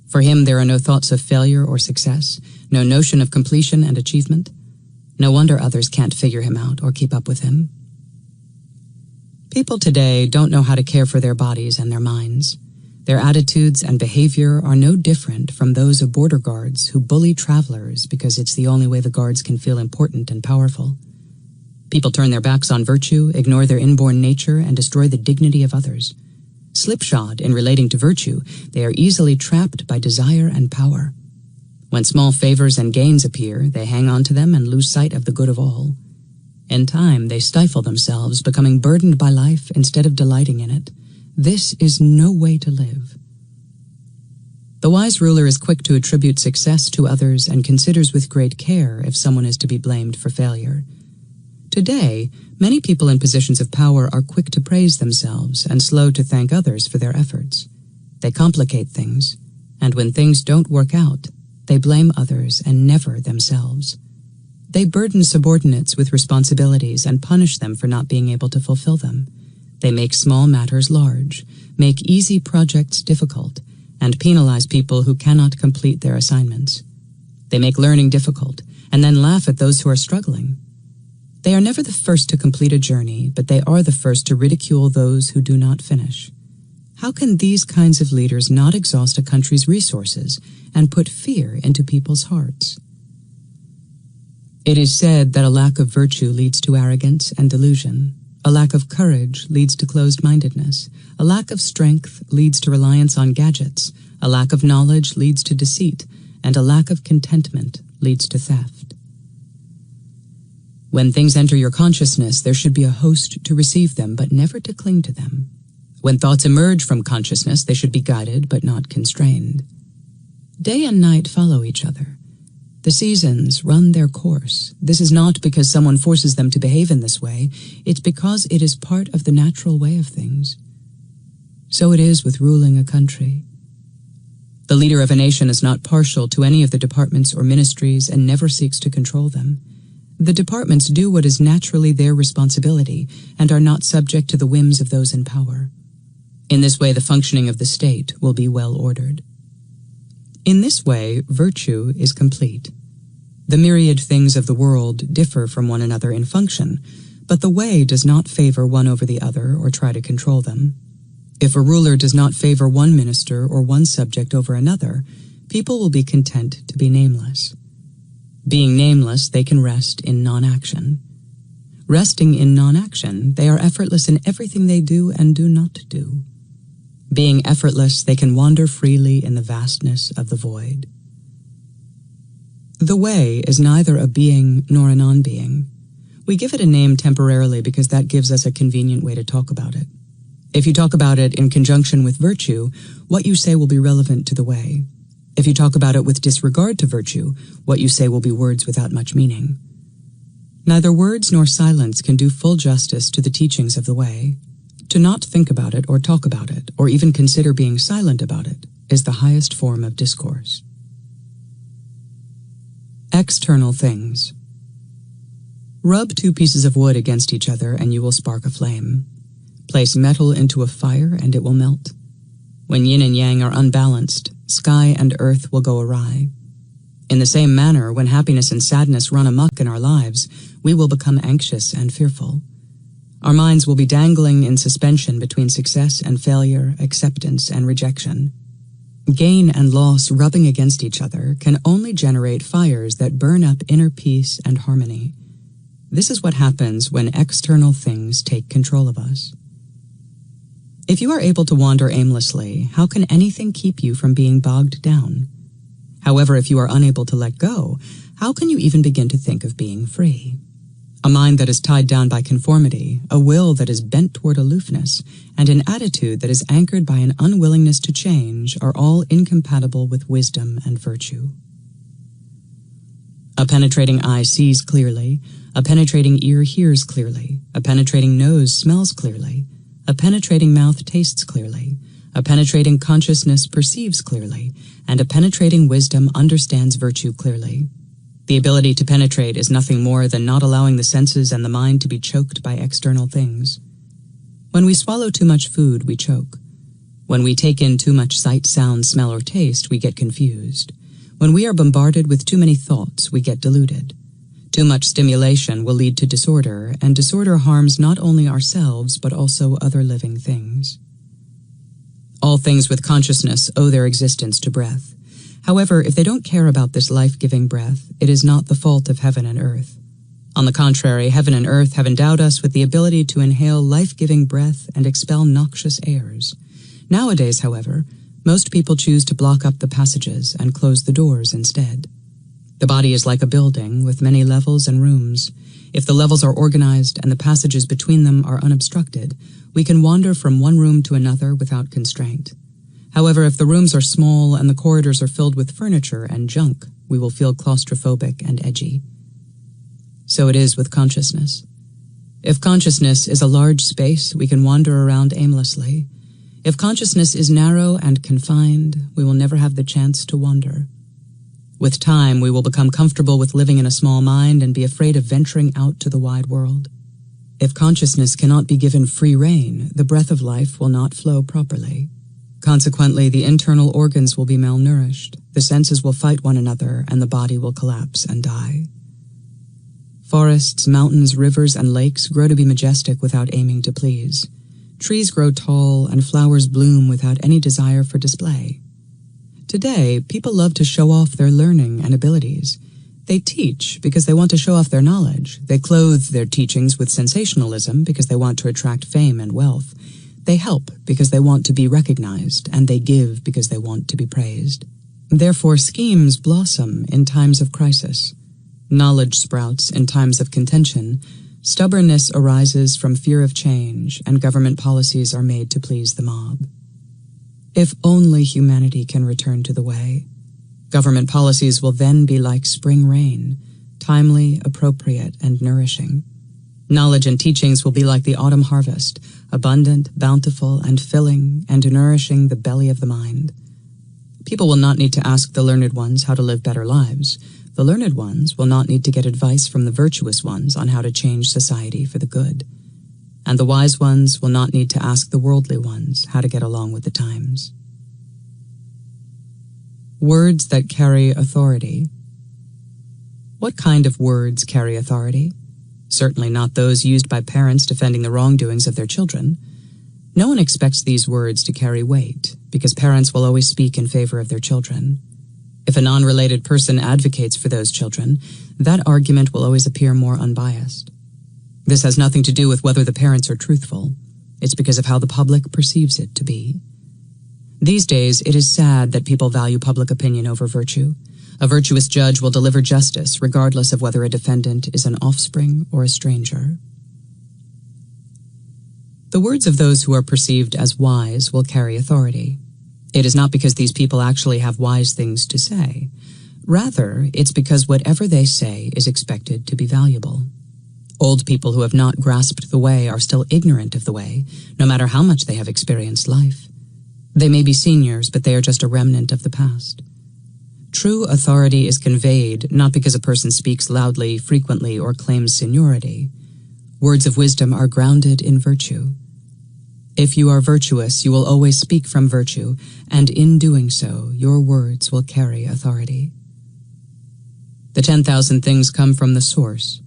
For him, there are no thoughts of failure or success, no notion of completion and achievement. No wonder others can't figure him out or keep up with him. People today don't know how to care for their bodies and their minds. Their attitudes and behavior are no different from those of border guards who bully travelers because it's the only way the guards can feel important and powerful. People turn their backs on virtue, ignore their inborn nature, and destroy the dignity of others. Slipshod in relating to virtue, they are easily trapped by desire and power. When small favors and gains appear, they hang on to them and lose sight of the good of all. In time, they stifle themselves, becoming burdened by life instead of delighting in it. This is no way to live. The wise ruler is quick to attribute success to others and considers with great care if someone is to be blamed for failure. Today, many people in positions of power are quick to praise themselves and slow to thank others for their efforts. They complicate things, and when things don't work out, they blame others and never themselves. They burden subordinates with responsibilities and punish them for not being able to fulfill them. They make small matters large, make easy projects difficult, and penalize people who cannot complete their assignments. They make learning difficult, and then laugh at those who are struggling. They are never the first to complete a journey, but they are the first to ridicule those who do not finish. How can these kinds of leaders not exhaust a country's resources and put fear into people's hearts? It is said that a lack of virtue leads to arrogance and delusion. A lack of courage leads to closed-mindedness. A lack of strength leads to reliance on gadgets. A lack of knowledge leads to deceit. And a lack of contentment leads to theft. When things enter your consciousness, there should be a host to receive them, but never to cling to them. When thoughts emerge from consciousness, they should be guided, but not constrained. Day and night follow each other. The seasons run their course. This is not because someone forces them to behave in this way. It's because it is part of the natural way of things. So it is with ruling a country. The leader of a nation is not partial to any of the departments or ministries and never seeks to control them. The departments do what is naturally their responsibility and are not subject to the whims of those in power. In this way, the functioning of the state will be well ordered. In this way, virtue is complete. The myriad things of the world differ from one another in function, but the way does not favor one over the other or try to control them. If a ruler does not favor one minister or one subject over another, people will be content to be nameless. Being nameless, they can rest in non-action. Resting in non-action, they are effortless in everything they do and do not do. Being effortless, they can wander freely in the vastness of the void. The way is neither a being nor a non-being. We give it a name temporarily because that gives us a convenient way to talk about it. If you talk about it in conjunction with virtue, what you say will be relevant to the way. If you talk about it with disregard to virtue, what you say will be words without much meaning. Neither words nor silence can do full justice to the teachings of the way. To not think about it or talk about it, or even consider being silent about it, is the highest form of discourse. External things. Rub 2 pieces of wood against each other and you will spark a flame. Place metal into a fire and it will melt. When yin and yang are unbalanced, sky and earth will go awry. In the same manner, when happiness and sadness run amok in our lives, we will become anxious and fearful. Our minds will be dangling in suspension between success and failure, acceptance and rejection. Gain and loss rubbing against each other can only generate fires that burn up inner peace and harmony. This is what happens when external things take control of us. If you are able to wander aimlessly, how can anything keep you from being bogged down? However, if you are unable to let go, how can you even begin to think of being free? A mind that is tied down by conformity, a will that is bent toward aloofness, and an attitude that is anchored by an unwillingness to change are all incompatible with wisdom and virtue. A penetrating eye sees clearly, a penetrating ear hears clearly, a penetrating nose smells clearly, a penetrating mouth tastes clearly, a penetrating consciousness perceives clearly, and a penetrating wisdom understands virtue clearly. The ability to penetrate is nothing more than not allowing the senses and the mind to be choked by external things. When we swallow too much food, we choke. When we take in too much sight, sound, smell, or taste, we get confused. When we are bombarded with too many thoughts, we get deluded. Too much stimulation will lead to disorder, and disorder harms not only ourselves but also other living things. All things with consciousness owe their existence to breath. However, if they don't care about this life-giving breath, it is not the fault of heaven and earth. On the contrary, heaven and earth have endowed us with the ability to inhale life-giving breath and expel noxious airs. Nowadays, however, most people choose to block up the passages and close the doors instead. The body is like a building with many levels and rooms. If the levels are organized and the passages between them are unobstructed, we can wander from one room to another without constraint. However, if the rooms are small and the corridors are filled with furniture and junk, we will feel claustrophobic and edgy. So it is with consciousness. If consciousness is a large space, we can wander around aimlessly. If consciousness is narrow and confined, we will never have the chance to wander. With time, we will become comfortable with living in a small mind and be afraid of venturing out to the wide world. If consciousness cannot be given free rein, the breath of life will not flow properly. Consequently, the internal organs will be malnourished, the senses will fight one another, and the body will collapse and die. Forests, mountains, rivers, and lakes grow to be majestic without aiming to please. Trees grow tall, and flowers bloom without any desire for display. Today, people love to show off their learning and abilities. They teach because they want to show off their knowledge. They clothe their teachings with sensationalism because they want to attract fame and wealth. They help because they want to be recognized, and they give because they want to be praised. Therefore, schemes blossom in times of crisis. Knowledge sprouts in times of contention. Stubbornness arises from fear of change, and government policies are made to please the mob. If only humanity can return to the way. Government policies will then be like spring rain, timely, appropriate, and nourishing. Knowledge and teachings will be like the autumn harvest, abundant, bountiful, and filling, and nourishing the belly of the mind. People will not need to ask the learned ones how to live better lives. The learned ones will not need to get advice from the virtuous ones on how to change society for the good. And the wise ones will not need to ask the worldly ones how to get along with the times. Words that carry authority. What kind of words carry authority? Certainly not those used by parents defending the wrongdoings of their children. No one expects these words to carry weight, because parents will always speak in favor of their children. If a non-related person advocates for those children, that argument will always appear more unbiased. This has nothing to do with whether the parents are truthful. It's because of how the public perceives it to be. These days, it is sad that people value public opinion over virtue. A virtuous judge will deliver justice regardless of whether a defendant is an offspring or a stranger. The words of those who are perceived as wise will carry authority. It is not because these people actually have wise things to say. Rather, it's because whatever they say is expected to be valuable. Old people who have not grasped the way are still ignorant of the way, no matter how much they have experienced life. They may be seniors, but they are just a remnant of the past. True authority is conveyed not because a person speaks loudly, frequently, or claims seniority. Words of wisdom are grounded in virtue. If you are virtuous, you will always speak from virtue, and in doing so, your words will carry authority. The 10,000 things come from the source,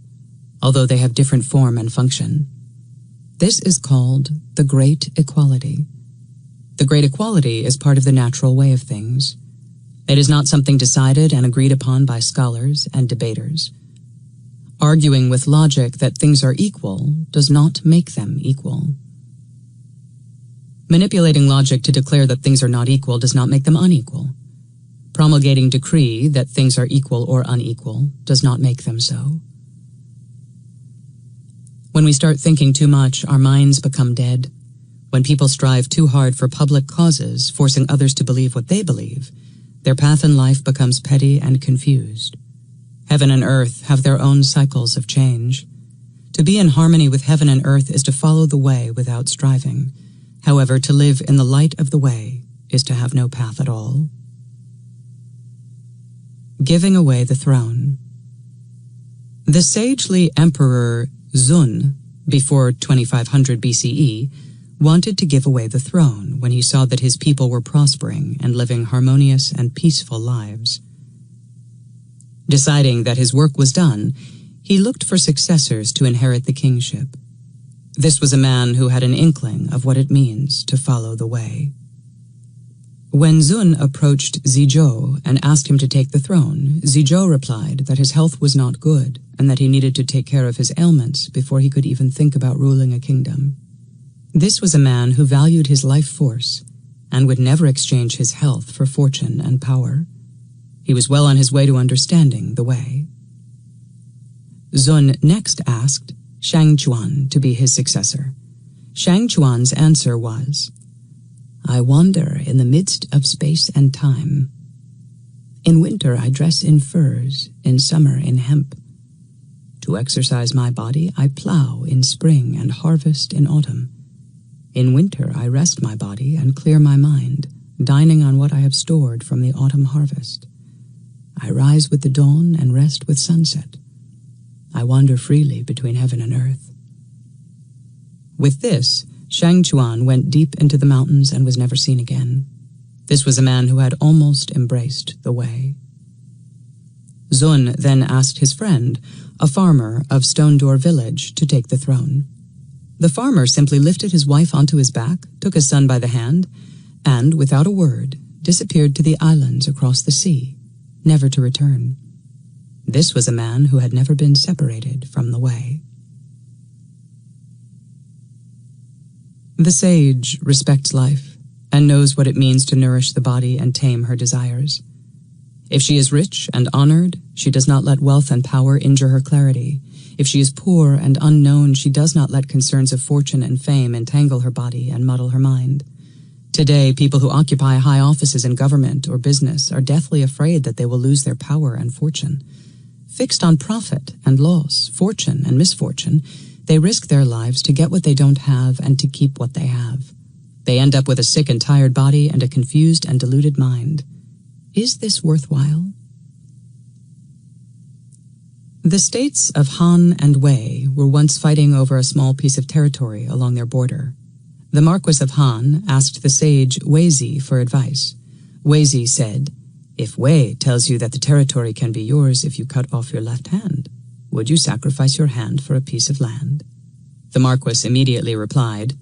although they have different form and function. This is called the Great Equality. The Great Equality is part of the natural way of things. It is not something decided and agreed upon by scholars and debaters. Arguing with logic that things are equal does not make them equal. Manipulating logic to declare that things are not equal does not make them unequal. Promulgating decree that things are equal or unequal does not make them so. When we start thinking too much, our minds become dead. When people strive too hard for public causes, forcing others to believe what they believe, their path in life becomes petty and confused. Heaven and earth have their own cycles of change. To be in harmony with heaven and earth is to follow the way without striving. However, to live in the light of the way is to have no path at all. Giving away the throne. The sagely emperor Zun, before 2500 BCE, wanted to give away the throne when he saw that his people were prospering and living harmonious and peaceful lives. Deciding that his work was done, he looked for successors to inherit the kingship. This was a man who had an inkling of what it means to follow the way. When Zun approached Zizhou and asked him to take the throne, Zizhou replied that his health was not good and that he needed to take care of his ailments before he could even think about ruling a kingdom. This was a man who valued his life force and would never exchange his health for fortune and power. He was well on his way to understanding the way. Zun next asked Shang Chuan to be his successor. Shang Chuan's answer was, "I wander in the midst of space and time. In winter I dress in furs, in summer in hemp. To exercise my body I plow in spring and harvest in autumn. In winter I rest my body and clear my mind, dining on what I have stored from the autumn harvest. I rise with the dawn and rest with sunset. I wander freely between heaven and earth." With this, Shang Chuan went deep into the mountains and was never seen again. This was a man who had almost embraced the way. Zun then asked his friend, a farmer of Stone Door village, to take the throne. The farmer simply lifted his wife onto his back, took his son by the hand, and, without a word, disappeared to the islands across the sea, never to return. This was a man who had never been separated from the way. The sage respects life and knows what it means to nourish the body and tame her desires. If she is rich and honored, she does not let wealth and power injure her clarity. If she is poor and unknown, she does not let concerns of fortune and fame entangle her body and muddle her mind. Today, people who occupy high offices in government or business are deathly afraid that they will lose their power and fortune. Fixed on profit and loss, fortune and misfortune, they risk their lives to get what they don't have and to keep what they have. They end up with a sick and tired body and a confused and deluded mind. Is this worthwhile? The states of Han and Wei were once fighting over a small piece of territory along their border. The Marquis of Han asked the sage Weizi for advice. Weizi said, "If Wei tells you that the territory can be yours if you cut off your left hand, would you sacrifice your hand for a piece of land?" The Marquis immediately replied,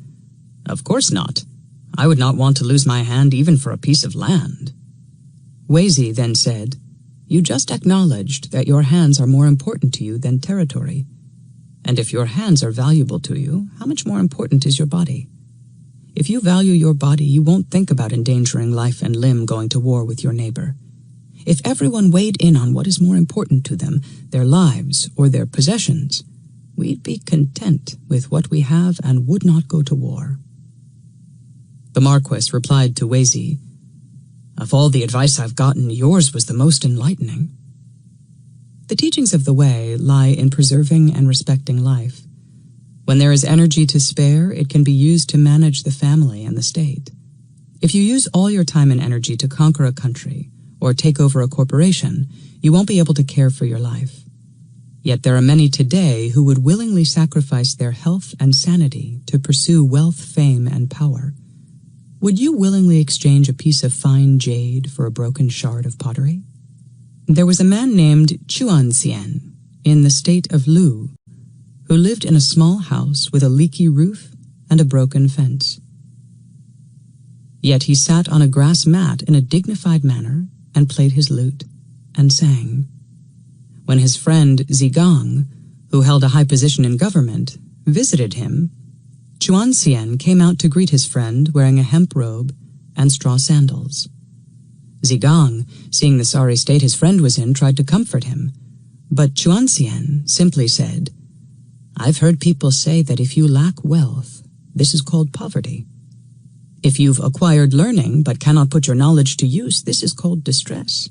"Of course not. I would not want to lose my hand even for a piece of land." Weizi then said, "You just acknowledged that your hands are more important to you than territory. And if your hands are valuable to you, how much more important is your body? If you value your body, you won't think about endangering life and limb going to war with your neighbor. If everyone weighed in on what is more important to them, their lives or their possessions, we'd be content with what we have and would not go to war." The Marquis replied to Weizi, "Of all the advice I've gotten, yours was the most enlightening." The teachings of the Way lie in preserving and respecting life. When there is energy to spare, it can be used to manage the family and the state. If you use all your time and energy to conquer a country or take over a corporation, you won't be able to care for your life. Yet there are many today who would willingly sacrifice their health and sanity to pursue wealth, fame, and power. Would you willingly exchange a piece of fine jade for a broken shard of pottery? There was a man named Zhuangzi in the state of Lu who lived in a small house with a leaky roof and a broken fence. Yet he sat on a grass mat in a dignified manner and played his lute and sang. When his friend Zhigang, who held a high position in government, visited him, Zhuangzi came out to greet his friend wearing a hemp robe and straw sandals. Zhigang, seeing the sorry state his friend was in, tried to comfort him, but Zhuangzi simply said, "I've heard people say that if you lack wealth, this is called poverty. If you've acquired learning but cannot put your knowledge to use, this is called distress.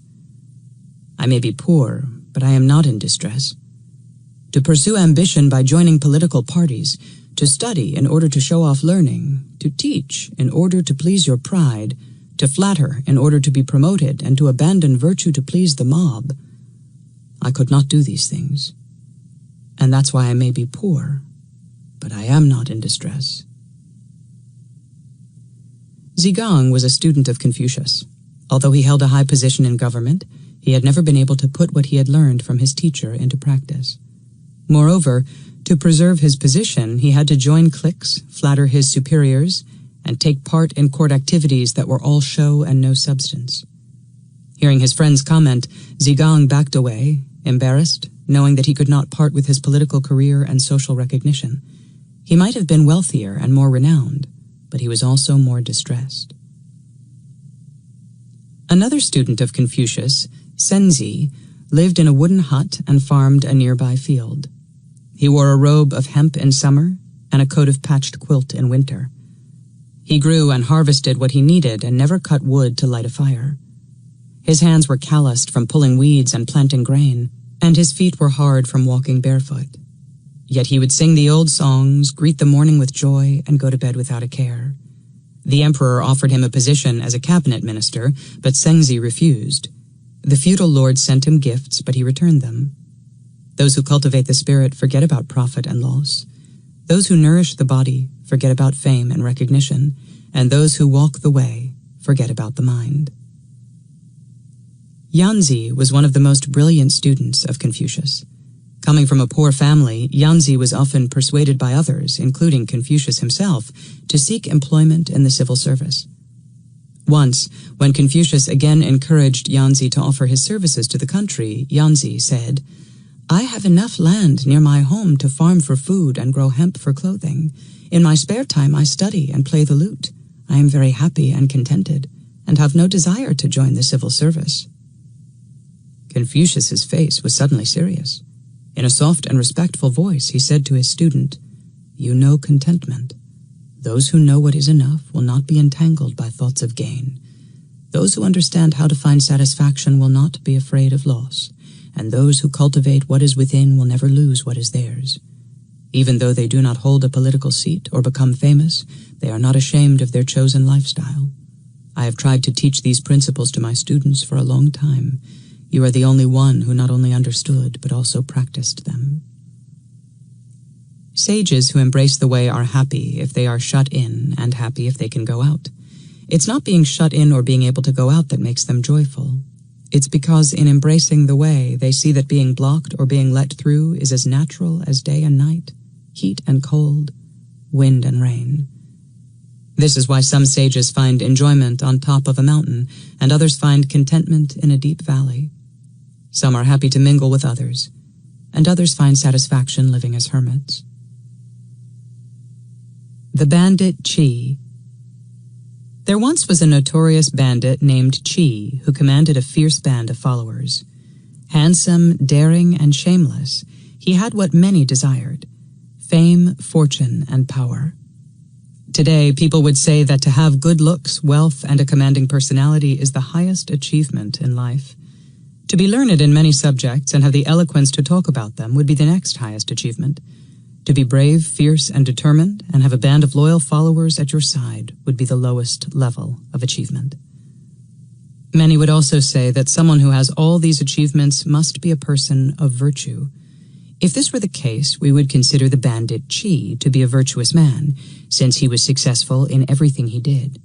I may be poor, but I am not in distress. To pursue ambition by joining political parties, to study in order to show off learning, to teach in order to please your pride, to flatter in order to be promoted, and to abandon virtue to please the mob. I could not do these things. And that's why I may be poor, but I am not in distress." Zhigang was a student of Confucius. Although he held a high position in government, he had never been able to put what he had learned from his teacher into practice. Moreover, to preserve his position, he had to join cliques, flatter his superiors, and take part in court activities that were all show and no substance. Hearing his friend's comment, Zhigang backed away, embarrassed, knowing that he could not part with his political career and social recognition. He might have been wealthier and more renowned, but he was also more distressed. Another student of Confucius, Zhuangzi, lived in a wooden hut and farmed a nearby field. He wore a robe of hemp in summer and a coat of patched quilt in winter. He grew and harvested what he needed and never cut wood to light a fire. His hands were calloused from pulling weeds and planting grain, and his feet were hard from walking barefoot. Yet he would sing the old songs, greet the morning with joy, and go to bed without a care. The emperor offered him a position as a cabinet minister, but Zhuangzi refused. The feudal lords sent him gifts, but he returned them. Those who cultivate the spirit forget about profit and loss. Those who nourish the body forget about fame and recognition, and those who walk the way forget about the mind. Zhuangzi was one of the most brilliant students of Confucius. Coming from a poor family, Zhuangzi was often persuaded by others, including Confucius himself, to seek employment in the civil service. Once, when Confucius again encouraged Zhuangzi to offer his services to the country, Zhuangzi said, "I have enough land near my home to farm for food and grow hemp for clothing. In my spare time I study and play the lute. I am very happy and contented, and have no desire to join the civil service." Confucius's face was suddenly serious. In a soft and respectful voice, he said to his student, "You know contentment. Those who know what is enough will not be entangled by thoughts of gain. Those who understand how to find satisfaction will not be afraid of loss, and those who cultivate what is within will never lose what is theirs. Even though they do not hold a political seat or become famous, they are not ashamed of their chosen lifestyle. I have tried to teach these principles to my students for a long time. You are the only one who not only understood, but also practiced them." Sages who embrace the way are happy if they are shut in and happy if they can go out. It's not being shut in or being able to go out that makes them joyful. It's because in embracing the way, they see that being blocked or being let through is as natural as day and night, heat and cold, wind and rain. This is why some sages find enjoyment on top of a mountain, and others find contentment in a deep valley. Some are happy to mingle with others, and others find satisfaction living as hermits. The bandit Qi. There once was a notorious bandit named Qi who commanded a fierce band of followers. Handsome, daring, and shameless, he had what many desired: fame, fortune, and power. Today, people would say that to have good looks, wealth, and a commanding personality is the highest achievement in life. To be learned in many subjects and have the eloquence to talk about them would be the next highest achievement. To be brave, fierce, and determined, and have a band of loyal followers at your side would be the lowest level of achievement. Many would also say that someone who has all these achievements must be a person of virtue. If this were the case, we would consider the bandit Qi to be a virtuous man, since he was successful in everything he did.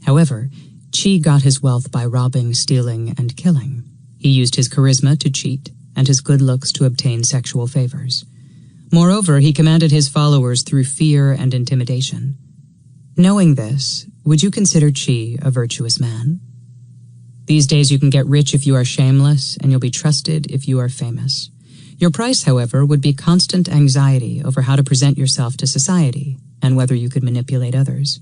However, Qi got his wealth by robbing, stealing, and killing. He used his charisma to cheat, and his good looks to obtain sexual favors. Moreover, he commanded his followers through fear and intimidation. Knowing this, would you consider Qi a virtuous man? These days you can get rich if you are shameless, and you'll be trusted if you are famous. Your price, however, would be constant anxiety over how to present yourself to society, and whether you could manipulate others.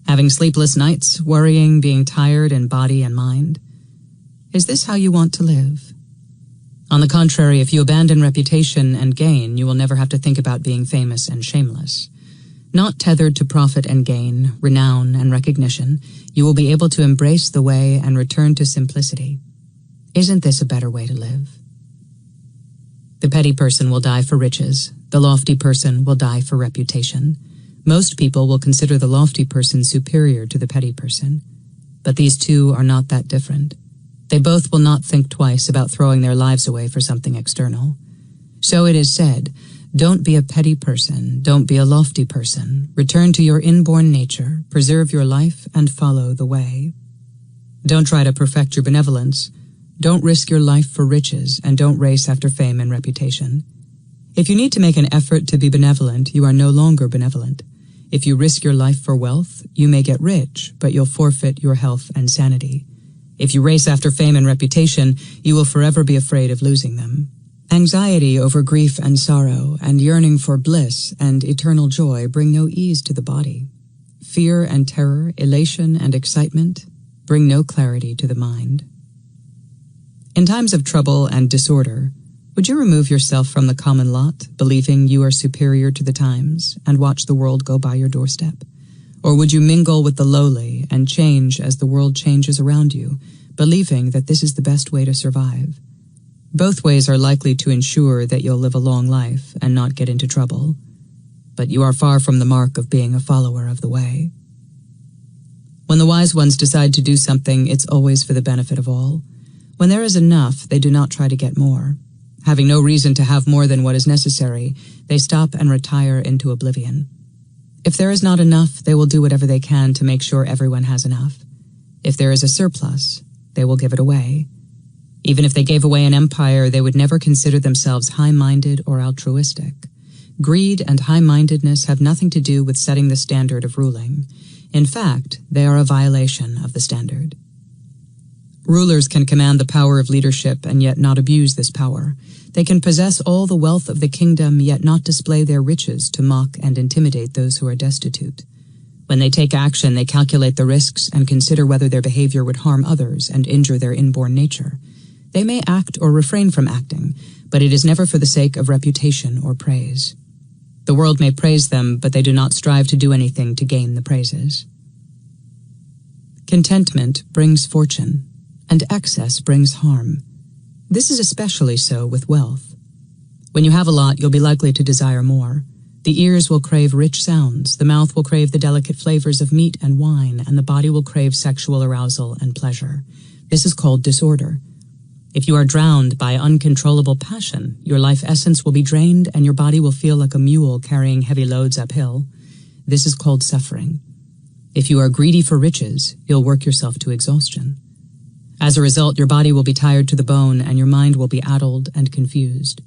Having sleepless nights, worrying, being tired in body and mind. Is this how you want to live? On the contrary, if you abandon reputation and gain, you will never have to think about being famous and shameless. Not tethered to profit and gain, renown and recognition, you will be able to embrace the way and return to simplicity. Isn't this a better way to live? The petty person will die for riches. The lofty person will die for reputation. Most people will consider the lofty person superior to the petty person. But these two are not that different. They both will not think twice about throwing their lives away for something external. So it is said, don't be a petty person, don't be a lofty person. Return to your inborn nature, preserve your life, and follow the way. Don't try to perfect your benevolence. Don't risk your life for riches, and don't race after fame and reputation. If you need to make an effort to be benevolent, you are no longer benevolent. If you risk your life for wealth, you may get rich, but you'll forfeit your health and sanity. If you race after fame and reputation, you will forever be afraid of losing them. Anxiety over grief and sorrow, and yearning for bliss and eternal joy bring no ease to the body. Fear and terror, elation and excitement bring no clarity to the mind. In times of trouble and disorder, would you remove yourself from the common lot, believing you are superior to the times, and watch the world go by your doorstep? Or would you mingle with the lowly and change as the world changes around you, believing that this is the best way to survive? Both ways are likely to ensure that you'll live a long life and not get into trouble. But you are far from the mark of being a follower of the way. When the wise ones decide to do something, it's always for the benefit of all. When there is enough, they do not try to get more. Having no reason to have more than what is necessary, they stop and retire into oblivion. If there is not enough, they will do whatever they can to make sure everyone has enough. If there is a surplus, they will give it away. Even if they gave away an empire, they would never consider themselves high-minded or altruistic. Greed and high-mindedness have nothing to do with setting the standard of ruling. In fact, they are a violation of the standard. Rulers can command the power of leadership and yet not abuse this power. They can possess all the wealth of the kingdom yet not display their riches to mock and intimidate those who are destitute. When they take action, they calculate the risks and consider whether their behavior would harm others and injure their inborn nature. They may act or refrain from acting, but it is never for the sake of reputation or praise. The world may praise them, but they do not strive to do anything to gain the praises. Contentment brings fortune, and excess brings harm. This is especially so with wealth. When you have a lot, you'll be likely to desire more. The ears will crave rich sounds, the mouth will crave the delicate flavors of meat and wine, and the body will crave sexual arousal and pleasure. This is called disorder. If you are drowned by uncontrollable passion, your life essence will be drained and your body will feel like a mule carrying heavy loads uphill. This is called suffering. If you are greedy for riches, you'll work yourself to exhaustion. As a result, your body will be tired to the bone and your mind will be addled and confused.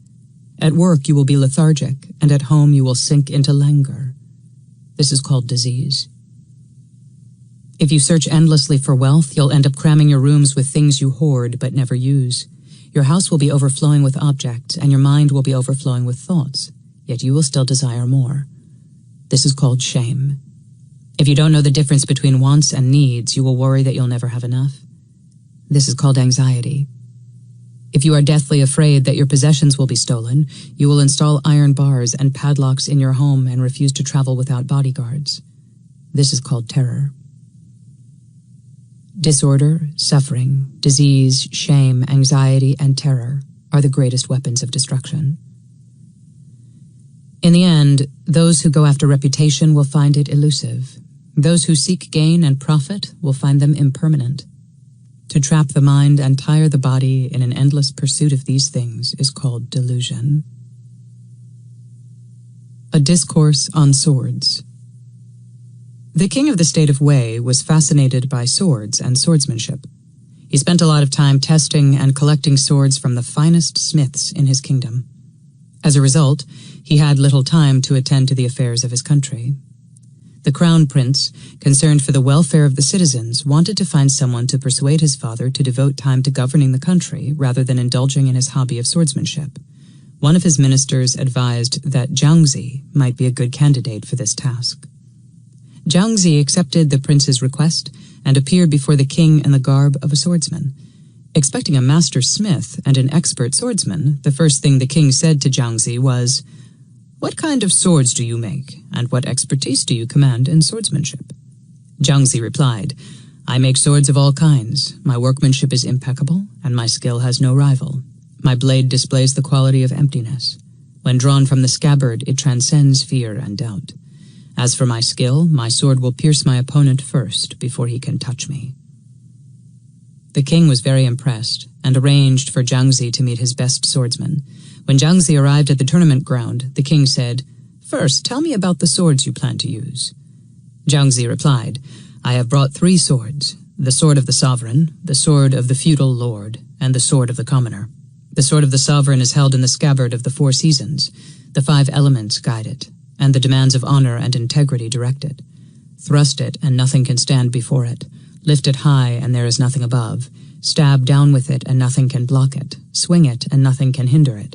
At work, you will be lethargic, and at home you will sink into languor. This is called disease. If you search endlessly for wealth, you'll end up cramming your rooms with things you hoard but never use. Your house will be overflowing with objects, and your mind will be overflowing with thoughts, yet you will still desire more. This is called shame. If you don't know the difference between wants and needs, you will worry that you'll never have enough. This is called anxiety. If you are deathly afraid that your possessions will be stolen, you will install iron bars and padlocks in your home and refuse to travel without bodyguards. This is called terror. Disorder, suffering, disease, shame, anxiety, and terror are the greatest weapons of destruction. In the end, those who go after reputation will find it elusive. Those who seek gain and profit will find them impermanent. To trap the mind and tire the body in an endless pursuit of these things is called delusion. A Discourse on Swords. The king of the state of Wei was fascinated by swords and swordsmanship. He spent a lot of time testing and collecting swords from the finest smiths in his kingdom. As a result, he had little time to attend to the affairs of his country. The crown prince, concerned for the welfare of the citizens, wanted to find someone to persuade his father to devote time to governing the country rather than indulging in his hobby of swordsmanship. One of his ministers advised that Zhuangzi might be a good candidate for this task. Zhuangzi accepted the prince's request and appeared before the king in the garb of a swordsman. Expecting a master smith and an expert swordsman, the first thing the king said to Zhuangzi was, "What kind of swords do you make, and what expertise do you command in swordsmanship?" Zhuangzi replied, "I make swords of all kinds. My workmanship is impeccable, and my skill has no rival. My blade displays the quality of emptiness. When drawn from the scabbard, it transcends fear and doubt. As for my skill, my sword will pierce my opponent first before he can touch me." The king was very impressed and arranged for Zhuangzi to meet his best swordsman. When Zhuangzi arrived at the tournament ground, the king said, "First, tell me about the swords you plan to use." Zhuangzi replied, "I have brought 3 swords, the sword of the sovereign, the sword of the feudal lord, and the sword of the commoner. The sword of the sovereign is held in the scabbard of the 4 seasons. The 5 elements guide it, and the demands of honor and integrity direct it. Thrust it, and nothing can stand before it. Lift it high, and there is nothing above. Stab down with it, and nothing can block it. Swing it, and nothing can hinder it.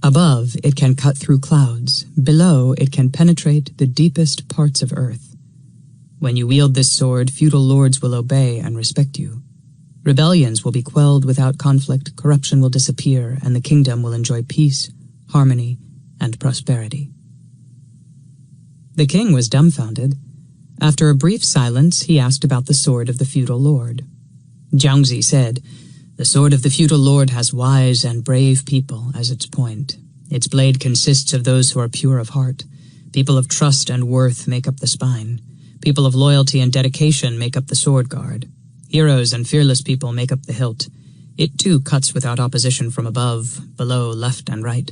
Above, it can cut through clouds. Below, it can penetrate the deepest parts of earth. When you wield this sword, feudal lords will obey and respect you. Rebellions will be quelled without conflict, corruption will disappear, and the kingdom will enjoy peace, harmony, and prosperity." The king was dumbfounded. After a brief silence, he asked about the sword of the feudal lord. Zhuangzi said, "The sword of the feudal lord has wise and brave people as its point. Its blade consists of those who are pure of heart. People of trust and worth make up the spine. People of loyalty and dedication make up the sword guard. Heroes and fearless people make up the hilt. It too cuts without opposition from above, below, left, and right.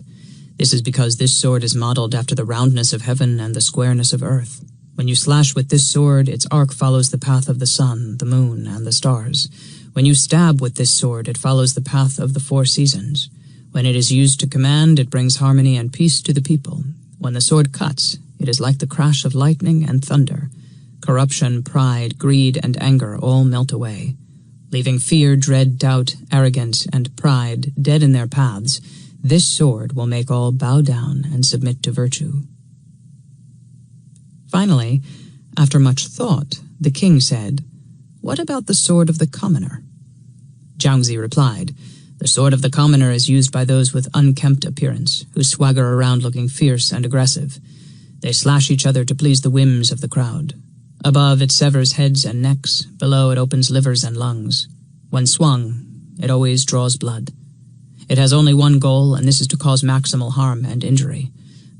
This is because this sword is modeled after the roundness of heaven and the squareness of earth. When you slash with this sword, its arc follows the path of the sun, the moon, and the stars. When you stab with this sword, it follows the path of the 4 seasons. When it is used to command, it brings harmony and peace to the people. When the sword cuts, it is like the crash of lightning and thunder. Corruption, pride, greed, and anger all melt away. Leaving fear, dread, doubt, arrogance, and pride dead in their paths, this sword will make all bow down and submit to virtue." Finally, after much thought, the king said, "What about the sword of the commoner?" Zhuangzi replied, "The sword of the commoner is used by those with unkempt appearance, who swagger around looking fierce and aggressive. They slash each other to please the whims of the crowd. Above, it severs heads and necks. Below, it opens livers and lungs. When swung, it always draws blood. It has only one goal, and this is to cause maximal harm and injury.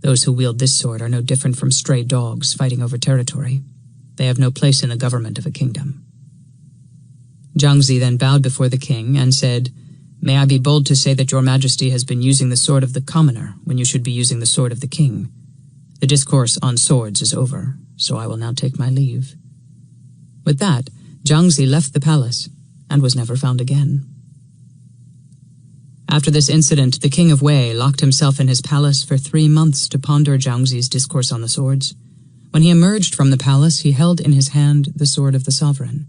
Those who wield this sword are no different from stray dogs fighting over territory. They have no place in the government of a kingdom." Zhuangzi then bowed before the king and said, "May I be bold to say that your majesty has been using the sword of the commoner when you should be using the sword of the king. The discourse on swords is over, so I will now take my leave." With that, Zhuangzi left the palace and was never found again. After this incident, the king of Wei locked himself in his palace for 3 months to ponder Zhuangzi's discourse on the swords. When he emerged from the palace, he held in his hand the sword of the sovereign.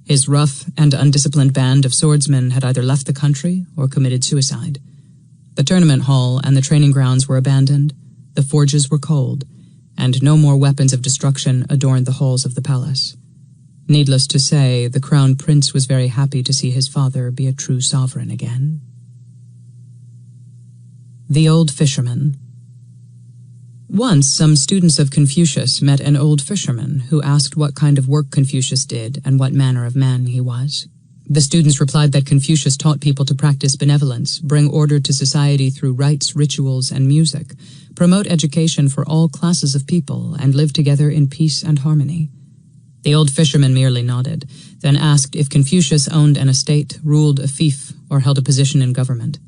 His rough and undisciplined band of swordsmen had either left the country or committed suicide. The tournament hall and the training grounds were abandoned, the forges were cold, and no more weapons of destruction adorned the halls of the palace. Needless to say, the crown prince was very happy to see his father be a true sovereign again. The Old Fisherman. Once, some students of Confucius met an old fisherman who asked what kind of work Confucius did and what manner of man he was. The students replied that Confucius taught people to practice benevolence, bring order to society through rites, rituals, and music, promote education for all classes of people, and live together in peace and harmony. The old fisherman merely nodded, then asked if Confucius owned an estate, ruled a fief, or held a position in government.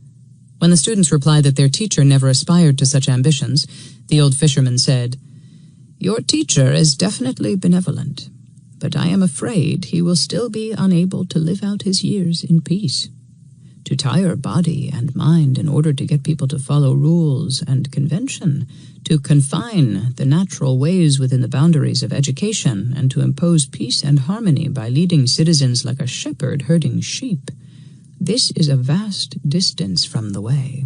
When the students replied that their teacher never aspired to such ambitions, the old fisherman said, "Your teacher is definitely benevolent, but I am afraid he will still be unable to live out his years in peace. To tire body and mind in order to get people to follow rules and convention, to confine the natural ways within the boundaries of education, and to impose peace and harmony by leading citizens like a shepherd herding sheep. This is a vast distance from the way."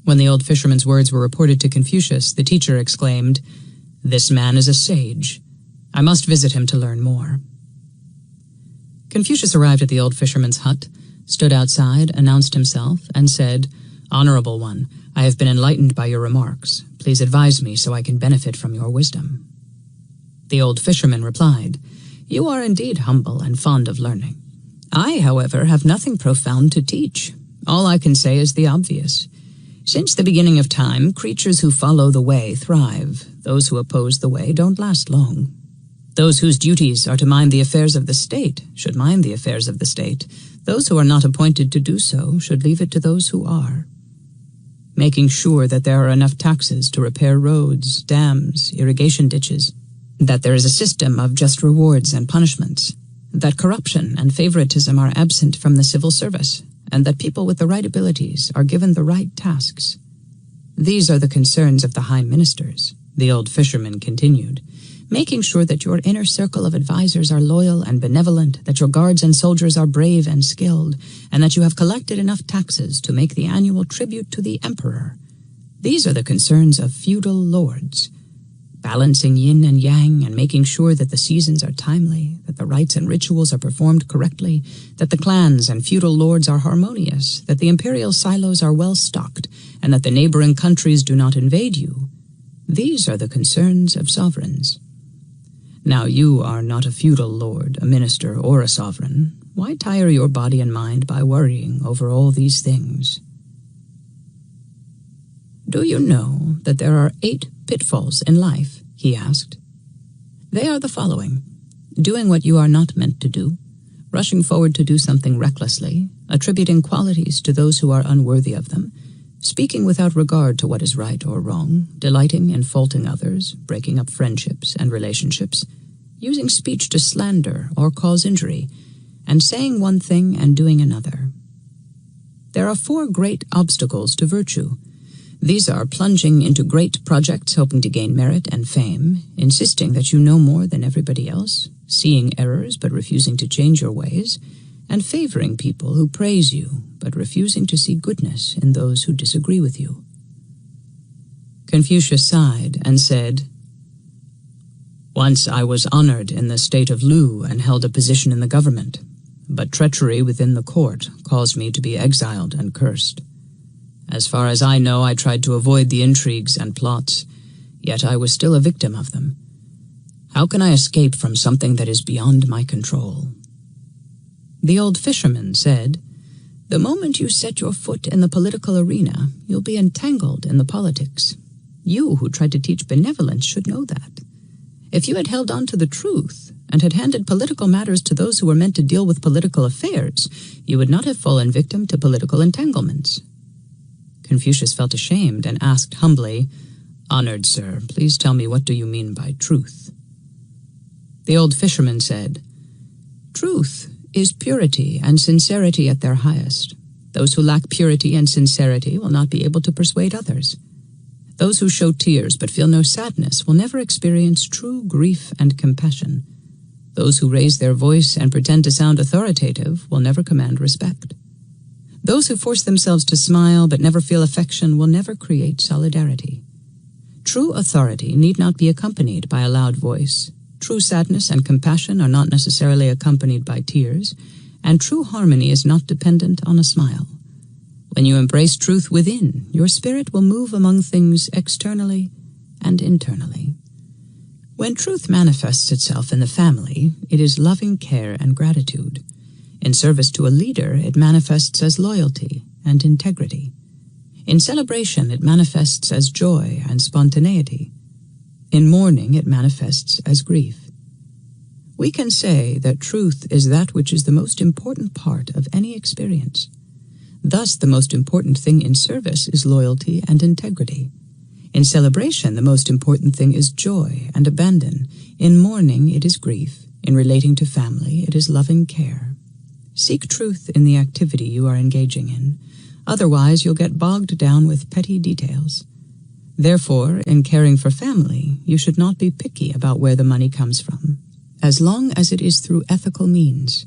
When the old fisherman's words were reported to Confucius, the teacher exclaimed, "This man is a sage. I must visit him to learn more." Confucius arrived at the old fisherman's hut, stood outside, announced himself, and said, "Honorable one, I have been enlightened by your remarks. Please advise me so I can benefit from your wisdom." The old fisherman replied, "You are indeed humble and fond of learning. I, however, have nothing profound to teach. All I can say is the obvious. Since the beginning of time, creatures who follow the way thrive. Those who oppose the way don't last long. Those whose duties are to mind the affairs of the state should mind the affairs of the state. Those who are not appointed to do so should leave it to those who are. Making sure that there are enough taxes to repair roads, dams, irrigation ditches, that there is a system of just rewards and punishments, that corruption and favoritism are absent from the civil service, and that people with the right abilities are given the right tasks. These are the concerns of the high ministers," the old fisherman continued, "making sure that your inner circle of advisors are loyal and benevolent, that your guards and soldiers are brave and skilled, and that you have collected enough taxes to make the annual tribute to the emperor. These are the concerns of feudal lords. Balancing yin and yang and making sure that the seasons are timely, that the rites and rituals are performed correctly, that the clans and feudal lords are harmonious, that the imperial silos are well stocked, and that the neighboring countries do not invade you. These are the concerns of sovereigns. Now you are not a feudal lord, a minister, or a sovereign. Why tire your body and mind by worrying over all these things? Do you know that there are 8 pitfalls in life?" he asked. "They are the following: doing what you are not meant to do, rushing forward to do something recklessly, attributing qualities to those who are unworthy of them, speaking without regard to what is right or wrong, delighting in faulting others, breaking up friendships and relationships, using speech to slander or cause injury, and saying one thing and doing another. There are 4 great obstacles to virtue. These are plunging into great projects hoping to gain merit and fame, insisting that you know more than everybody else, seeing errors but refusing to change your ways, and favoring people who praise you but refusing to see goodness in those who disagree with you." Confucius sighed and said, "Once I was honored in the state of Lu and held a position in the government, but treachery within the court caused me to be exiled and cursed. As far as I know, I tried to avoid the intrigues and plots, yet I was still a victim of them. How can I escape from something that is beyond my control?" The old fisherman said, "The moment you set your foot in the political arena, you'll be entangled in the politics. You who tried to teach benevolence should know that. If you had held on to the truth and had handed political matters to those who were meant to deal with political affairs, you would not have fallen victim to political entanglements." Confucius felt ashamed and asked humbly, "Honored sir, please tell me, what do you mean by truth?" The old fisherman said, "Truth is purity and sincerity at their highest. Those who lack purity and sincerity will not be able to persuade others. Those who show tears but feel no sadness will never experience true grief and compassion. Those who raise their voice and pretend to sound authoritative will never command respect. Those who force themselves to smile but never feel affection will never create solidarity. True authority need not be accompanied by a loud voice. True sadness and compassion are not necessarily accompanied by tears, and true harmony is not dependent on a smile. When you embrace truth within, your spirit will move among things externally and internally. When truth manifests itself in the family, it is loving care and gratitude. In service to a leader, it manifests as loyalty and integrity. In celebration, it manifests as joy and spontaneity. In mourning, it manifests as grief. We can say that truth is that which is the most important part of any experience. Thus, the most important thing in service is loyalty and integrity. In celebration, the most important thing is joy and abandon. In mourning, it is grief. In relating to family, it is loving care. Seek truth in the activity you are engaging in. Otherwise, you'll get bogged down with petty details. Therefore, in caring for family, you should not be picky about where the money comes from, as long as it is through ethical means.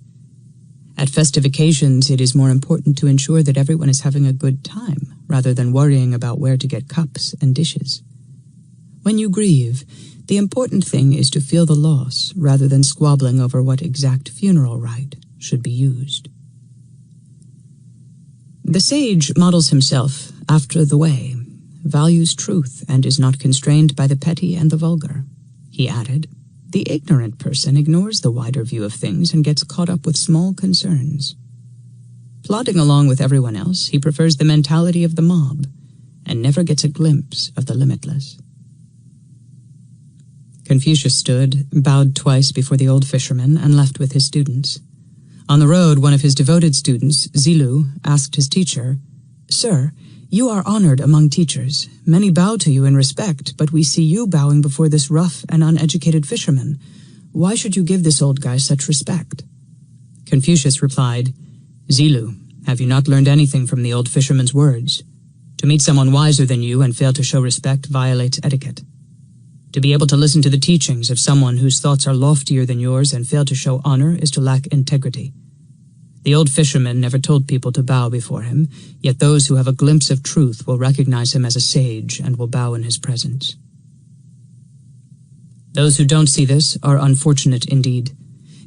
At festive occasions, it is more important to ensure that everyone is having a good time, rather than worrying about where to get cups and dishes. When you grieve, the important thing is to feel the loss, rather than squabbling over what exact funeral rite should be used. The sage models himself after the way, values truth, and is not constrained by the petty and the vulgar. He added, "The ignorant person ignores the wider view of things and gets caught up with small concerns. Plodding along with everyone else, he prefers the mentality of the mob and never gets a glimpse of the limitless." Confucius stood, bowed twice before the old fisherman, and left with his students. On the road, one of his devoted students, Zilu, asked his teacher, "Sir, you are honored among teachers. Many bow to you in respect, but we see you bowing before this rough and uneducated fisherman. Why should you give this old guy such respect?" Confucius replied, "Zilu, have you not learned anything from the old fisherman's words? To meet someone wiser than you and fail to show respect violates etiquette. To be able to listen to the teachings of someone whose thoughts are loftier than yours and fail to show honor is to lack integrity. The old fisherman never told people to bow before him, yet those who have a glimpse of truth will recognize him as a sage and will bow in his presence. Those who don't see this are unfortunate indeed.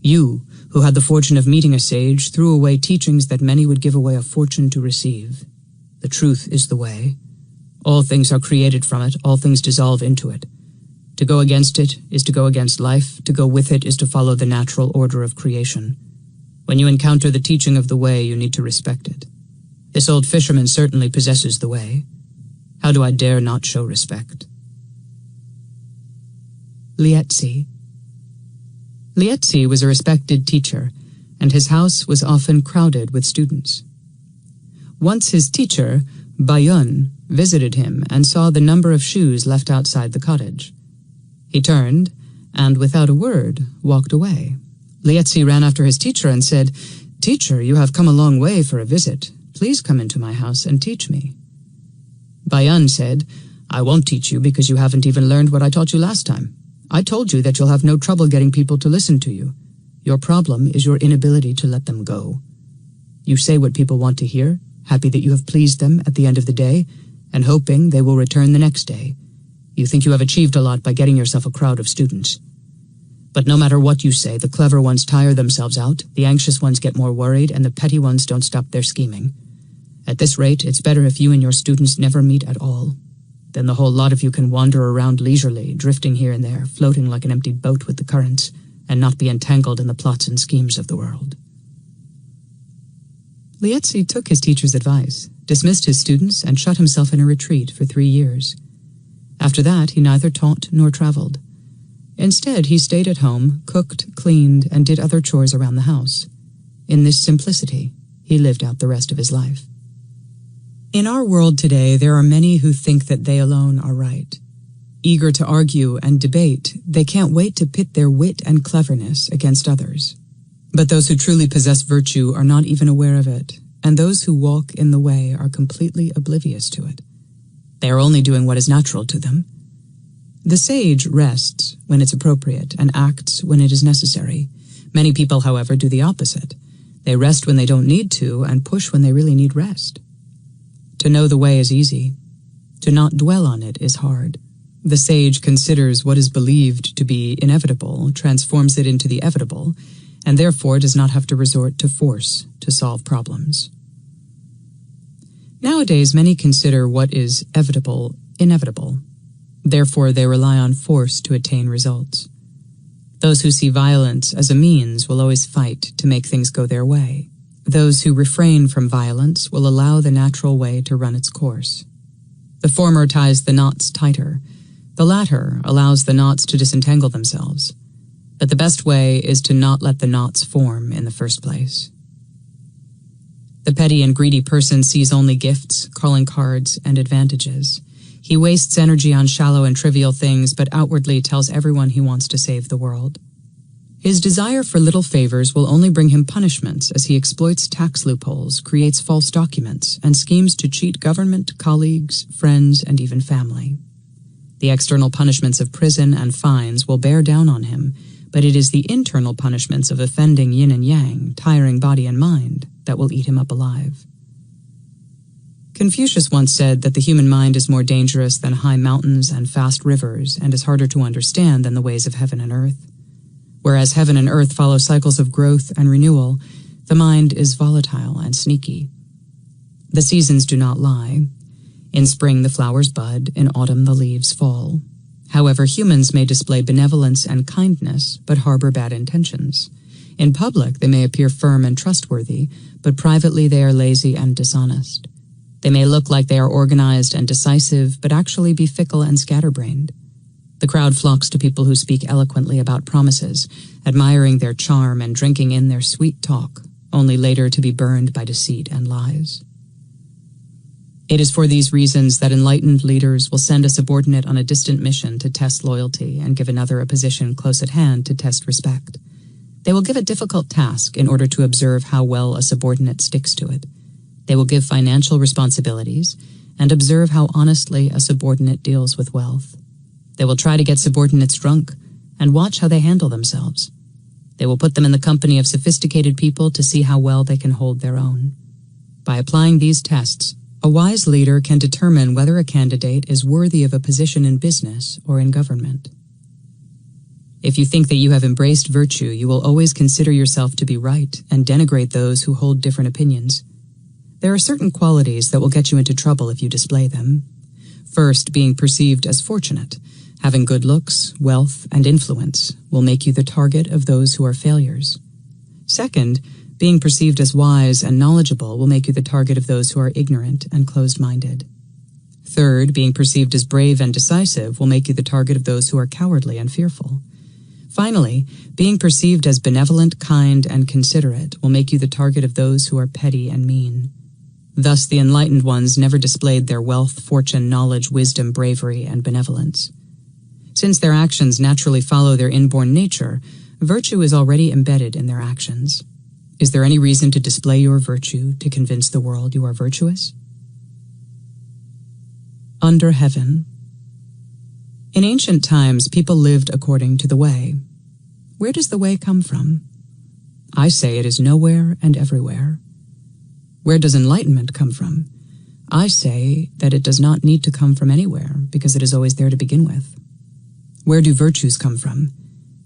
You, who had the fortune of meeting a sage, threw away teachings that many would give away a fortune to receive. The truth is the way. All things are created from it, all things dissolve into it. To go against it is to go against life, to go with it is to follow the natural order of creation. When you encounter the teaching of the way, you need to respect it. This old fisherman certainly possesses the way. How do I dare not show respect?" Lietzi. Lietzi was a respected teacher, and his house was often crowded with students. Once his teacher, Bayun, visited him and saw the number of shoes left outside the cottage. He turned, and without a word, walked away. Lietzi ran after his teacher and said, "Teacher, you have come a long way for a visit. Please come into my house and teach me." Bayan said, "I won't teach you because you haven't even learned what I taught you last time. I told you that you'll have no trouble getting people to listen to you. Your problem is your inability to let them go. You say what people want to hear, happy that you have pleased them at the end of the day, and hoping they will return the next day. You think you have achieved a lot by getting yourself a crowd of students. But no matter what you say, the clever ones tire themselves out, the anxious ones get more worried, and the petty ones don't stop their scheming. At this rate, it's better if you and your students never meet at all. Then the whole lot of you can wander around leisurely, drifting here and there, floating like an empty boat with the currents, and not be entangled in the plots and schemes of the world." Lietzi took his teacher's advice, dismissed his students, and shut himself in a retreat for 3 years. After that, he neither taught nor traveled. Instead, he stayed at home, cooked, cleaned, and did other chores around the house. In this simplicity, he lived out the rest of his life. In our world today, there are many who think that they alone are right. Eager to argue and debate, they can't wait to pit their wit and cleverness against others. But those who truly possess virtue are not even aware of it, and those who walk in the way are completely oblivious to it. They are only doing what is natural to them. The sage rests when it's appropriate and acts when it is necessary. Many people, however, do the opposite. They rest when they don't need to and push when they really need rest. To know the way is easy. To not dwell on it is hard. The sage considers what is believed to be inevitable, transforms it into the evitable, and therefore does not have to resort to force to solve problems. Nowadays, many consider what is evitable inevitable. Therefore, they rely on force to attain results. Those who see violence as a means will always fight to make things go their way. Those who refrain from violence will allow the natural way to run its course. The former ties the knots tighter. The latter allows the knots to disentangle themselves. But the best way is to not let the knots form in the first place. The petty and greedy person sees only gifts, calling cards, and advantages. He wastes energy on shallow and trivial things, but outwardly tells everyone he wants to save the world. His desire for little favors will only bring him punishments as he exploits tax loopholes, creates false documents, and schemes to cheat government, colleagues, friends, and even family. The external punishments of prison and fines will bear down on him, but it is the internal punishments of offending yin and yang, tiring body and mind, that will eat him up alive. Confucius once said that the human mind is more dangerous than high mountains and fast rivers and is harder to understand than the ways of heaven and earth. Whereas heaven and earth follow cycles of growth and renewal, the mind is volatile and sneaky. The seasons do not lie. In spring the flowers bud, in autumn the leaves fall. However, humans may display benevolence and kindness, but harbor bad intentions. In public they may appear firm and trustworthy, but privately they are lazy and dishonest. They may look like they are organized and decisive, but actually be fickle and scatterbrained. The crowd flocks to people who speak eloquently about promises, admiring their charm and drinking in their sweet talk, only later to be burned by deceit and lies. It is for these reasons that enlightened leaders will send a subordinate on a distant mission to test loyalty and give another a position close at hand to test respect. They will give a difficult task in order to observe how well a subordinate sticks to it. They will give financial responsibilities and observe how honestly a subordinate deals with wealth. They will try to get subordinates drunk and watch how they handle themselves. They will put them in the company of sophisticated people to see how well they can hold their own. By applying these tests, a wise leader can determine whether a candidate is worthy of a position in business or in government. If you think that you have embraced virtue, you will always consider yourself to be right and denigrate those who hold different opinions. There are certain qualities that will get you into trouble if you display them. First, being perceived as fortunate, having good looks, wealth, and influence will make you the target of those who are failures. Second, being perceived as wise and knowledgeable will make you the target of those who are ignorant and closed-minded. Third, being perceived as brave and decisive will make you the target of those who are cowardly and fearful. Finally, being perceived as benevolent, kind, and considerate will make you the target of those who are petty and mean. Thus, the enlightened ones never displayed their wealth, fortune, knowledge, wisdom, bravery, and benevolence. Since their actions naturally follow their inborn nature, virtue is already embedded in their actions. Is there any reason to display your virtue to convince the world you are virtuous? Under heaven. In ancient times, people lived according to the way. Where does the way come from? I say it is nowhere and everywhere. Where does enlightenment come from? I say that it does not need to come from anywhere, because it is always there to begin with. Where do virtues come from?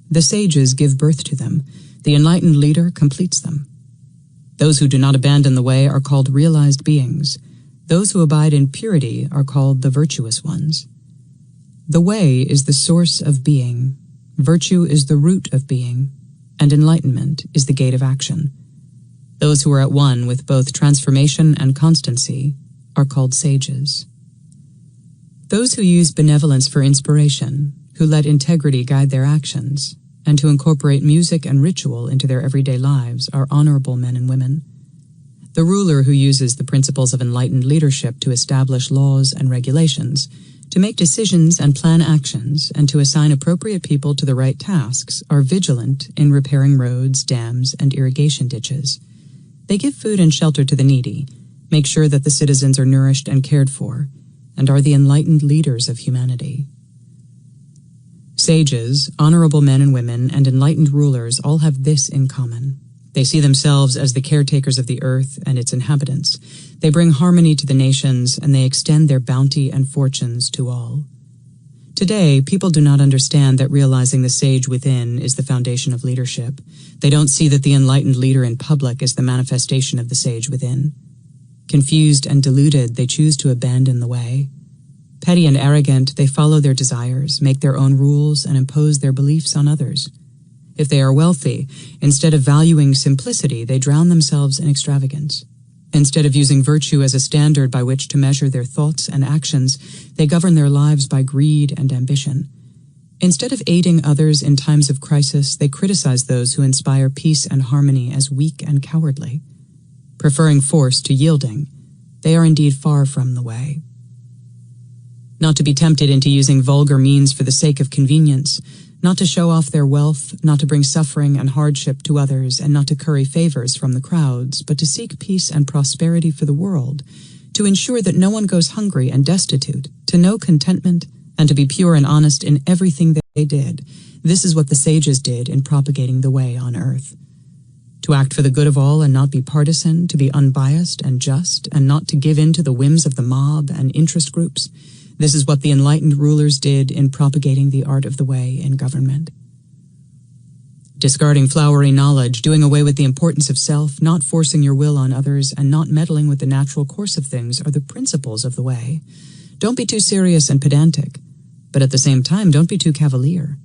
The sages give birth to them. The enlightened leader completes them. Those who do not abandon the way are called realized beings. Those who abide in purity are called the virtuous ones. The way is the source of being, virtue is the root of being, and enlightenment is the gate of action. Those who are at one with both transformation and constancy are called sages. Those who use benevolence for inspiration, who let integrity guide their actions, and who incorporate music and ritual into their everyday lives are honorable men and women. The ruler who uses the principles of enlightened leadership to establish laws and regulations, to make decisions and plan actions, and to assign appropriate people to the right tasks are vigilant in repairing roads, dams, and irrigation ditches. They give food and shelter to the needy, make sure that the citizens are nourished and cared for, and are the enlightened leaders of humanity. Sages, honorable men and women, and enlightened rulers all have this in common. They see themselves as the caretakers of the earth and its inhabitants. They bring harmony to the nations, and they extend their bounty and fortunes to all. Today, people do not understand that realizing the sage within is the foundation of leadership. They don't see that the enlightened leader in public is the manifestation of the sage within. Confused and deluded, they choose to abandon the way. Petty and arrogant, they follow their desires, make their own rules, and impose their beliefs on others. If they are wealthy, instead of valuing simplicity, they drown themselves in extravagance. Instead of using virtue as a standard by which to measure their thoughts and actions, they govern their lives by greed and ambition. Instead of aiding others in times of crisis, they criticize those who inspire peace and harmony as weak and cowardly. Preferring force to yielding, they are indeed far from the way. Not to be tempted into using vulgar means for the sake of convenience, not to show off their wealth, not to bring suffering and hardship to others, and not to curry favors from the crowds, but to seek peace and prosperity for the world, to ensure that no one goes hungry and destitute, to know contentment, and to be pure and honest in everything that they did. This is what the sages did in propagating the way on earth. To act for the good of all and not be partisan, to be unbiased and just, and not to give in to the whims of the mob and interest groups. This is what the enlightened rulers did in propagating the art of the way in government. Discarding flowery knowledge, doing away with the importance of self, not forcing your will on others, and not meddling with the natural course of things are the principles of the way. Don't be too serious and pedantic, but at the same time, don't be too cavalier.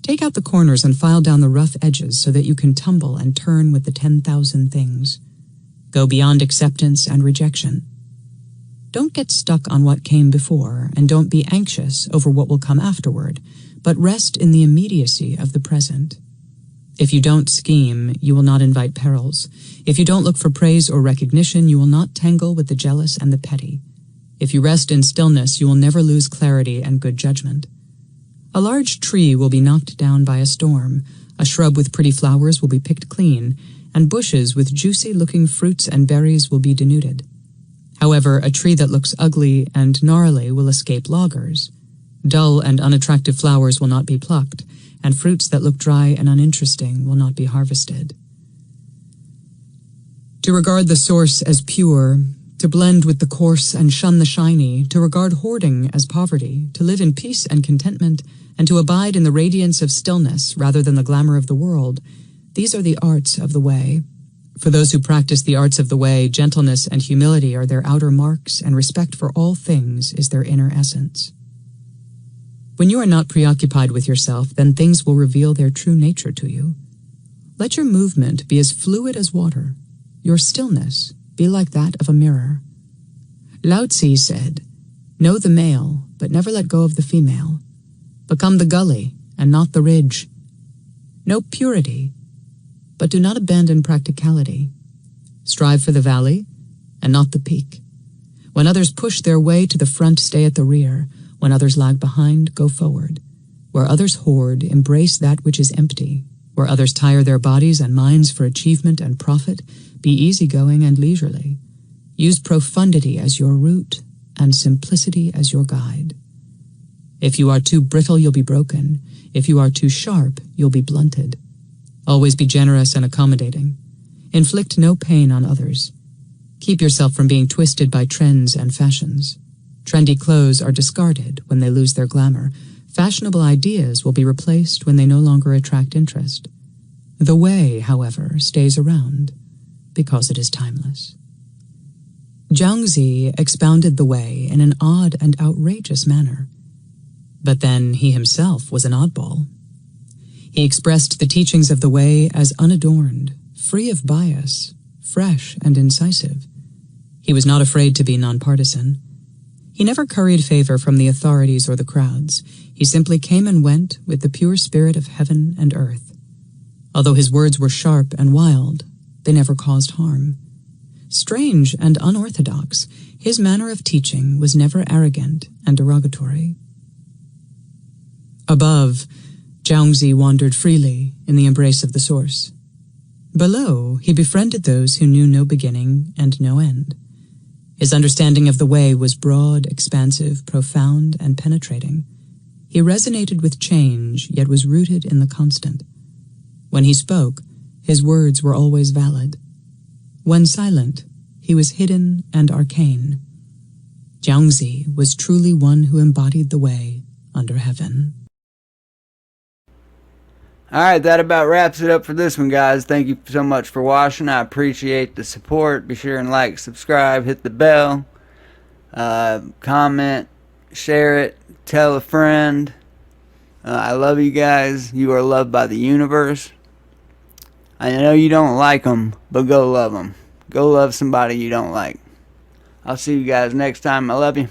Take out the corners and file down the rough edges so that you can tumble and turn with the 10,000 things. Go beyond acceptance and rejection. Don't get stuck on what came before, and don't be anxious over what will come afterward, but rest in the immediacy of the present. If you don't scheme, you will not invite perils. If you don't look for praise or recognition, you will not tangle with the jealous and the petty. If you rest in stillness, you will never lose clarity and good judgment. A large tree will be knocked down by a storm, a shrub with pretty flowers will be picked clean, and bushes with juicy-looking fruits and berries will be denuded. However, a tree that looks ugly and gnarly will escape loggers. Dull and unattractive flowers will not be plucked, and fruits that look dry and uninteresting will not be harvested. To regard the source as pure, to blend with the coarse and shun the shiny, to regard hoarding as poverty, to live in peace and contentment, and to abide in the radiance of stillness rather than the glamour of the world, these are the arts of the way. For those who practice the arts of the way, gentleness and humility are their outer marks, and respect for all things is their inner essence. When you are not preoccupied with yourself, then things will reveal their true nature to you. Let your movement be as fluid as water, your stillness be like that of a mirror. Zhuangzi said, "Know the male, but never let go of the female. Become the gully and not the ridge. Know purity, but do not abandon practicality. Strive for the valley and not the peak. When others push their way to the front, stay at the rear. When others lag behind, go forward. Where others hoard, embrace that which is empty. Where others tire their bodies and minds for achievement and profit, be easygoing and leisurely. Use profundity as your route and simplicity as your guide. If you are too brittle, you'll be broken. If you are too sharp, you'll be blunted. Always be generous and accommodating. Inflict no pain on others. Keep yourself from being twisted by trends and fashions. Trendy clothes are discarded when they lose their glamour. Fashionable ideas will be replaced when they no longer attract interest. The way, however, stays around because it is timeless. Zhuangzi expounded the way in an odd and outrageous manner. But then he himself was an oddball. He expressed the teachings of the way as unadorned, free of bias, fresh and incisive. He was not afraid to be nonpartisan. He never curried favor from the authorities or the crowds. He simply came and went with the pure spirit of heaven and earth. Although his words were sharp and wild, they never caused harm. Strange and unorthodox, his manner of teaching was never arrogant and derogatory. Above, Zhuangzi wandered freely in the embrace of the source. Below, he befriended those who knew no beginning and no end. His understanding of the way was broad, expansive, profound, and penetrating. He resonated with change, yet was rooted in the constant. When he spoke, his words were always valid. When silent, he was hidden and arcane. Zhuangzi was truly one who embodied the way under heaven. Alright, that about wraps it up for this one, guys. Thank you so much for watching. I appreciate the support. Be sure and like, subscribe, hit the bell, comment, share it, tell a friend. I love you guys. You are loved by the universe. I know you don't like them, but go love them. Go love somebody you don't like. I'll see you guys next time. I love you.